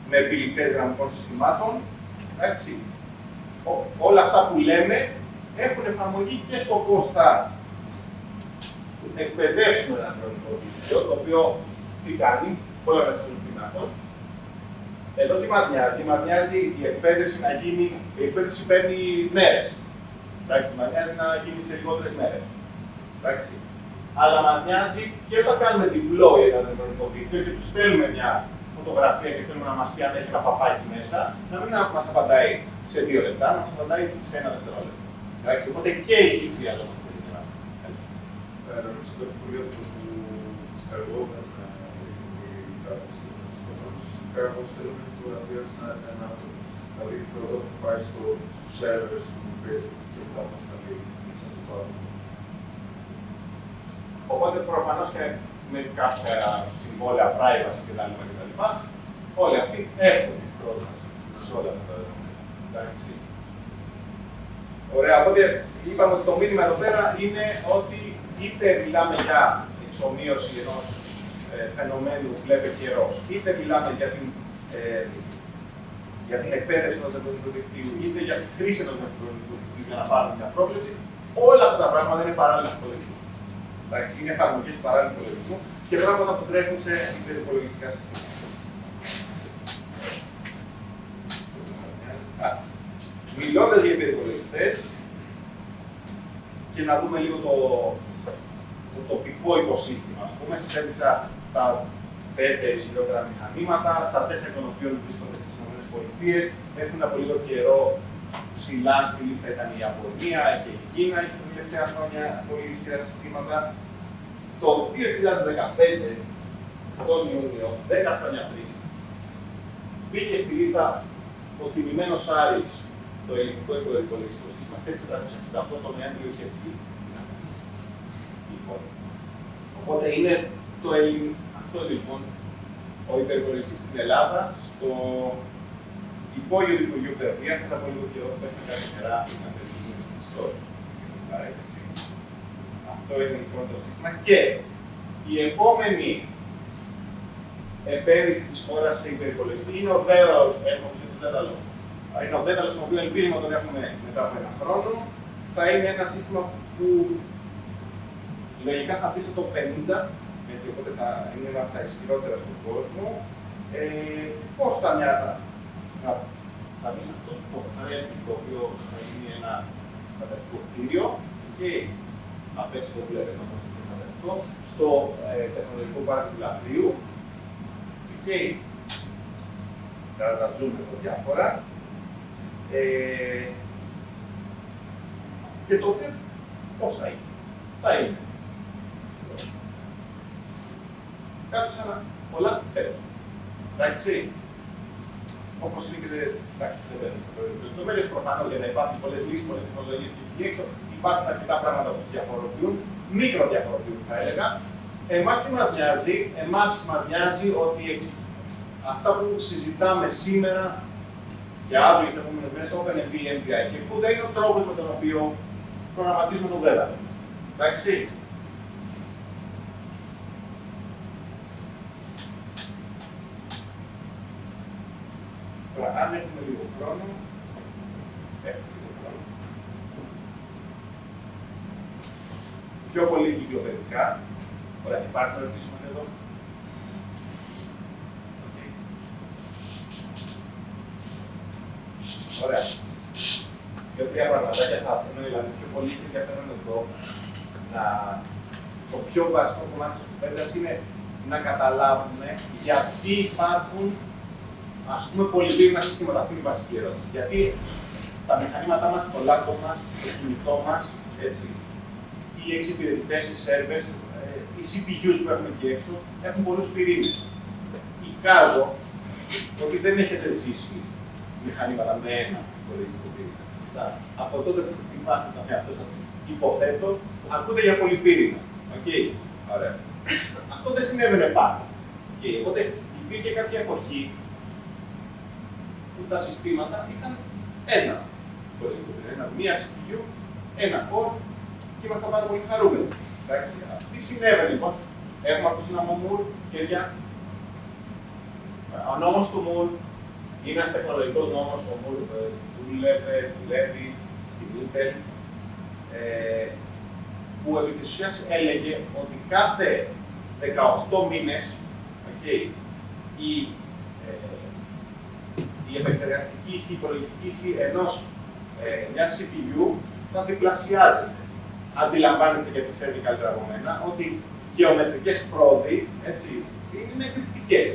Speaker 2: με επιληπτές γραμμικών συστημάτων, εντάξει, όλα αυτά που λέμε έχουν εφαρμογή και στο πώς θα εκπαιδεύσουμε ένα κοινωνικό δίκτυο, το οποίο τι κάνει, όλα αυτά των δυνατών. Εδώ τι μας νοιάζει η εκπαίδευση να γίνει, η εκπαίδευση παίρνει μέρες. Εντάξει, μας νοιάζει να γίνει σε λιγότερες μέρες. Εντάξει. Αλλά μας νοιάζει και όταν κάνουμε deploy ένα κοινωνικό δίκτυο και τους στέλνουμε μια φωτογραφία και θέλουμε να μας πει αν έχει ένα παπάκι μέσα, να μην μας απαντάει σε 2 λεπτά, να μας απαντάει σε 1 δευτερόλεπτο. Εντάξει, οπότε και εκεί χρειαζόμαστε.
Speaker 8: Στο Υπουργείο του Εργόδων, πώς θέλουμε τη φωτογραφία να δει το που πάει στους σερβερς του Facebook και μετά μας θα δει.
Speaker 2: Οπότε προφανώς και με κάποια συμβόλαια privacy κτλ. Όλοι αυτοί έχουν πρόσβαση σε όλα αυτά τα δεδομένα. Ωραία, οπότε είπαμε ότι το μήνυμα εδώ πέρα είναι ότι είτε μιλάμε για εξομοίωση ενός φαινομένου που βλέπε καιρός, είτε μιλάμε για την εκπαίδευση ενός νευρολογικού δικτύου, είτε για τη χρήση ενός νευρολογικού δικτύου για να πάρουμε μια πρόβλεψη, όλα αυτά τα πράγματα είναι παράλληλα του υπολογισμού. Είναι εφαρμογές του παράλληλου υπολογισμού και πράγματα που τρέχουν σε υπερυπολογιστικά συστήματα. Μιλώντας για υπερυπολογιστές, και να δούμε λίγο το τοπικό οικοσύστημα. Ας πούμε, σας έδειξα τα 5 ισχυρότερα μηχανήματα, τα 4 των οποίων βρίσκονται στις ΗΠΑ. Έχουν από λίγο καιρό ψηλά στη λίστα ήταν η Ιαπωνία και η Κίνα, και τα τελευταία χρόνια πολύ ισχυρά συστήματα. Το 2015, τον Ιούνιο, 10 χρόνια πριν, μπήκε στη λίστα ο τιμημένος Άρης, το ελληνικό υπολογιστικό σύστημα, 468 των Έντριο και Ευτή. Οπότε είναι αυτό λοιπόν ο υπερυπολογιστής στην Ελλάδα, στο υπόγειο του Υπουργείου Παιδείας, μετά από λίγο καιρό που πέφτει κάποια νερά, ήταν τελειωμένες στις ιστορίες. Αυτό είναι λοιπόν το σύστημα. Και η επόμενη επένδυση της χώρας σε υπερυπολογιστή είναι ο Δέδαλος, είναι ο Δέδαλος, τον οποίο ελπίζουμε να τον έχουμε μετά από 1 χρόνο. Θα είναι ένα σύστημα που λογικά θα πει το 50, έτσι, οπότε θα είναι ένα από τα ισχυρότερα στον κόσμο. Πώς θα μπει αυτό το φρέμι, το οποίο θα γίνει ένα καταστικό κτίριο και απ' έξω το βλέπετε όπως είναι αυτό, στο τεχνολογικό πάρκο του Λαμπρίου και τα ζούμε εδώ διάφορα. Και τότε πώς θα είναι. Θα είναι κάτι σαν πολλά τέτοια. Εντάξει. Όπως είναι και δεν λεπτομέρειες προφανώς για να υπάρχουν πολλές λύσεις, πολλές τεχνολογίες και εκεί έξω, υπάρχουν αρκετά πράγματα που διαφοροποιούν, μικροδιαφοροποιούν θα έλεγα. Εμάς τι μας νοιάζει, μας νοιάζει ότι αυτά που συζητάμε σήμερα και αύριο και επόμενες μέρες, OpenMP, MPI και CUDA είναι ο τρόπος με τον οποίο προγραμματίζουμε τον δέδαλο. Εντάξει. Τώρα, αν έχουμε λίγο χρόνο, πιο πολύ κυκλοπαιδικά. Ωραία, υπάρχουν ερωτήσεις εδώ. Ωραία. Δύο-τρία πραγματάκια θα πούμε, δηλαδή πιο πολύ και ενδιαφέρον εδώ. Το πιο βασικό κομμάτι της κουβέντας είναι να καταλάβουμε γιατί υπάρχουν, ας πούμε, πολυπλήρωνα συστήματα. Αυτή είναι η βασική ερώτηση. Γιατί τα μηχανήματά μας, το λάπτοπ μας, το κινητό μας, έτσι, οι εξυπηρετητές, οι servers, οι CPUs που έχουμε εκεί έξω, έχουν πολλούς πυρήνες. Εικάζω ότι δεν έχετε ζήσει μηχανήματα με ένα χωριστικό πυρήνα. Από τότε που θυμάστε τον εαυτό σας, υποθέτω, ακούτε για πολυπύρινα. Okay. Ωραία. Αυτό δεν συνέβαινε πάντα. Okay. Οπότε υπήρχε κάποια εποχή που τα συστήματα είχαν ένα χωριστικό πυρήνα, μία CPU, ένα core και ήμασταν πάρα πολύ χαρούμενοι. Τι συνέβαινε λοιπόν, έχουμε ακούσει ένα Moore, χέρια. Ο νόμος του Moore είναι ένας τεχνολογικός νόμος, ο Moore δουλεύει στην Intel, που επί της ουσίας έλεγε ότι κάθε 18 μήνες η επεξεργαστική ισχύ, η υπολογιστική ισχύ μιας CPU θα διπλασιάζεται. Αντιλαμβάνεστε και ξέρετε καλύτερα από μένα ότι γεωμετρικές πρόοδοι είναι εκρηκτικές.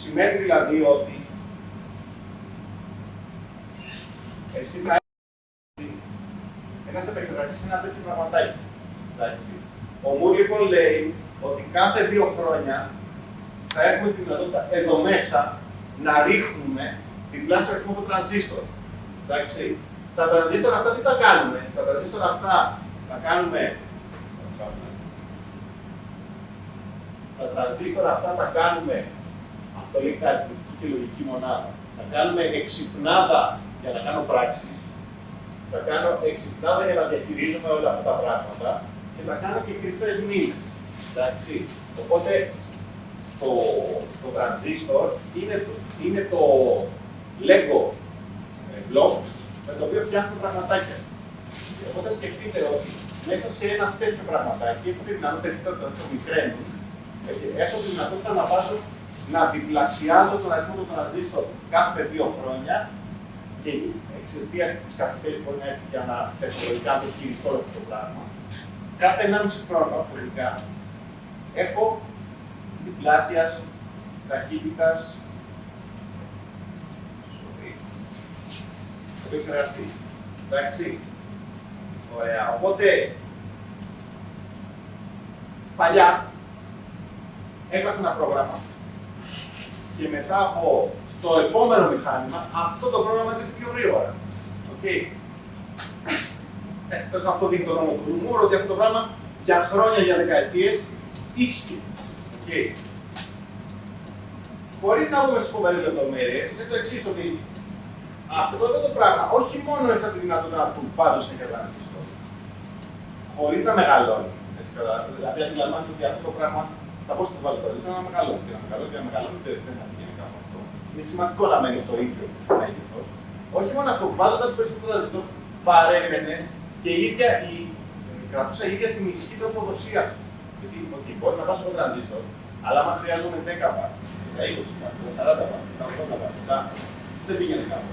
Speaker 2: Σημαίνει δηλαδή ότι εσύ θα έχεις ένας επεξεργαστής ένα τέτοιο πραγματάκι. Ο Moore λοιπόν λέει ότι κάθε 2 χρόνια θα έχουμε τη δυνατότητα εδώ μέσα να ρίχνουμε διπλάσιο αριθμό του τρανζίστορ. Τα τρανζίστορ αυτά τι τα κάνουμε, τα τρανζίστορ αυτά θα κάνουμε. Τα τρανζίστορ αυτά θα κάνουμε, αυτό λέει κάτι και λογική μονάδα. Θα κάνουμε εξυπνάδα για να κάνω πράξεις. Θα κάνω εξυπνάδα για να διαχειρίζομαι όλα αυτά τα πράγματα και θα κάνω και κρυφές μήνες. Οπότε το τρανζίστορ είναι το Lego block με το οποίο φτιάχνουν πραγματάκια. Οπότε σκεφτείτε ότι μέσα σε ένα τέτοιο πραγματάκι έχω τη δυνατότητα να το μικραίνουν, έχω τη δυνατότητα να βάζω να διπλασιάζω τον αριθμό των τρανζίστορ κάθε 2 χρόνια και εξαιτίας της καθυστέρησης μπορεί να έρθει για να τεχνολογικά το χειριστώ αυτό το πράγμα. Κάθε 1,5 χρόνο, τελικά, έχω διπλάσιας ταχύτητας το εξεργαστή. Εντάξει. Ωραία. Οπότε, παλιά έγραφε ένα πρόγραμμα και μετά από στο επόμενο μηχάνημα αυτό το πρόγραμμα είναι πιο γρήγορα. Αυτό δείχνει το νόμο του Moore ότι αυτό το πράγμα για χρόνια, για δεκαετίες ίσχυε. Χωρίς να δούμε στις φοβερές λεπτομέρειες, είναι το εξής ότι αυτό το πράγμα όχι μόνο έχει τη δυνατότητα να πουλπάζω στην καταναλωτή, χωρίς να μεγαλώνει. Δηλαδή, αντιλαμβάνεται ότι αυτό το πράγμα θα πω στο βάλω τώρα, να μεγαλώνει και να μεγαλώνει και να μεγαλώνει, δεν θα γίνει κάπου αυτό. Είναι σημαντικό να μένει στο ίδιο μέγεθος. Όχι μόνο αυτό, βάζοντας περισσότερο τρανζίστορ, παρέμενε και κρατούσα η ίδια την ισχύ τροφοδοσίας. Γιατί μπορεί να βάζω το τρανζίστορ, αλλά άμα χρειάζομαι 10 βατ, 20 βατ, 40 βατ, 80 βατ, δεν πήγαινε κάπου.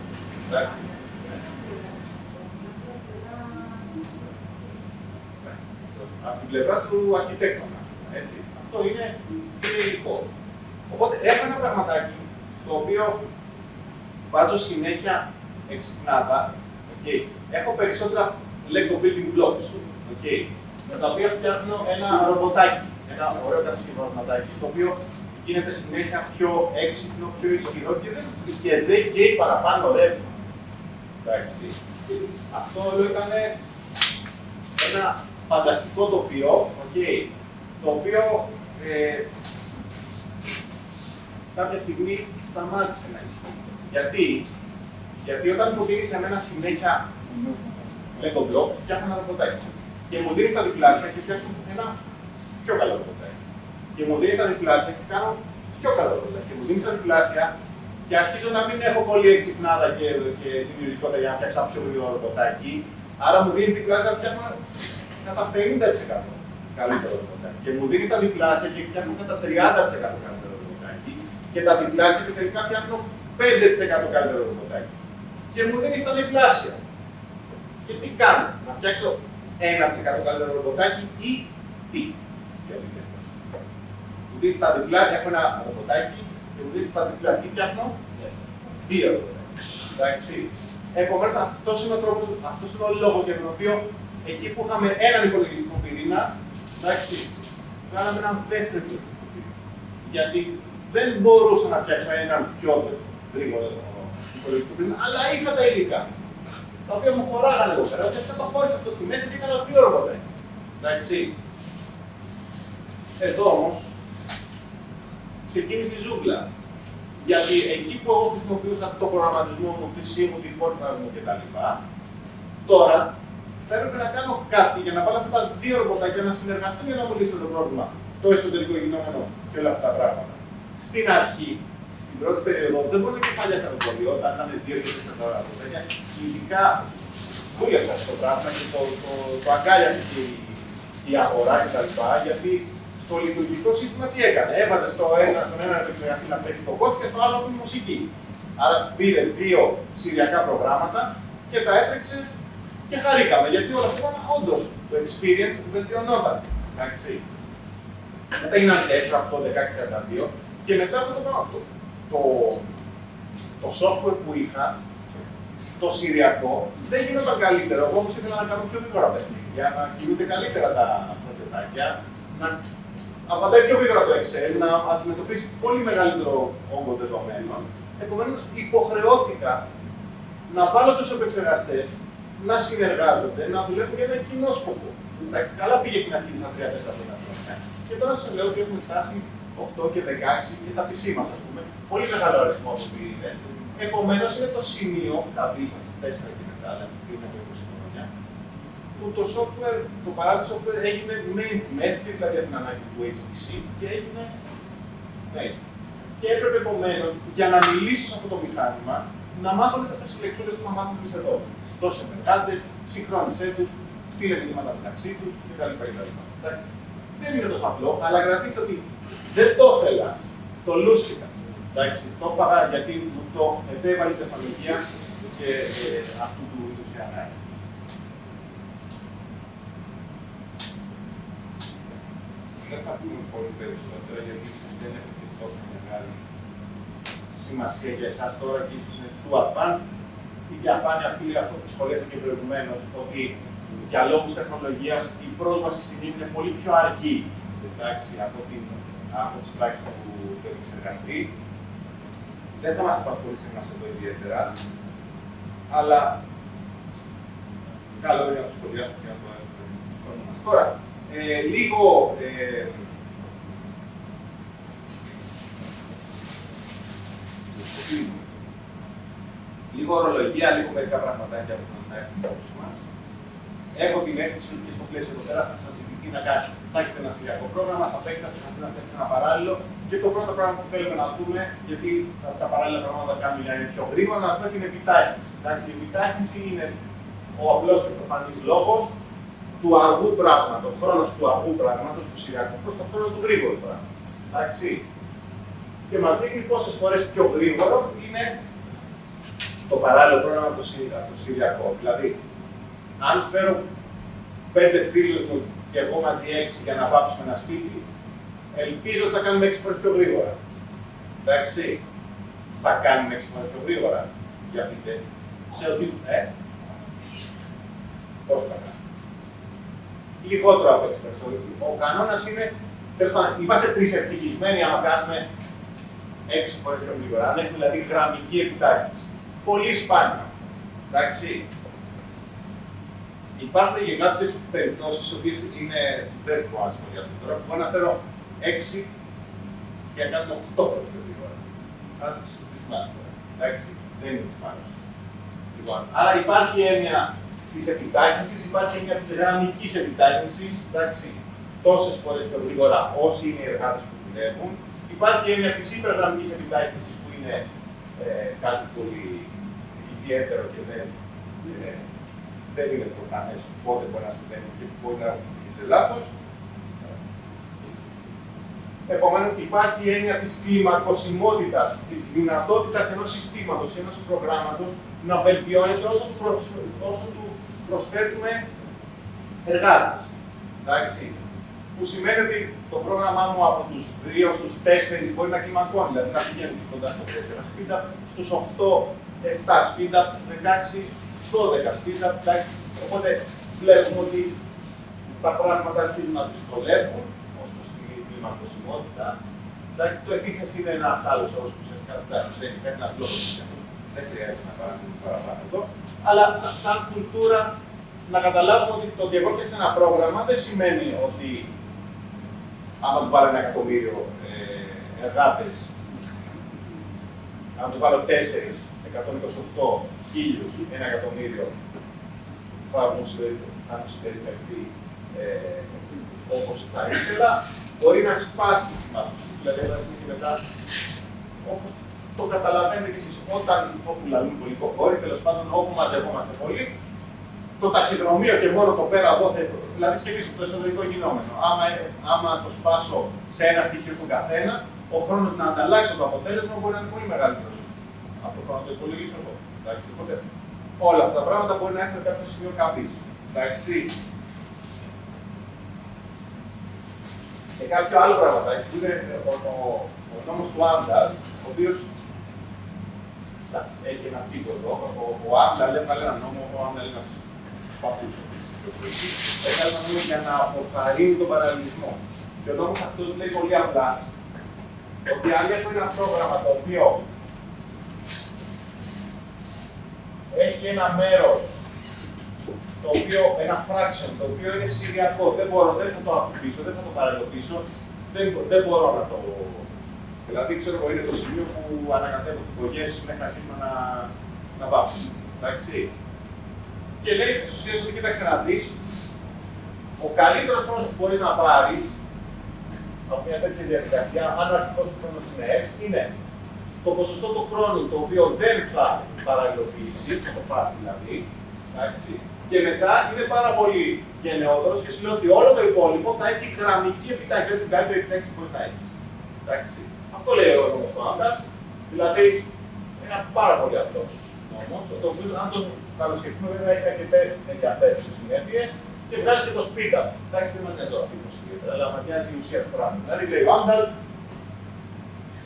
Speaker 2: Από την πλευρά του αρχιτέκτονα. Αυτό είναι υλικό. Οπότε έχω ένα πραγματάκι το οποίο βάζω συνέχεια εξυπνάδα. Έχω περισσότερα Lego building blocks. Με τα οποία φτιάχνω ένα ρομποτάκι. Ένα ωραίο κατασκευασματάκι το οποίο γίνεται συνέχεια πιο έξυπνο, πιο ισχυρό και δεν καίει παραπάνω ρεύμα. Αυτό όλο ήταν ένα φανταστικό τοπίο, το οποίο κάποια στιγμή σταμάτησε να ισχύει. Γιατί όταν μου δίνεις εμένα συνέχεια Lego block, φτιάχνω ένα ρομποτάκι. Και μου δίνεις τα διπλάσια και φτιάχνω ένα πιο καλό ρομποτάκι. Και μου δίνεις τα διπλάσια και κάνω πιο καλό ρομποτάκι. Και μου δίνεις τα διπλάσια και αρχίζω να μην έχω πολύ εξυπνάδα και δημιουργικότητα για να φτιάξω ένα πιο γρήγορο ρομποτάκι. Άρα μου δίνει διπλάσια να φτιάχνω κατά 50% καλύτερο ρομποτάκι. Και μου δίνει τα διπλάσια και φτιάχνω κατά 30% καλύτερο ρομποτάκι. Και τα διπλάσια και τελικά φτιάχνω 5% καλύτερο ρομποτάκι. Και μου δίνει τα διπλάσια. Και τι κάνω, να φτιάξω 1% καλύτερο ρομποτάκι ή τι. Μου δίνει τα διπλάσια, έχω ένα ρομποτάκι και μου δίνει τα διπλάσια, φτιάχνω 2 ρομποτάκι. Εντάξει. Επομένως, αυτός είναι ο λόγος για τον οποίο εκεί που είχαμε έναν υπολογιστικό πυρήνα, εντάξει, κάναμε έναν δεύτερο υπολογιστικό πυρήνα. Γιατί δεν μπορούσα να φτιάξω έναν πιο γρήγορο υπολογιστικό πυρήνα, αλλά είχα τα υλικά. Τα οποία μου χωράγανε εδώ πέρα. Και αυτό το χώρισα αυτό στη μέση και έκανα 2 ρομποτάκια. Εντάξει. Εδώ όμως ξεκίνησε η ζούγκλα. Γιατί εκεί που εγώ χρησιμοποιούσα το προγραμματισμό μου, τη C μου, τη Fortran μου κτλ. Τώρα θα έπρεπε να κάνω κάτι για να βάλω αυτά τα 2 ρομποτάκια να συνεργαστούν για να μου λύσουν το πρόβλημα. Το εσωτερικό γινόμενο και όλα αυτά τα πράγματα. Στην αρχή, στην πρώτη περίοδο, δεν μπορεί να κεφαλιά στα σχολείο, όταν ήταν 2 και 4 ρομποτάκια. Ειδικά δούλεψα στο πράγμα και το αγκάλιασε η αγορά κτλ. Γιατί το λειτουργικό σύστημα τι έκανε. Έβαζε στον ένα επεξεργαστή να παίξει το κώδικα και στο άλλο την μουσική. Άρα πήρε 2 συριακά προγράμματα και τα έτρεξε και χαρήκαμε. Γιατί όλα αυτά όντως το experience βελτιωνόταν. Εντάξει. Μετά έγιναν 4, 8, 16, 42 και μετά αυτό το πράγμα. Το software που είχα, το συριακό, δεν γινόταν καλύτερο. Εγώ όμως ήθελα να κάνω πιο γρήγορα παιχνίδια, να κινούνται καλύτερα τα αυτοκινητάκια, να απαντάει πιο γρήγορα το Excel, να αντιμετωπίσει πολύ μεγαλύτερο όγκο δεδομένων. Επομένως, υποχρεώθηκα να βάλω τους επεξεργαστές να συνεργάζονται, να δουλεύουν για ένα κοινό σκοπό. Καλά πήγε στην αρχή τα 3-4 χρόνια. Και τώρα σας λέω ότι έχουμε φτάσει 8 και 16 και στα PC μας, ας πούμε, πολύ μεγάλο αριθμό από πυρήνες. Επομένως, είναι το σημείο, τα πίσω, 4 και μετά, δηλαδή πριν από 20 χρόνια, που το software, το παράλληλο software έγινε mainstream, δηλαδή από την ανάγκη του HPC και έγινε mainstream. Και έπρεπε επομένως, για να μιλήσω σε αυτό το μηχάνημα, να μάθω αυτές τις λεξούλες που θα μάθουμε εμείς εδώ. Δώσε εργάτες, συγχρόνισέ τους, στείλε μηνύματα μεταξύ τους κτλ. Δεν είναι τόσο απλό, αλλά κρατήστε ότι δεν το ήθελα. Το λούστηκα. Το έφαγα γιατί μου το επέβαλε η τεχνολογία και αυτού του είδους η ανάγκη.
Speaker 8: Δεν θα πούμε πολύ περισσότερο γιατί δεν έχει τόσο μεγάλη
Speaker 2: σημασία για εσάς τώρα και ίσως είναι too advanced. Η διαφάνεια αυτή, αυτό που σχολιάσατε και προηγουμένως, ότι για λόγους τεχνολογίας η πρόσβαση στην ύλη είναι πολύ πιο αργή από τις πράξεις του επεξεργαστή. Δεν θα μας απασχολήσει εμάς εδώ ιδιαίτερα, αλλά καλό είναι να το σχολιάσουμε και να το έχουμε. Τώρα, λίγο ορολογία, λίγο μερικά πραγματάκια που θα έχουμε υπόψη μας. Έχω την αίσθηση ότι και στο πλαίσιο εδώ πέρα θα σας ζητηθεί να κάνετε. Θα έχετε ένα συριακό πρόγραμμα, θα παίξετε να φτιάξετε ένα παράλληλο. Και το πρώτο πράγμα που θέλουμε να δούμε, γιατί τα παράλληλα πράγματα κάνουν για να είναι πιο γρήγορα, να δούμε την επιτάχυνση. Η επιτάχυνση είναι ο απλός και προφανής λόγος του αργού πράγματος, ο χρόνος του αργού πράγματος, του συριακού, προς το χρόνο του γρήγορου πράγματος. Και μας δείχνει πόσες φορές πιο γρήγορο είναι το παράλληλο πρόγραμμα από το συριακό. Δηλαδή, αν φέρω 5 φίλους μου και εγώ μαζί 6 για να βάψουμε ένα σπίτι, ελπίζω ότι θα κάνουμε 6 φορές πιο γρήγορα. Εντάξει, θα κάνουμε 6 φορές πιο γρήγορα. Για πείτε, σε ότι, πώς θα κάνουμε. Λιγότερο από 6 φορές. Ο κανόνας είναι, είμαστε 3 ευτυχισμένοι άμα κάνουμε 6 φορές πιο γρήγορα. Αν έχουμε δηλαδή γραμμική επιτάχυνση. Πολύ σπάνια. Εντάξει. Υπάρχουν και κάποιες περιπτώσεις οι οποίες είναι δεν θυμάσαι για αυτό τώρα. Μπορώ να φέρω 6 και να κάνω 8 φορές πιο γρήγορα. Άρα το θυμάσαι. Εντάξει. Δεν είναι σπάνιο. Λοιπόν, άρα υπάρχει έννοια της επιτάχυνσης, υπάρχει έννοια της γραμμικής επιτάχυνσης. Εντάξει. Τόσες φορές πιο γρήγορα όσοι είναι οι εργάτες που δουλεύουν. Υπάρχει έννοια της υπεργραμμικής επιτάχυνσης που είναι κάτι πολύ ιδιαίτερο και δεν είναι προφανές πότε μπορεί να συμβαίνει και μπορεί να γίνει σε λάθος. Επομένως, υπάρχει η έννοια της κλιμακωσιμότητας, της δυνατότητας ενός συστήματος, ενός προγράμματος να βελτιώνεται όσο του προσθέτουμε εργάτες. Εντάξει. Που σημαίνει ότι το πρόγραμμά μου από τους 2 στους 4 μπορεί να κλιμακώνει, δηλαδή να πηγαίνει κοντά στο 4, στους 8 7 speed-up, 16, 12 speed-up. Οπότε βλέπουμε ότι τα πράγματα αρχίζουν να δυσκολεύουν ως προς την κλιμακωσιμότητα. Το επίσης είναι ένα άλλο όρο που ουσιαστικά δεν είναι ένα λόγο. Δεν χρειάζεται να παρακολουθούμε παραπάνω εδώ. Αλλά σαν κουλτούρα να καταλάβουμε ότι το ότι εγώ φτιάξω ένα πρόγραμμα δεν σημαίνει ότι άμα του βάλω 1 εκατομμύριο εργάτες, αν του βάλω 4, 128 χίλιους, 1 εκατομμύριο, θα μου συμπεριφερθεί όπως θα ήθελα, μπορεί να σπάσει τη μάθηση. Δηλαδή, θα και μετά, όπως το καταλαβαίνετε και εσείς, όταν όπου λαλούν πολύ κοκόροι, τέλος πάντων, όπου μαζευόμαστε πολύ, το ταχυδρομείο και μόνο το πέρα εδώ, δηλαδή σκεφτείτε το εσωτερικό γινόμενο. Άμα το σπάσω σε ένα στοιχείο στον καθένα, ο χρόνος να ανταλλάξω το αποτέλεσμα μπορεί να είναι πολύ μεγαλύτερος από το χρόνο να το υπολογίσω εγώ. Οπότε όλα αυτά τα πράγματα μπορεί να έχουν κάποιο σημείο καμπής. Και κάποιο άλλο πραγματάκι που είναι ο νόμος του Άμνταλ, ο οποίος έχει ένα τύπο εδώ. Ο Άμνταλ έβγαλε ένα νόμο, ο Άμνταλ είναι ένας παππούς. Έβγαλε ένα νόμο για να αποθαρρύνει τον παραλληλισμό. Και ο νόμος αυτός λέει πολύ απλά ότι αν έχω ένα πρόγραμμα το οποίο έχει ένα μέρος, ένα fraction, το οποίο είναι σηριακό, δεν θα το ακουμπήσω, δεν θα το παραλληλοποιήσω, δεν μπορώ να το... Δηλαδή, ξέρω εγώ, είναι το σημείο που ανακατεύω τις υπογές μέχρι να αρχίσουμε να βάψουμε. Εντάξει. Και λέει στις ουσίες ότι κοίταξε να δεις, ο καλύτερος χρόνος που μπορεί να πάρει από μια τέτοια διαδικασία, αν ο αρχικός του χρόνος είναι X, είναι το ποσοστό του χρόνου το οποίο δεν θα παραλληλοποιήσει, το φάσει δηλαδή, εντάξει. Και μετά είναι πάρα πολύ γενναιόδωρος και σου λέει ότι όλο το υπόλοιπο θα έχει γραμμική επιτάχυνση, δεν την καλύτερη επιτάχυνση που μπορεί να έχει. Εντάξει. Αυτό λέει ο νόμος του Άμνταλ, δηλαδή είναι ένα πάρα πολύ απλός νόμος, το οποίο αν το καλοσκεφτούμε βέβαια έχει αρκετές ενδιαφέρουσες συνέπειες και βγάζει και το speed-up. Εντάξει, δεν μας νοιάζει τώρα αυτό ιδιαίτερα, αλλά μας νοιάζει η ουσία του πράγματος. Δηλαδή λέει ο Άμνταλ,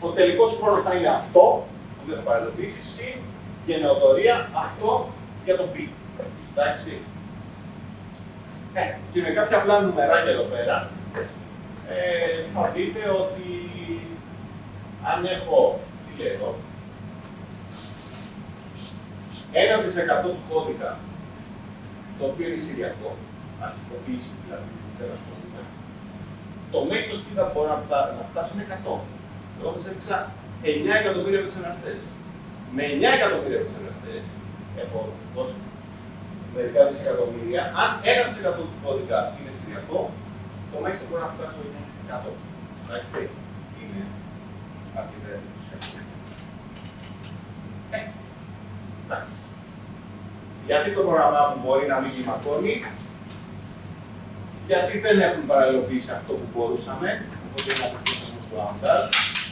Speaker 2: ο τελικός χρόνος θα είναι αυτό, που δεν θα παραλληλοποιήσει, συν γενναιοδωρία αυτό για τον π. Εντάξει. Και με κάποια απλά νουμεράκια εδώ πέρα, θα δείτε ότι αν έχω, τι λέει εδώ, 1% του κώδικα, το οποίο είναι σηριακό, αρχικοποίηση δηλαδή, τέλος κώδικα, το μέγιστο speed που μπορώ να φτάσω είναι 100. Εγώ σας έδειξα 9 εκατομμύρια επεξεργαστές. Με 9 εκατομμύρια επεξεργαστές, έχω δώσει μερικά δισεκατομμύρια. Αν 1% του κώδικα είναι σηριακό, το μέγιστο μπορεί να φτάσω είναι 100. Εντάξει, είναι αρκετά ενθουσιαστικό. Γιατί το πρόγραμμά μου μπορεί να μην κλιμακώνει, γιατί δεν έχουν παραλληλοποιήσει αυτό που μπορούσαμε, οπότε είναι αυτό το Άμνταλ,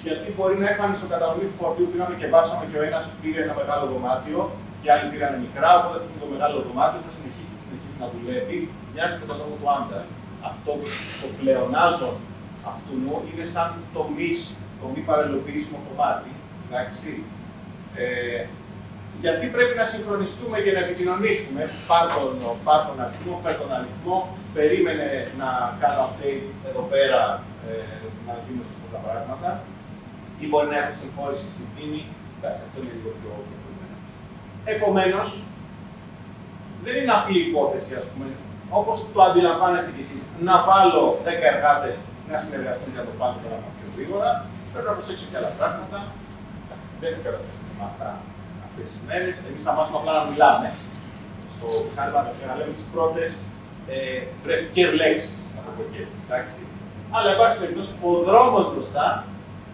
Speaker 2: γιατί μπορεί να έχουμε ανισοκατανομή του φορτίου, πήγαμε και βάψαμε και ο ένας πήρε ένα μεγάλο δωμάτιο και άλλοι πήραν μικρά, οπότε αυτό το μεγάλο δωμάτιο θα συνεχίσει να δουλεύει, μοιάζει με τον νόμο του Άμνταλ. Αυτό το πλεονάζον αυτού είναι σαν το μη παραλληλοποιήσιμο κομμάτι. Εντάξει. Γιατί πρέπει να συγχρονιστούμε για να επικοινωνήσουμε. Πάρ' τον αριθμό, φέρ' τον αριθμό, περίμενε να κάνω update εδώ πέρα να γίνουν σωστά τα πράγματα. Ή μπορεί να έχω συμφόρηση στην πίνη. Εντάξει, αυτό είναι λίγο πιο προηγούμενο. Επομένως, δεν είναι απλή υπόθεση, ας πούμε, όπως το αντιλαμβάνεστε κι εσείς. Να βάλω 10 εργάτες να συνεργαστούν για να το πάνε τώρα πιο γρήγορα. Πρέπει να προσέξω και άλλα πράγματα. Δεν υπεραπέζουμε με αυτά αυτές τις μέρες. Εμείς θα μάθουμε απλά να μιλάμε. Στο μηχάνημα να λέμε τις πρώτες βρεφικές λέξεις, να το πω και έτσι. Εντάξει. Αλλά, εν πάση περιπτώσει, ο δρόμος μπροστά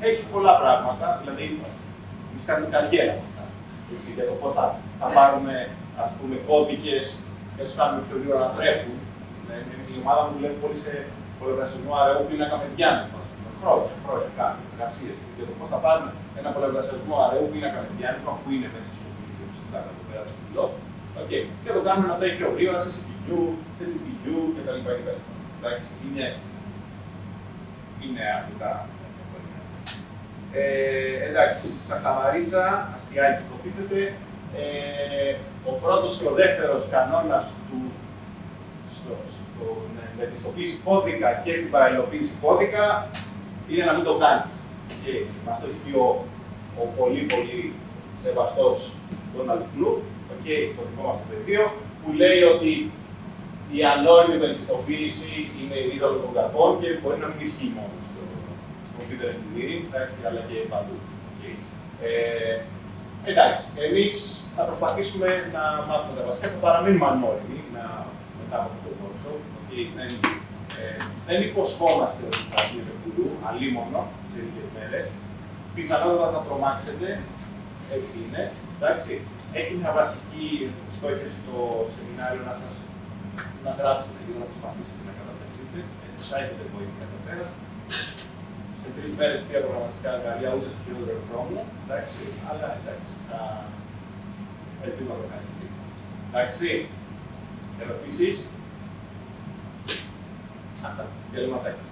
Speaker 2: έχει πολλά πράγματα. Δηλαδή, εμείς κάνουμε καριέρα από αυτά. Για το πώς θα πάρουμε, ας πούμε, κώδικες και τους κάνουμε πιο γρήγορα να τρέχουν. Η ομάδα μου δουλεύει πολύ σε πολλαπλασιασμό αραίου πίνακα με διάνυμα. Χρόνια κάνουμε εργασίες για το πώς θα πάρουμε ένα πολλαπλασιασμό αραίου πίνακα με διάνυμα που είναι μέσα στο βιβλίο του συντάγμα εδώ πέρα στο πυλό. Και το κάνουμε να τρέχει πιο γρήγορα σε CPU κτλ. Εντάξει, είναι αρκετά. Εντάξει, σαν χαμαρίτσα, αστιάκι το πείτε, Ο πρώτος και ο δεύτερος κανόνας του με τη στοποίηση κώδικα και στην παραλληλοποίηση κώδικα είναι να μην το κάνει. Και αυτό έχει πει ο πολύ σεβαστός Donald Knuth, στο δικό μας το πεδίο, που λέει ότι η ανώριμη βελτιστοποίηση είναι η είδωλο των κακών και μπορεί να μην ισχύει μόνο στο computer engineering, αλλά και παντού. Εντάξει, εμείς θα προσπαθήσουμε να μάθουμε τα βασικά, θα παραμείνουμε ανώριμοι μετά από αυτό το workshop. Δεν υποσχόμαστε ότι θα γίνετε κουλού, αλίμονο, σε λίγες μέρες. Πιθανότατα θα τρομάξετε, έτσι είναι. Εντάξει. Έχει μια βασική στόχευση το σεμινάριο να γράψετε και να προσπαθήσετε να κατατεθείτε. Έτσι θα έχετε βοήθεια εδώ πέρα. Σε 3 μέρες 3 προγραμματικά εργαλεία, ούτε στο χειρότερο χρόνο. Εντάξει, αλλά εντάξει, ελπίζω να το κάνετε. Εντάξει, ερωτήσεις. Αυτά, διαλυματάκια.